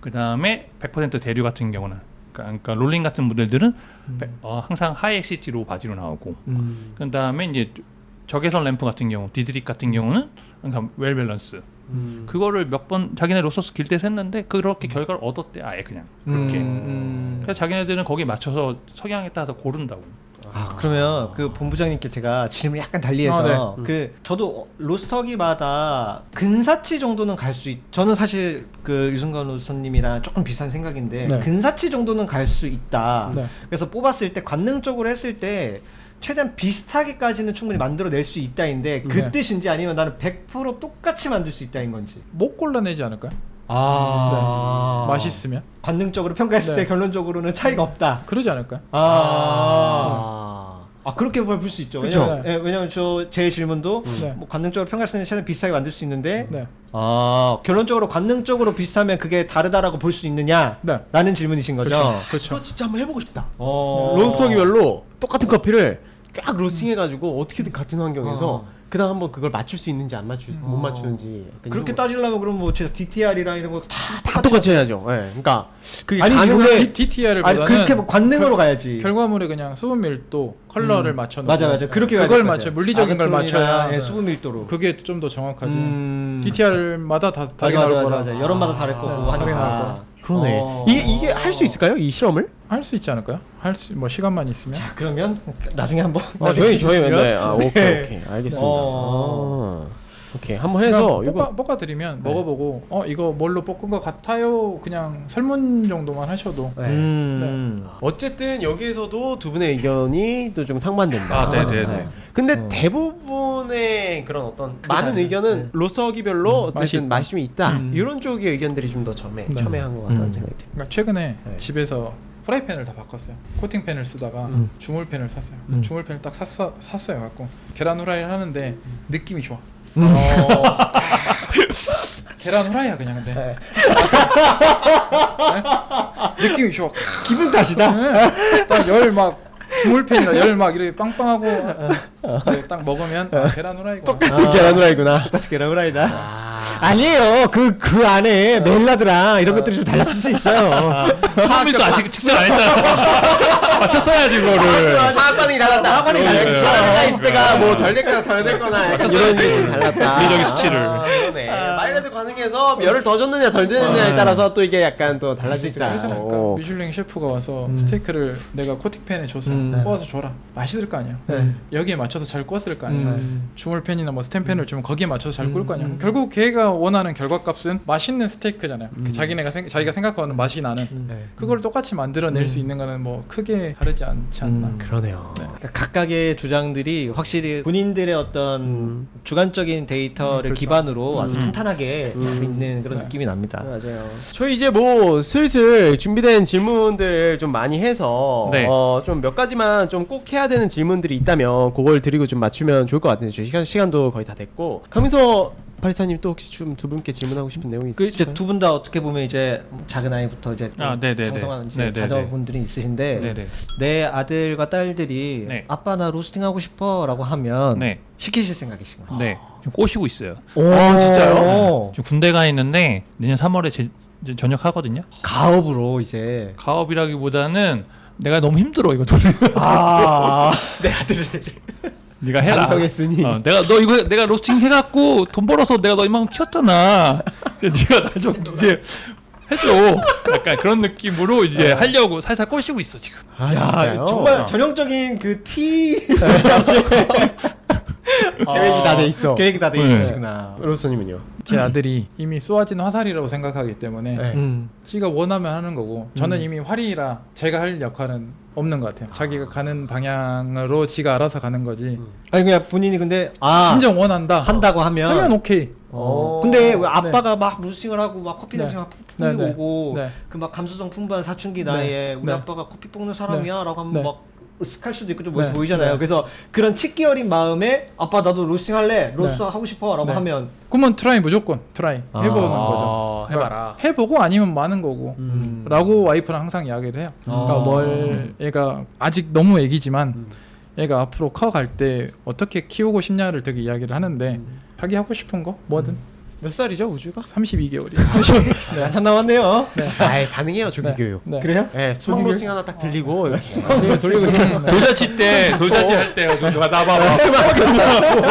그 다음에 100% 대류 같은 경우는 그러니까 롤링 같은 모델들은 항상 하이 엑시티 로우 바디로 나오고 그 다음에 이제 적외선 램프 같은 경우 디드릭 같은 경우는 항상 웰 밸런스 그거를 몇 번 자기네 로서스 길드에서 했는데 그렇게 결과를 얻었대 아예 그냥 그렇게 그래서 자기네들은 거기에 맞춰서 성향에 따라서 고른다고. 그러면 그 본부장님께 제가 질문 약간 달리해서 네. 그 저도 로스터기마다 근사치 정도는 갈 수 저는 사실 그 유승관 로스터님이랑 조금 비슷한 생각인데 네. 근사치 정도는 갈 수 있다. 네. 그래서 뽑았을 때 관능적으로 했을 때 최대한 비슷하게까지는 충분히 만들어낼 수 있다인데 그 네. 뜻인지 아니면 나는 100% 똑같이 만들 수 있다인 건지. 못 골라내지 않을까요? 맛있으면 관능적으로 평가했을 네. 때 결론적으로는 차이가 없다. 그러지 않을까요? 그렇게 볼 수 있죠. 그쵸. 왜냐면, 왜냐면 제 질문도 네. 뭐 관능적으로 평가했을 때 최대한 비슷하게 만들 수 있는데 네. 결론적으로 관능적으로 비슷하면 그게 다르다라고 볼 수 있느냐? 네. 라는 질문이신 거죠. 그렇죠. 그거 진짜 한번 해보고 싶다. 어. 로스터기별로 똑같은 커피를 쫙 로스팅해가지고 어떻게든 같은 환경에서 그다음 한번 그걸 맞출 수 있는지 안 못 맞추는지 약간 그렇게 이런 거. 따지려면 그럼 뭐 진짜 DTR이랑 이런 거 다 똑같이 해야죠. 예. 그러니까 그게 아니, 가능한 근데- DTR보다는 그렇게 뭐 관능으로 가야지. 결과물에 그냥 수분 밀도, 컬러를 맞춰 놓고 맞아. 그렇게 가야 그걸 될 것 맞춰 같아요. 물리적인 걸 아그톤이랑, 맞춰야 예, 수분 밀도로. 그게 좀 더 정확하지. 음. DTR마다 다 다르게 맞아, 나올 맞아, 거라. 맞아. 여름마다 다를 거고 네, 다르게 나올 하니까. 거라. 그러네. 이게 할 수 있을까요? 이 실험을? 할 수 있지 않을까요? 뭐 시간만 있으면. 자, 그러면 나중에 한번 저희 해주시면. 네. 네. 오케이 알겠습니다. 어. 오케이 한번 해서 이거 볶아드리면 먹어보고 이거 뭘로 볶은 것 같아요. 그냥 설문 정도만 하셔도. 네. 어쨌든 여기에서도 두 분의 의견이 또 좀 상반된다. 네네네. 근데 대부분의 그런 어떤 많은 의견은 로스터기별로 어쨌든 맛이 좀 있다. 이런 쪽의 의견들이 좀 더 첨예한 것 같다는 생각이 듭니다. 그러니까 최근에 집에서 프라이팬을 다 바꿨어요. 코팅팬을 쓰다가 주물팬을 샀어요. 주물팬을 딱 샀어요. 갖고 계란 후라이를 하는데 느낌이 좋아. 계란 후라이야 그냥 근데 네? 느낌이 좋아. 기분 탓이다. 딱 열 막 주물팬이라 열 막 이렇게 빵빵하고 딱 먹으면 계란 후라이구나. 똑같은 계란 후라이구나. 똑같이 계란 후라이다. 아니에요. 그 안에 멜라드랑 이런 것들이 좀 달랐을 수 있어요. 사람들도 아직 측정 안 했잖아. 맞췄어야지 그거를. 화학 반응이 달랐다. 화학 반응이 그래. 달랐어. 파라다이스가 뭐 덜 됐거나 덜 됐거나 약간 이런 게 달랐다. 물리적인 수치를. 그러네. 마일드 반응에서 열을 더 줬느냐 덜 줬느냐에 따라서 또 이게 약간 또 달라질 수 있다. 그래서 그러니까 미슐랭 셰프가 와서 스테이크를 내가 코팅팬에 줘서 구워서 줘라. 맛있을 거 아니야. 여기에 맞춰서 잘 구웠을 거 아니야. 주물팬이나 뭐 스텐팬을 주면 거기에 맞춰서 잘 구울 거 아니야. 결국 걔가 원하는 결과값은 맛있는 스테이크잖아요. 그 자기가 생각하는 맛이 나는 그걸 똑같이 만들어낼 수 있는 거는 뭐 크게 다르지 않지 않나. 그러네요. 그러니까 각각의 주장들이 확실히 본인들의 어떤 주관적인 데이터를 그렇죠. 기반으로 아주 탄탄하게 잘 있는 그런 느낌이 납니다. 맞아요. 저희 이제 뭐 슬슬 준비된 질문들을 좀 많이 해서 네. 좀 몇 가지만 좀 꼭 해야 되는 질문들이 있다면 그걸 드리고 좀 맞추면 좋을 것 같은데 저희 시간도 거의 다 됐고 강민서 바리스타님 또 혹시 좀 두 분께 질문하고 싶은 내용이 그 있으실까요? 이제 두 분 다 어떻게 보면 이제 작은 아이부터 이제 또 네네네. 장성한 이제 네네네. 자녀분들이 있으신데 네네. 내 아들과 딸들이 네. 아빠 나 로스팅 하고 싶어라고 하면 네. 시키실 생각이신가요? 네. 지금 꼬시고 있어요. 오, 진짜요? 지금 군대 가 있는데 내년 3월에 이제 전역하거든요. 가업으로 이제 가업이라기보다는 내가 너무 힘들어 이거 돌리는. 내 아들을 네가 해라. 장성했으니. 내가 로스팅 해갖고 돈 벌어서 내가 너 이만큼 키웠잖아. 네가 나 좀 이제 해줘. 약간 그런 느낌으로 이제 하려고 살살 꼬시고 있어 지금. 야, 정말 전형적인 그 T 계획이 다 돼 있어. 계획이 다 돼 네. 있으시구나. 로스님은요? 제 아들이 이미 쏘아진 화살이라고 생각하기 때문에 네. 지가 원하면 하는 거고 저는 이미 활이라 제가 할 역할은 없는 것 같아요. 자기가 가는 방향으로 지가 알아서 가는 거지. 아니 그냥 본인이 근데 진정 원한다 한다고 하면 오케이. 근데 왜 아빠가 막 루싱을 하고 막 커피 냄새 막 풍기고 네, 네. 오고 네. 그 막 감수성 풍부한 사춘기 나이에 우리 네. 아빠가 커피 볶는 사람이야라고 하면 네. 막 으쓱할 수도 있고 좀 멋있어 네. 보이잖아요. 네. 그래서 그런 치기 어린 마음에 아빠 나도 로스팅 할래 로스팅 네. 하고 싶어라고 네. 하면 그러면 무조건 트라이 해보는 거죠. 해봐라. 해보고 아니면 많은 거고 라고 와이프랑 항상 이야기를 해요. 그러니까 얘가 아직 너무 애기지만 얘가 앞으로 커갈 때 어떻게 키우고 싶냐를 되게 이야기를 하는데 자기 하고 싶은 거 뭐든. 몇 살이죠 우주가? 32개월이요. 네, 한참 남았네요. 아이 가능해요 조기 교육. 네. 그래요? 네, 소망 로싱 하나 딱 들리고 지금 돌리고 있어요. 돌잔치 때 할 때 누가 나봐봐.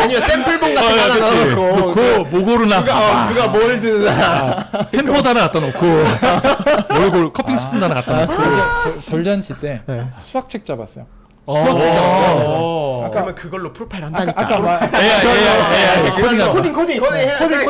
아니요 샘플본 같은 거 하나 넣어놓고 놓고 모고르나 누가 뭘 드나 펜포드 하나 갖다 놓고 얼굴 커핑 스푼 하나 갖다 놓고 돌잔치 때 수학책 잡았어요. 수학 진짜 어. 아까 그러면 그걸로 프로파일 한다니까. 아까 코딩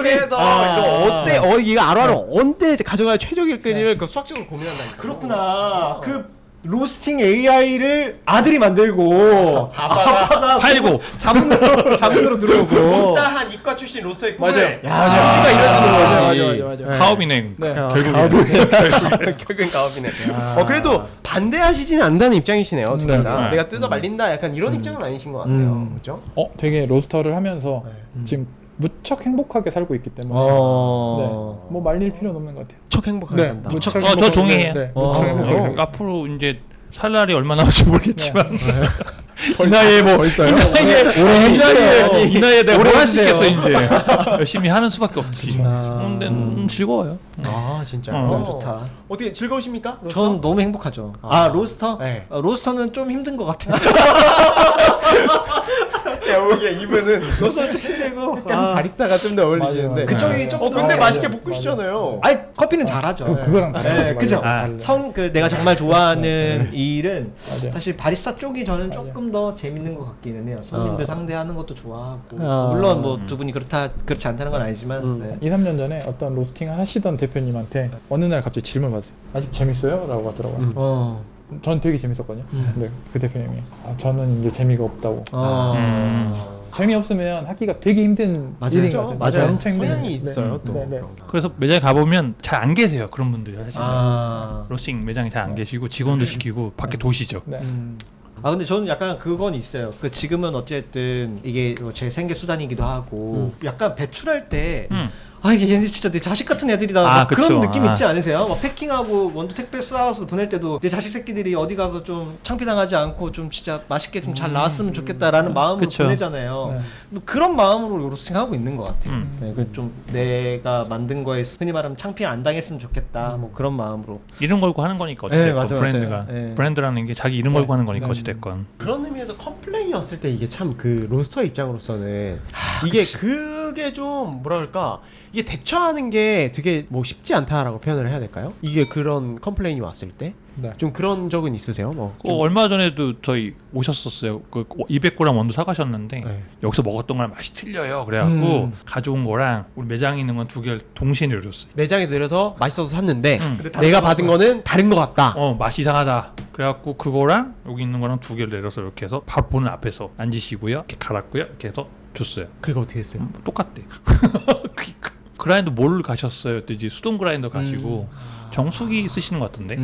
해서 이거 어때 이거 알아로 언제 가져가야 최적일까지를 그 수학적으로 고민한다니까. 그렇구나. 그 로스팅 AI를 아들이 만들고 아빠가 팔고 자문으로 들어오고 못다한 이과 출신 로스의 꿈을 맞아요. 야, 우주가 이뤄주는 거지. 맞아. 가업이네. 네. 결국엔 가업이네. 그래도 반대하시진 않는다는 입장이시네요. 두 분 다. 네. 내가 뜯어 말린다. 약간 이런 입장은 아니신 것 같아요. 그렇죠? 되게 로스터를 하면서 지금 무척 행복하게 살고 있기 때문에 뭐 말릴 필요는 없는 것 같아요. 척 행복하게 네, 산다. 무척 저 행복하게, 동의해요. 네, 무척 행복하게. 앞으로 이제 살 날이 얼마 남을지 모르겠지만 이 나이에 뭐 벌써요? 이 나이에 내가 뭘 할 수 오래 있겠어 해주세요. 이제 열심히 하는 수밖에 없지. 근데 즐거워요. 아 진짜. 좋다. 어떻게 즐거우십니까? 전 너무 행복하죠. 로스터? 네. 로스터는 좀 힘든 것 같아요. 여기에 이분은 로스터 좀 힘들고. 약간 바리스타가 좀 더 어울리시는데. 맞아요. 그쪽이 조금 근데 더- 맛있게 볶으시잖아요. 아니 커피는 잘하죠. 그거랑 네, 다르죠. 그죠. 맞아요. 내가 정말 좋아하는 이 일은 맞아요. 사실 바리스타 쪽이 저는 조금 더 재밌는 것 같기는 해요. 손님들 상대하는 것도 좋아하고 어. 물론 뭐 두 분이 그렇지 않다는 건 아니지만 네. 2, 3년 전에 어떤 로스팅을 하시던 대표님한테 어느 날 갑자기 질문 받았어요. 아직 재밌어요? 라고 하더라고요. 전 되게 재밌었거든요. 근데 그 대표님이 저는 이제 재미가 없다고. 재미없으면 하기가 되게 힘든 일인 것 같아요. 맞아요. 엄청 힘든 성향이 일. 있어요 또. 네. 그래서 매장에 가보면 잘 안 계세요 그런 분들이 사실. 아. 로스팅 매장에 잘 안 계시고 직원도 시키고 밖에 도시죠. 네. 근데 저는 약간 그건 있어요. 그 지금은 어쨌든 이게 제 생계 수단이기도 하고 약간 배출할 때 아 이게 얘네 진짜 내 자식 같은 애들이다 아, 막 그런 그쵸. 느낌 아. 있지 않으세요? 막 패킹하고 원두 택배 쏴서 보낼 때도 내 자식 새끼들이 어디 가서 좀 창피당하지 않고 좀 진짜 맛있게 좀 잘 나왔으면 좋겠다라는 마음으로 그쵸. 보내잖아요. 네. 뭐 그런 마음으로 로스팅하고 있는 것 같아요. 음. 네, 좀 내가 만든 거에 흔히 말하면 창피 안 당했으면 좋겠다. 뭐 그런 마음으로. 이름 걸고 하는 거니까 네, 어찌됐건 맞아요, 브랜드가 맞아요. 네. 브랜드라는 게 자기 이름 걸고 하는 거니까 네. 어찌됐건. 그런 의미에서 컴플레인이 왔을 때 이게 참 그 로스터 입장으로서는 이게 그게 좀 뭐랄까 이게 대처하는 게 되게 뭐 쉽지 않다라고 표현을 해야 될까요? 이게 그런 컴플레인이 왔을 때 좀 네. 그런 적은 있으세요? 뭐 좀- 얼마 전에도 저희 오셨었어요. 그 200g 원두 사가셨는데 네. 여기서 먹었던 거랑 맛이 틀려요. 그래갖고 가져온 거랑 우리 매장에 있는 건 두 개를 동시에 내려줬어요. 매장에서 내려서 맛있어서 샀는데 근데 내가 받은 거는 다른 것 같다. 맛이 이상하다. 그래갖고 그거랑 여기 있는 거랑 두 개를 내려서 이렇게 해서 바로 보는 앞에서 앉으시고요. 이렇게 갈았고요. 이렇게 해서 줬어요. 그리고 어떻게 했어요? 똑같대. 그러니까 그라인더 뭘 가셨어요? 또 이제 수동 그라인더 가시고 정수기 쓰시는 것 같던데.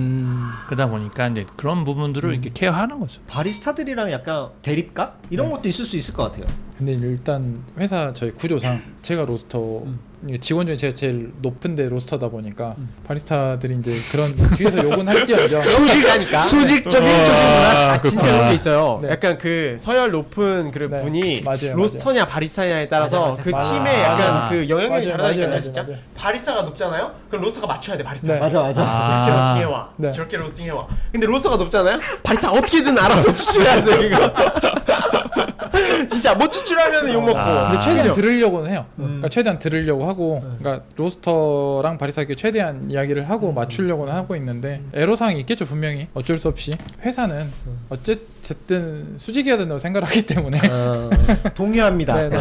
그러다 보니까 이제 그런 부분들을 이렇게 케어하는 거죠. 바리스타들이랑 약간 대립각 이런 것도 있을 수 있을 것 같아요. 근데 일단 회사 저희 구조상 제가 로스터 이게 직원 중에 제가 제일 높은데 로스터다 보니까 바리스타들이 이제 그런 뒤에서 욕은 할지언정 수직하니까 수직적인 아, 진짜 그렇구나. 그런 게 있어요. 네. 약간 그 서열 높은 그 네. 분이 맞아요, 로스터냐 바리스타냐에 따라서 맞아, 그 맞아. 팀의 약간 맞아. 그 영향력이 맞아요, 다르다니까요, 맞아요, 진짜. 맞아요. 바리스타가 높잖아요. 그럼 로스터가 맞춰야 돼, 바리스타. 네. 맞아. 이렇게 로스팅해 와. 네. 저렇게 로스팅해 와. 근데 로스터가 높잖아요. 바리스타 어떻게든 알아서 추출해야 돼 이거. 진짜 못 추출하면 욕 먹고. 근데 최대한 들으려고는 해요. 음. 그러니까 최대한 들으려고 하고, 그러니까 로스터랑 바리스타에게 최대한 이야기를 하고 맞추려고는 하고 있는데 애로사항이 있겠죠 분명히. 어쩔 수 없이 회사는 어쨌든 수직해야 된다고 생각하기 때문에. 동의합니다. 네, 네.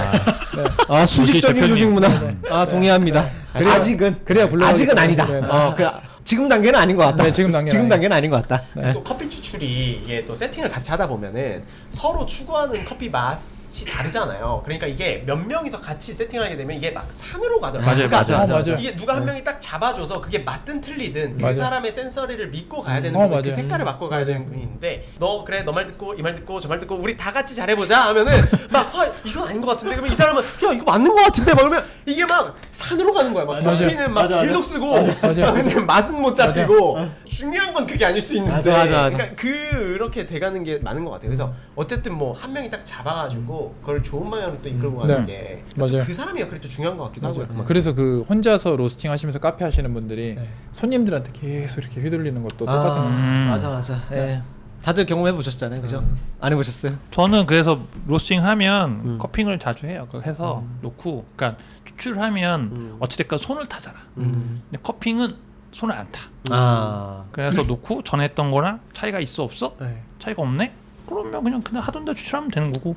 아 수직적인 대표님. 조직 문화. 네. 아 동의합니다. 그래야- 아직은 그래야 불러가기 아직은 아니다. 때문에. 네. 지금 단계는 아닌 것 같다. 네, 지금 단계는 아닌 것 같다. 또 커피 추출이 이게 또 세팅을 같이 하다 보면은 서로 추구하는 커피 맛이 다르잖아요. 그러니까 이게 몇 명이서 같이 세팅하게 되면 이게 막 산으로 가더라고요. 맞아요, 그러니까 맞아요. 맞아요. 이게 누가 한 명이 딱 잡아줘서 그게 맞든 틀리든 그 맞아요. 사람의 센서리를 믿고 가야 되는 어, 분이 그 맞아요. 색깔을 맡고 가야 맞아요. 되는 분인데 너 그래 너 말 듣고 이 말 듣고 저 말 듣고 우리 다 같이 잘해보자 하면은 막 이건 아닌 것 같은데 그러면 이 사람은 야 이거 맞는 것 같은데 막 그러면 이게 막 산으로 가는 거야. 막 맞아요. 커피는 막 맞아, 맞아. 계속 쓰고 맞아. 근데 맛은 못 잡히고 중요한 건 그게 아닐 수 있는데 맞아. 그러니까 그렇게 돼가는 게 많은 것 같아요. 그래서 어쨌든 뭐 한 명이 딱 잡아가지고 그걸 좋은 방향으로 또 이끌고 가는 네. 게 맞아요. 그 사람이 그래도 중요한 것 같기도 하고요. 그만큼. 그래서 그 혼자서 로스팅 하시면서 카페 하시는 분들이 손님들한테 계속 이렇게 휘둘리는 것도 똑같은 거예요. 맞아. 예. 다들 경험해 보셨잖아요, 그죠? 안 해보셨어요? 저는 그래서 로스팅하면 커핑을 자주 해요. 그거 해서 놓고, 그러니까 추출하면 어찌됐건 손을 타잖아. 근데 커핑은 손을 안 타. 그래서 놓고 전했던 거랑 차이가 있어 없어? 네. 차이가 없네? 그러면 그냥 하던 대로 추출하면 되는 거고.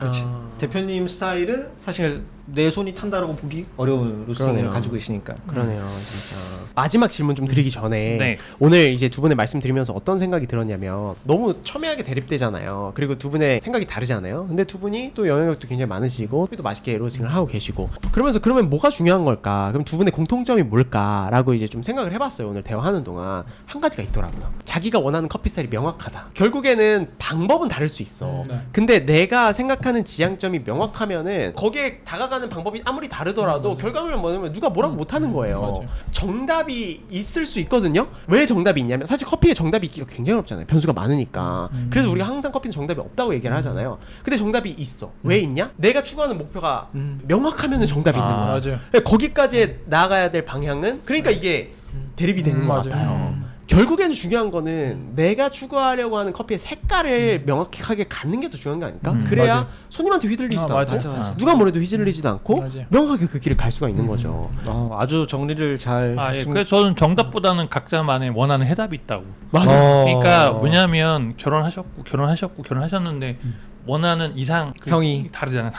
대표님 스타일은 사실 내 손이 탄다라고 보기 어려운 로스팅을 그러네요. 가지고 계시니까. 그러네요, 진짜. 마지막 질문 좀 드리기 전에 네. 오늘 이제 두 분의 말씀 드리면서 어떤 생각이 들었냐면 너무 첨예하게 대립되잖아요. 그리고 두 분의 생각이 다르잖아요. 근데 두 분이 또 영향력도 굉장히 많으시고 또 맛있게 로스팅을 하고 계시고 그러면서 그러면 뭐가 중요한 걸까? 그럼 두 분의 공통점이 뭘까라고 이제 좀 생각을 해봤어요. 오늘 대화하는 동안 한 가지가 있더라고요. 자기가 원하는 커피 스타일이 명확하다. 결국에는 방법은 다를 수 있어. 네. 근데 내가 생각하는 지향점이 명확하면은 거기에 다가가는 방법이 아무리 다르더라도 결과물은 뭐냐면 누가 뭐라고 못하는 거예요. 맞아요. 정답이 있을 수 있거든요. 왜 정답이 있냐면 사실 커피에 정답이 있기가 굉장히 어렵잖아요. 변수가 많으니까. 그래서 우리가 항상 커피는 정답이 없다고 얘기를 하잖아요. 근데 정답이 있어. 왜 있냐? 내가 추구하는 목표가 명확하면은 정답이 있는 거야. 맞아요. 거기까지 나아가야 될 방향은 그러니까 이게 대립이 되는 것 맞아요. 같아요. 결국에는 중요한 거는 내가 추구하려고 하는 커피의 색깔을 명확하게 갖는 게 더 중요한 거 아닐까? 그래야 맞아. 손님한테 휘둘리지도 맞아. 않고 맞아. 누가 뭐래도 휘둘리지도 않고 맞아요. 명확하게 그 길을 갈 수가 있는 거죠. 아주 정리를 잘. 예. 그래서 저는 정답보다는 각자만의 원하는 해답이 있다고. 맞아. 그러니까 뭐냐면 결혼하셨는데 원하는 이상 형이. 다르잖아.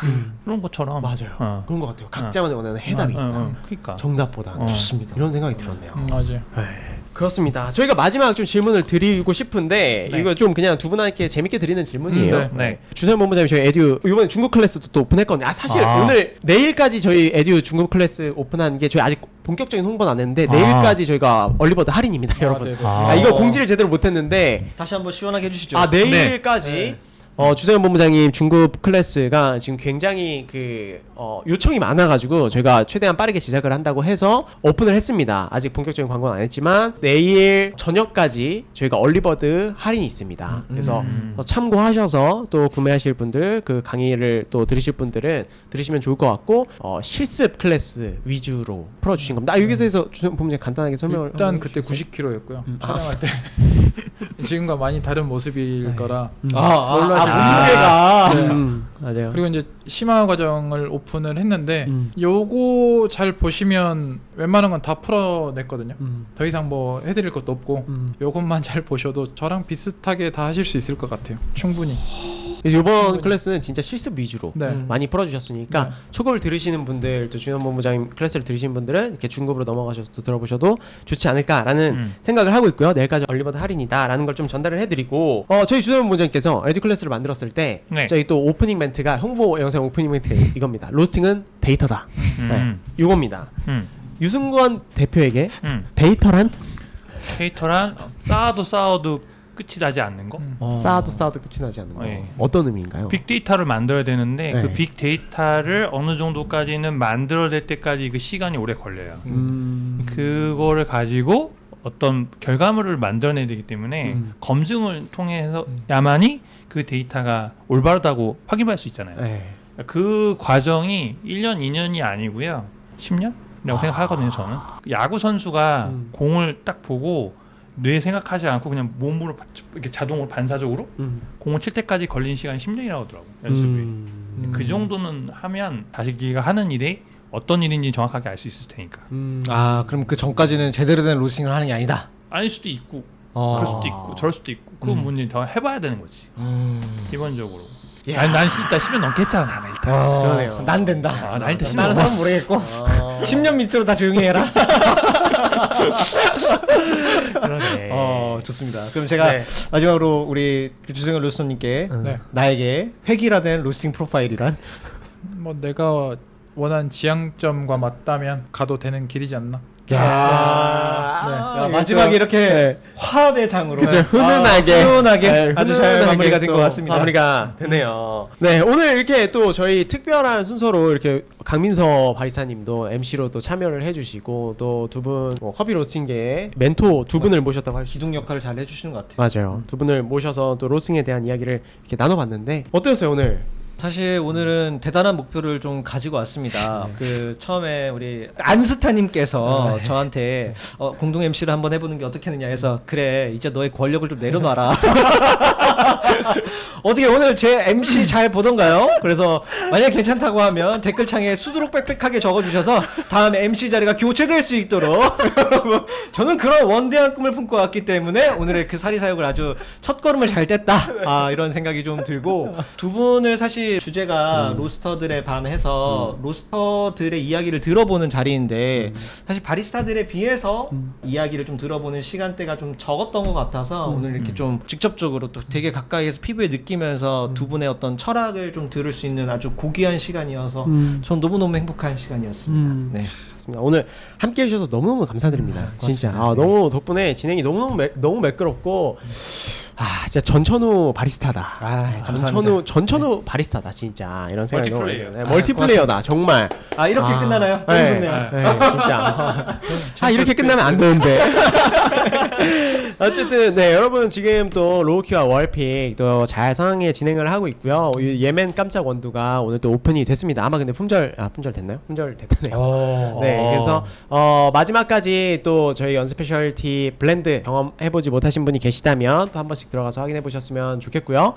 그런 것처럼. 맞아요. 그런 것 같아요. 각자만의 원하는 해답이 있다. 그러니까. 정답보다 좋습니다. 이런 생각이 들었네요. 맞아요. 그렇습니다. 저희가 마지막 좀 질문을 드리고 싶은데 네. 이거 좀 그냥 두 분한테 재밌게 드리는 질문이에요. 네. 주선 본부장님 저희 에듀 이번에 중국 클래스도 또 오픈했거든요. 사실 아. 오늘 내일까지 저희 에듀 중국 클래스 오픈한 게 저희 아직 본격적인 홍보는 안 했는데 내일까지 저희가 얼리버드 할인입니다, 여러분. 네, 네. 이거 공지를 제대로 못했는데 다시 한번 시원하게 해주시죠. 내일까지 주세현 본부장님 중급 클래스가 지금 굉장히 요청이 많아가지고 저희가 최대한 빠르게 시작을 한다고 해서 오픈을 했습니다. 아직 본격적인 광고는 안 했지만 내일 저녁까지 저희가 얼리버드 할인이 있습니다. 그래서 참고하셔서 또 구매하실 분들 그 강의를 또 들으실 분들은 들으시면 좋을 것 같고 실습 클래스 위주로 풀어주신 겁니다. 여기에 대해서 주세현 본부장님 간단하게 설명을 일단 그때 90kg였고요. 촬영할 때 지금과 많이 다른 모습일 거라 놀라실 수 있어요. 맞아요. 그리고 이제 심화 과정을 오픈을 했는데 요거 잘 보시면 웬만한 건 다 풀어냈거든요. 더 이상 뭐 해드릴 것도 없고 요것만 잘 보셔도 저랑 비슷하게 다 하실 수 있을 것 같아요. 충분히. 이번 클래스는 진짜 실습 위주로 네. 많이 풀어주셨으니까 네. 초급을 들으시는 분들 또 주현 본부장님 클래스를 들으시는 분들은 이렇게 중급으로 넘어가셔서 또 들어보셔도 좋지 않을까라는 생각을 하고 있고요. 내일까지 얼리버드 할인이다라는 걸 좀 전달을 해드리고 저희 주현 본부장님께서 에듀 클래스를 만들었을 때 네. 저희 또 오프닝 멘트가 홍보 영상 오프닝 멘트가 이겁니다. 로스팅은 데이터다. 네, 이겁니다. 유승권 대표에게 데이터란? 데이터란 쌓아도 끝이 나지 않는 거. 쌓아도 끝이 나지 않는 거. 네. 어떤 의미인가요? 빅데이터를 만들어야 되는데 네. 그 빅데이터를 어느 정도까지는 만들어낼 때까지 그 시간이 오래 걸려요. 그거를 가지고 어떤 결과물을 만들어내야 되기 때문에 검증을 통해서야만이 그 데이터가 올바르다고 확인할 수 있잖아요. 네. 그 과정이 1년, 2년이 아니고요. 10년이라고 생각하거든요, 저는. 야구 선수가 공을 딱 보고 뇌 생각하지 않고 그냥 몸으로 이렇게 자동으로 반사적으로 공을 칠 때까지 걸린 시간이 10년이라고 하더라고요. 연습이. 그 정도는 하면 자기가 하는 일이 어떤 일인지 정확하게 알 수 있을 테니까. 그럼 그 전까지는 제대로 된 로스팅을 하는 게 아니다. 아닐 수도 있고 그럴 수도 있고 저럴 수도 있고 그건 뭔지 더 해봐야 되는 거지. 기본적으로. 난 일단 10년 넘게 했잖아. 나는 일단. 그러네요. 난 된다. 나 일단 10년 다른 사람 넘었어. 모르겠고 10년 밑으로 다 조용히 해라. 그러네. 좋습니다. 그럼 제가 네. 마지막으로 우리 주승현 로스터님께 네. 나에게 획일화된 로스팅 프로파일이란? 뭐 내가 원한 지향점과 맞다면 가도 되는 길이지 않나. 마지막에 이렇게 화합의 장으로 그죠, 훈훈하게 훈훈하게 아주 잘 훈훈하게 마무리가 된 또 것 같습니다. 마무리가 되네요. 네, 오늘 이렇게 또 저희 특별한 순서로 이렇게 강민서 바리사님도 MC로 또 참여를 해주시고 또 두 분 커피 로스팅계의 멘토 두 분을 모셨다고 하시죠. 기둥 역할을 잘 해주시는 것 같아요. 맞아요. 두 분을 모셔서 또 로스팅에 대한 이야기를 이렇게 나눠봤는데 어떠셨어요 오늘? 사실 오늘은 대단한 목표를 좀 가지고 왔습니다. 그 처음에 우리 안스타님께서 저한테 공동 MC를 한번 해보는 게 어떻겠느냐 해서 그래 이제 너의 권력을 좀 내려놔라. 어떻게 오늘 제 MC 잘 보던가요? 그래서 만약 괜찮다고 하면 댓글창에 수두룩 빽빽하게 적어주셔서 다음 MC 자리가 교체될 수 있도록 여러분 저는 그런 원대한 꿈을 품고 왔기 때문에 오늘의 그 사리사욕을 아주 첫걸음을 잘 뗐다 이런 생각이 좀 들고 두 분을 사실 주제가 로스터들의 밤 해서 로스터들의 이야기를 들어보는 자리인데 사실 바리스타들에 비해서 이야기를 좀 들어보는 시간대가 좀 적었던 것 같아서 오늘 이렇게 좀 직접적으로 또 되게 가까이에서 피부에 느끼면서 두 분의 어떤 철학을 좀 들을 수 있는 아주 고귀한 시간이어서 전 너무너무 행복한 시간이었습니다. 네. 맞습니다. 오늘 함께 해주셔서 너무너무 감사드립니다. 진짜 너무 덕분에 진행이 너무 매끄럽고 진짜 전천후 바리스타다. 전천후 바리스타다 진짜 이런 생각이 너무 멀티플레이어. 들어요. 멀티플레이어다 정말. 이렇게 끝나나요? 너무 네. 좋네요. 네, 진짜. 이렇게 끝나면 안 되는데. 어쨌든 네 여러분 지금 또 로우키와 월픽 또 잘 상황에 진행을 하고 있고요. 예멘 깜짝 원두가 오늘 또 오픈이 됐습니다. 아마 근데 품절 됐나요? 품절 됐다네요. 네 그래서 마지막까지 또 저희 연스페셜티 블렌드 경험해보지 못하신 분이 계시다면 또 한 번씩 들어가서 확인해 보셨으면 좋겠고요.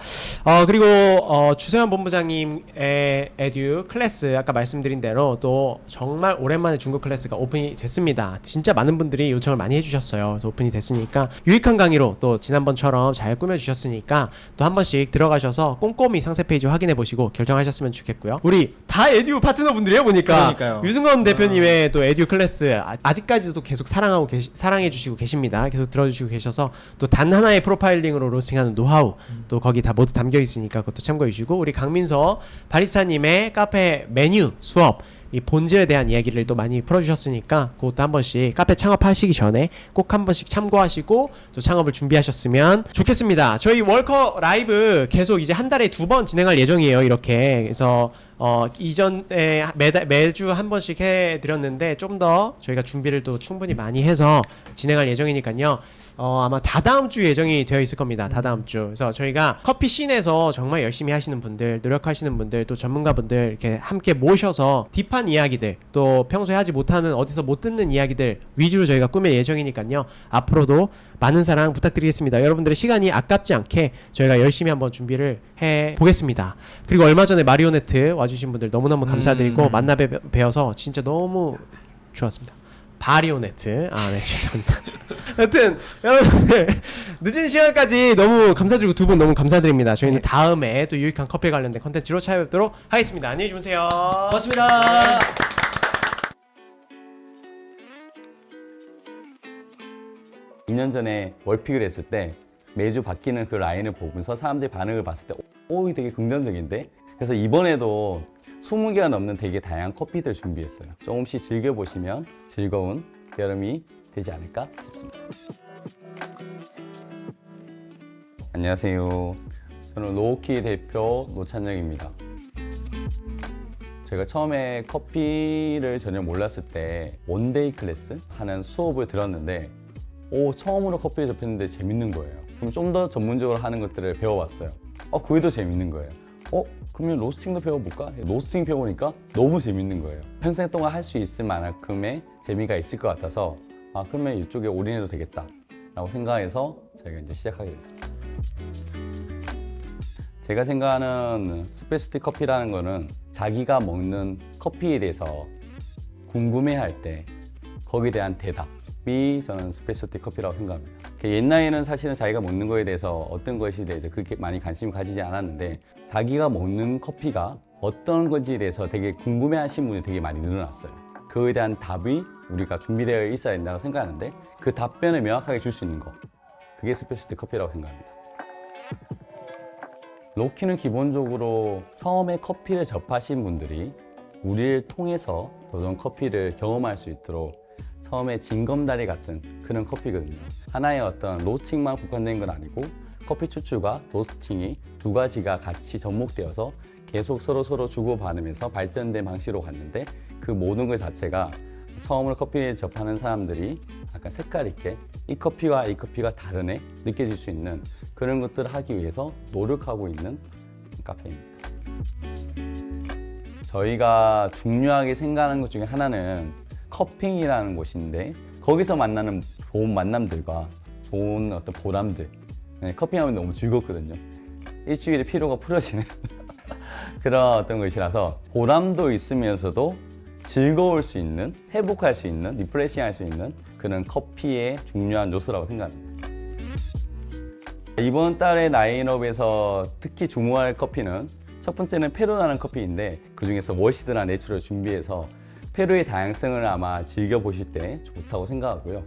그리고 주세현 본부장님의 에듀 클래스 아까 말씀드린 대로 또 정말 오랜만에 중국 클래스가 오픈이 됐습니다. 진짜 많은 분들이 요청을 많이 해주셨어요. 그래서 오픈이 됐으니까 유익한 강의로 또 지난번처럼 잘 꾸며주셨으니까 또 한 번씩 들어가셔서 꼼꼼히 상세 페이지 확인해 보시고 결정하셨으면 좋겠고요. 우리 다 에듀 파트너 분들이에요 보니까. 그러니까요. 유승건 대표님의 또 에듀 클래스 아직까지도 계속 사랑해 주시고 계십니다. 계속 들어주시고 계셔서 또 단 하나의 프로파일링으로 로스팅하는 노하우 또 거기 다 모두 담겨 있으니까 그것도 참고해 주시고 우리 강민서 바리스타님의 카페 메뉴 수업 이 본질에 대한 이야기를 또 많이 풀어주셨으니까 그것도 한 번씩 카페 창업하시기 전에 꼭 한 번씩 참고하시고 또 창업을 준비하셨으면 좋겠습니다. 저희 월커 라이브 계속 이제 한 달에 2번 진행할 예정이에요. 이렇게 그래서 이전에 매주 한 번씩 해드렸는데 좀 더 저희가 준비를 또 충분히 많이 해서 진행할 예정이니까요. 아마 다다음 주 예정이 되어 있을 겁니다. 다다음 주. 그래서 저희가 커피 씬에서 정말 열심히 하시는 분들, 노력하시는 분들, 또 전문가분들 이렇게 함께 모셔서 딥한 이야기들, 또 평소에 하지 못하는 어디서 못 듣는 이야기들 위주로 저희가 꾸밀 예정이니까요. 앞으로도 많은 사랑 부탁드리겠습니다. 여러분들의 시간이 아깝지 않게 저희가 열심히 한번 준비를 해 보겠습니다. 그리고 얼마 전에 마리오네트 와주신 분들 너무너무 감사드리고 만나 뵈어서 진짜 너무 좋았습니다. 바리오네트. 네, 죄송합니다. 하여튼 여러분들 늦은 시간까지 너무 감사드리고 두 분 너무 감사드립니다. 저희는 다음에 또 유익한 커피 관련된 컨텐츠로 찾아뵙도록 하겠습니다. 안녕히 주무세요. 고맙습니다. 2년 전에 월픽을 했을 때 매주 바뀌는 그 라인을 보면서 사람들이 반응을 봤을 때 오, 되게 긍정적인데? 그래서 이번에도 20개가 넘는 되게 다양한 커피들 준비했어요. 조금씩 즐겨보시면 즐거운 여름이 되지 않을까 싶습니다. 안녕하세요. 저는 로우키 대표 노찬영입니다. 제가 처음에 커피를 전혀 몰랐을 때 원데이 클래스 하는 수업을 들었는데 처음으로 커피를 접했는데 재밌는 거예요. 그럼 좀 더 전문적으로 하는 것들을 배워봤어요. 그게 더 재밌는 거예요. 그러면 로스팅도 배워볼까? 로스팅 배우니까 너무 재밌는 거예요. 평생 동안 할 수 있을 만큼의 재미가 있을 것 같아서 그러면 이쪽에 올인해도 되겠다 라고 생각해서 저희가 이제 시작하게 됐습니다. 제가 생각하는 스페셜티 커피라는 거는 자기가 먹는 커피에 대해서 궁금해할 때 거기에 대한 대답이 저는 스페셜티 커피라고 생각합니다. 옛날에는 사실은 자기가 먹는 거에 대해서 어떤 것에 대해서 그렇게 많이 관심을 가지지 않았는데 자기가 먹는 커피가 어떤 건지에 대해서 되게 궁금해 하시는 분이 되게 많이 늘어났어요. 그거에 대한 답이 우리가 준비되어 있어야 된다고 생각하는데 그 답변을 명확하게 줄 수 있는 거, 그게 스페셜티 커피라고 생각합니다. 로키는 기본적으로 처음에 커피를 접하신 분들이 우리를 통해서 도전 커피를 경험할 수 있도록 처음에 징검다리 같은 그런 커피거든요. 하나의 어떤 로스팅만 국한된 건 아니고 커피 추출과 로스팅이 두 가지가 같이 접목되어서 계속 서로 주고받으면서 발전된 방식으로 갔는데 그 모든 것 자체가 처음으로 커피를 접하는 사람들이 약간 색깔 있게 이 커피와 이 커피가 다르네 느껴질 수 있는 그런 것들을 하기 위해서 노력하고 있는 카페입니다. 저희가 중요하게 생각하는 것 중에 하나는 커핑이라는 곳인데 거기서 만나는 좋은 만남들과 좋은 어떤 보람들, 커피하면 너무 즐겁거든요. 일주일에 피로가 풀어지는 그런 어떤 것이라서 보람도 있으면서도 즐거울 수 있는, 회복할 수 있는, 리프레싱 할 수 있는 그런 커피의 중요한 요소라고 생각합니다. 이번 달의 라인업에서 특히 주목할 커피는 첫 번째는 페루라는 커피인데 그 중에서 워시드나 내추럴 준비해서 페루의 다양성을 아마 즐겨보실 때 좋다고 생각하고요.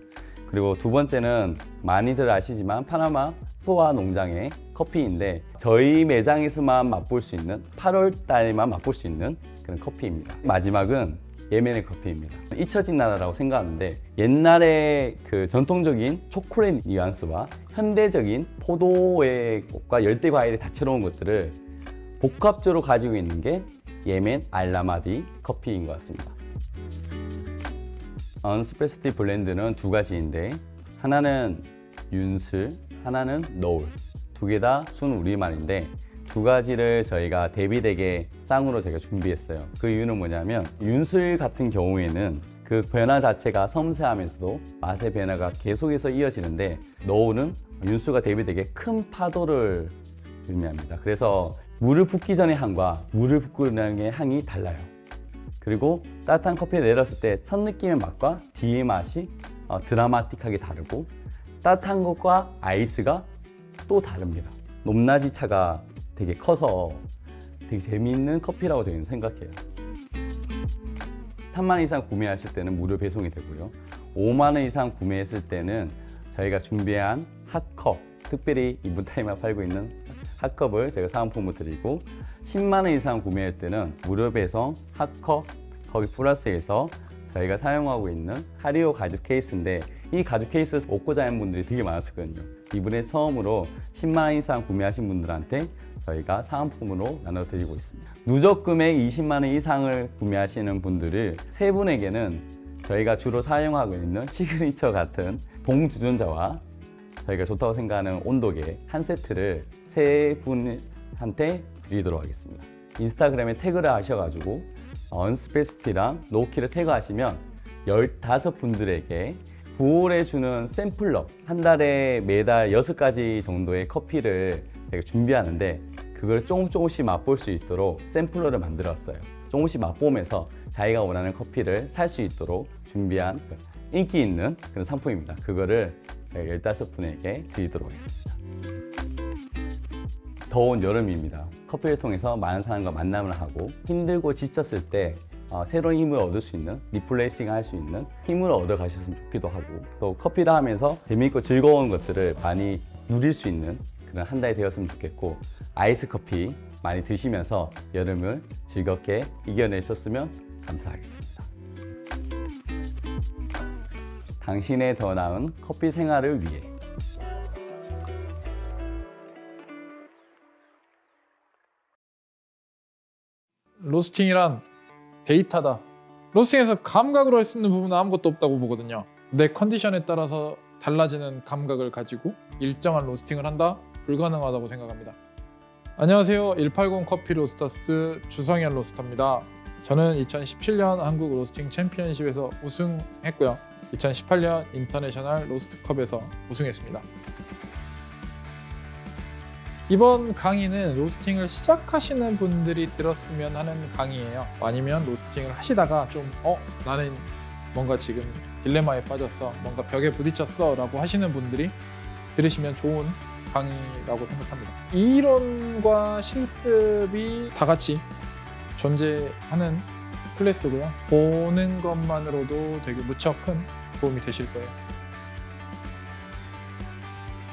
그리고 두 번째는 많이들 아시지만 파나마 토아 농장의 커피인데 저희 매장에서만 맛볼 수 있는 8월 달에만 맛볼 수 있는 그런 커피입니다. 마지막은 예멘의 커피입니다. 잊혀진 나라라고 생각하는데 옛날에 그 전통적인 초콜릿 뉘앙스와 현대적인 포도의 꽃과 열대 과일의 다채로운 것들을 복합적으로 가지고 있는 게 예멘 알라마디 커피인 것 같습니다. 언스페셜티 블렌드는 두 가지인데 하나는 윤슬, 하나는 너울. 두 개 다 순 우리말인데 두 가지를 저희가 대비되게 쌍으로 제가 준비했어요. 그 이유는 뭐냐면 윤슬 같은 경우에는 그 변화 자체가 섬세하면서도 맛의 변화가 계속해서 이어지는데 너울은 윤슬과 대비되게 큰 파도를 의미합니다. 그래서 물을 붓기 전의 향과 물을 붓고 나의 향이 달라요. 그리고 따뜻한 커피를 내렸을 때 첫 느낌의 맛과 뒤의 맛이 드라마틱하게 다르고 따뜻한 것과 아이스가 또 다릅니다. 높낮이 차가 되게 커서 되게 재미있는 커피라고 저희는 생각해요. 3만 원 이상 구매하실 때는 무료 배송이 되고요. 5만 원 이상 구매했을 때는 저희가 준비한 핫컵, 특별히 이분 타임에 팔고 있는 핫컵을 제가 사은품으로 드리고 10만 원 이상 구매할 때는 무료 배송 핫컵 거기 플러스에서 저희가 사용하고 있는 카리오 가죽 케이스인데 이 가죽 케이스 얻고자 하는 분들이 되게 많았었거든요. 이번에 처음으로 10만 원 이상 구매하신 분들한테 저희가 사은품으로 나눠드리고 있습니다. 누적 금액 20만 원 이상을 구매하시는 분들을 세 분에게는 저희가 주로 사용하고 있는 시그니처 같은 동주전자와 저희가 좋다고 생각하는 온도계 한 세트를 세 분한테 드리도록 하겠습니다. 인스타그램에 태그를 하셔가지고 언스페시티랑 노키를 태그하시면 15분들에게 9월에 주는 샘플러 한 달에 매달 6가지 정도의 커피를 제가 준비하는데 그걸 조금씩 맛볼 수 있도록 샘플러를 만들었어요. 조금씩 맛보면서 자기가 원하는 커피를 살 수 있도록 준비한 인기 있는 그런 상품입니다. 그거를 15분에게 드리도록 하겠습니다. 더운 여름입니다. 커피를 통해서 많은 사람과 만남을 하고 힘들고 지쳤을 때 새로운 힘을 얻을 수 있는 리플레이싱 할 수 있는 힘을 얻어 가셨으면 좋기도 하고 또 커피를 하면서 재미있고 즐거운 것들을 많이 누릴 수 있는 그런 한 달이 되었으면 좋겠고 아이스 커피 많이 드시면서 여름을 즐겁게 이겨내셨으면 감사하겠습니다. 당신의 더 나은 커피 생활을 위해 로스팅이란 데이터다. 로스팅에서 감각으로 할 수 있는 부분은 아무것도 없다고 보거든요. 내 컨디션에 따라서 달라지는 감각을 가지고 일정한 로스팅을 한다? 불가능하다고 생각합니다. 안녕하세요. 180 커피 로스터스 주성현 로스터입니다. 저는 2017년 한국 로스팅 챔피언십에서 우승했고요. 2018년 인터내셔널 로스트컵에서 우승했습니다. 이번 강의는 로스팅을 시작하시는 분들이 들었으면 하는 강의예요. 아니면 로스팅을 하시다가 좀 나는 뭔가 지금 딜레마에 빠졌어, 뭔가 벽에 부딪혔어 라고 하시는 분들이 들으시면 좋은 강의라고 생각합니다. 이론과 실습이 다 같이 존재하는 클래스고요. 보는 것만으로도 되게 무척 큰 도움이 되실 거예요.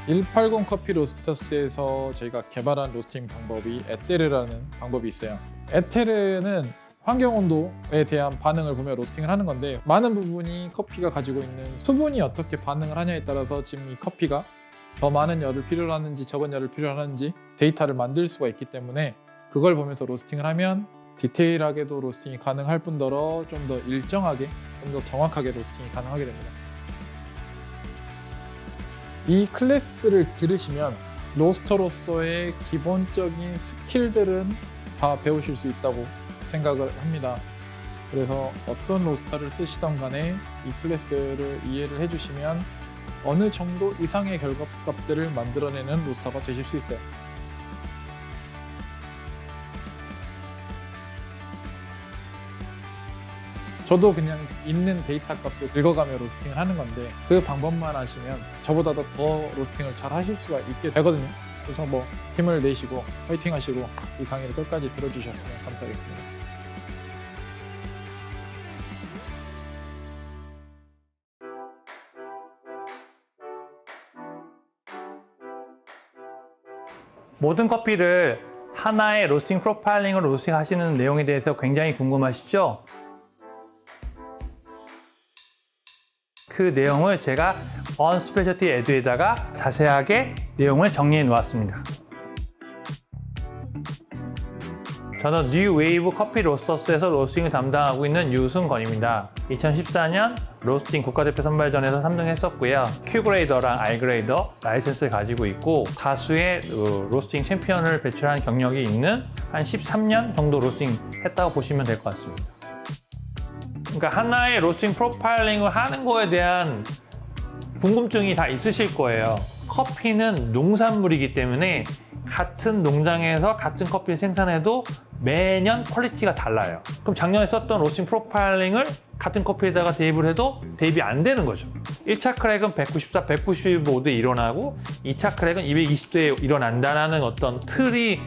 180 커피 로스터스에서 저희가 개발한 로스팅 방법이 에테르라는 방법이 있어요. 에테르는 환경 온도에 대한 반응을 보며 로스팅을 하는 건데 많은 부분이 커피가 가지고 있는 수분이 어떻게 반응을 하냐에 따라서 지금 이 커피가 더 많은 열을 필요로 하는지 적은 열을 필요로 하는지 데이터를 만들 수가 있기 때문에 그걸 보면서 로스팅을 하면 디테일하게도 로스팅이 가능할 뿐더러 좀 더 일정하게, 좀 더 정확하게 로스팅이 가능하게 됩니다. 이 클래스를 들으시면 로스터로서의 기본적인 스킬들은 다 배우실 수 있다고 생각을 합니다. 그래서 어떤 로스터를 쓰시던 간에 이 클래스를 이해를 해주시면 어느 정도 이상의 결과값들을 만들어내는 로스터가 되실 수 있어요. 저도 그냥 있는 데이터 값을 읽어가며 로스팅을 하는 건데 그 방법만 하시면 저보다 더 로스팅을 잘 하실 수가 있게 되거든요. 그래서 뭐 힘을 내시고 화이팅 하시고 이 강의를 끝까지 들어주셨으면 감사하겠습니다. 모든 커피를 하나의 로스팅 프로파일링으로 로스팅 하시는 내용에 대해서 굉장히 궁금하시죠? 그 내용을 제가 언스페셜티 에듀에다가 자세하게 내용을 정리해 놓았습니다. 저는 뉴 웨이브 커피 로스터스에서 로스팅을 담당하고 있는 유승건입니다. 2014년 로스팅 국가대표 선발전에서 3등 했었고요. Q그레이더랑 I그레이더 라이센스를 가지고 있고 다수의 로스팅 챔피언을 배출한 경력이 있는 한 13년 정도 로스팅 했다고 보시면 될 것 같습니다. 그러니까 하나의 로스팅 프로파일링을 하는 거에 대한 궁금증이 다 있으실 거예요. 커피는 농산물이기 때문에 같은 농장에서 같은 커피를 생산해도 매년 퀄리티가 달라요. 그럼 작년에 썼던 로스팅 프로파일링을 같은 커피에다가 대입을 해도 대입이 안 되는 거죠. 1차 크랙은 194, 195도에 일어나고 2차 크랙은 220도에 일어난다는 어떤 틀이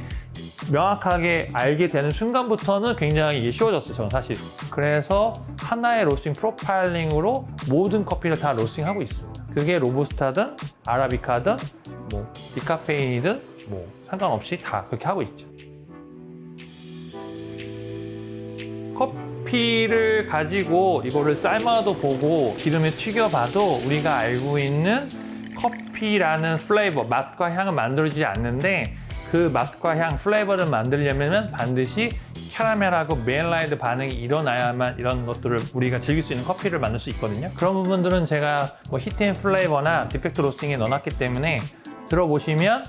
명확하게 알게 되는 순간부터는 굉장히 이게 쉬워졌어요. 저는 사실. 그래서 하나의 로스팅 프로파일링으로 모든 커피를 다 로스팅하고 있습니다. 그게 로부스타든 아라비카든 뭐 디카페인이든 뭐 상관없이 다 그렇게 하고 있죠. 커피 커피를 가지고 이거를 삶아도 보고 기름에 튀겨봐도 우리가 알고 있는 커피라는 플레이버, 맛과 향은 만들어지지 않는데 그 맛과 향, 플레이버를 만들려면 반드시 캐러멜하고 메일라이트 반응이 일어나야만 이런 것들을 우리가 즐길 수 있는 커피를 만들 수 있거든요. 그런 부분들은 제가 뭐 히트 앤 플레이버나 디펙트 로스팅에 넣어놨기 때문에 들어보시면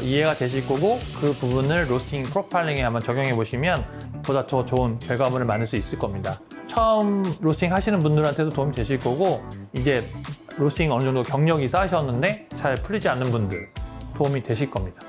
이해가 되실 거고 그 부분을 로스팅 프로파일링에 한번 적용해 보시면 보다 더 좋은 결과물을 만들 수 있을 겁니다. 처음 로스팅 하시는 분들한테도 도움이 되실 거고 이제 로스팅 어느 정도 경력이 쌓으셨는데 잘 풀리지 않는 분들 도움이 되실 겁니다.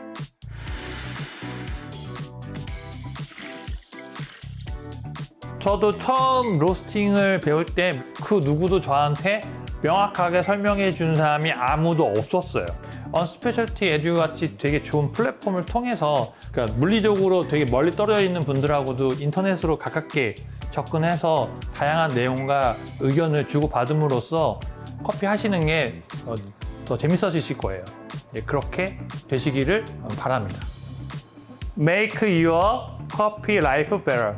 저도 처음 로스팅을 배울 때 그 누구도 저한테 명확하게 설명해 준 사람이 아무도 없었어요. 언스페셜티 에듀 같이 되게 좋은 플랫폼을 통해서 그러니까 물리적으로 되게 멀리 떨어져 있는 분들하고도 인터넷으로 가깝게 접근해서 다양한 내용과 의견을 주고받음으로써 커피 하시는 게 더 재밌어지실 거예요. 그렇게 되시기를 바랍니다. Make your coffee life better.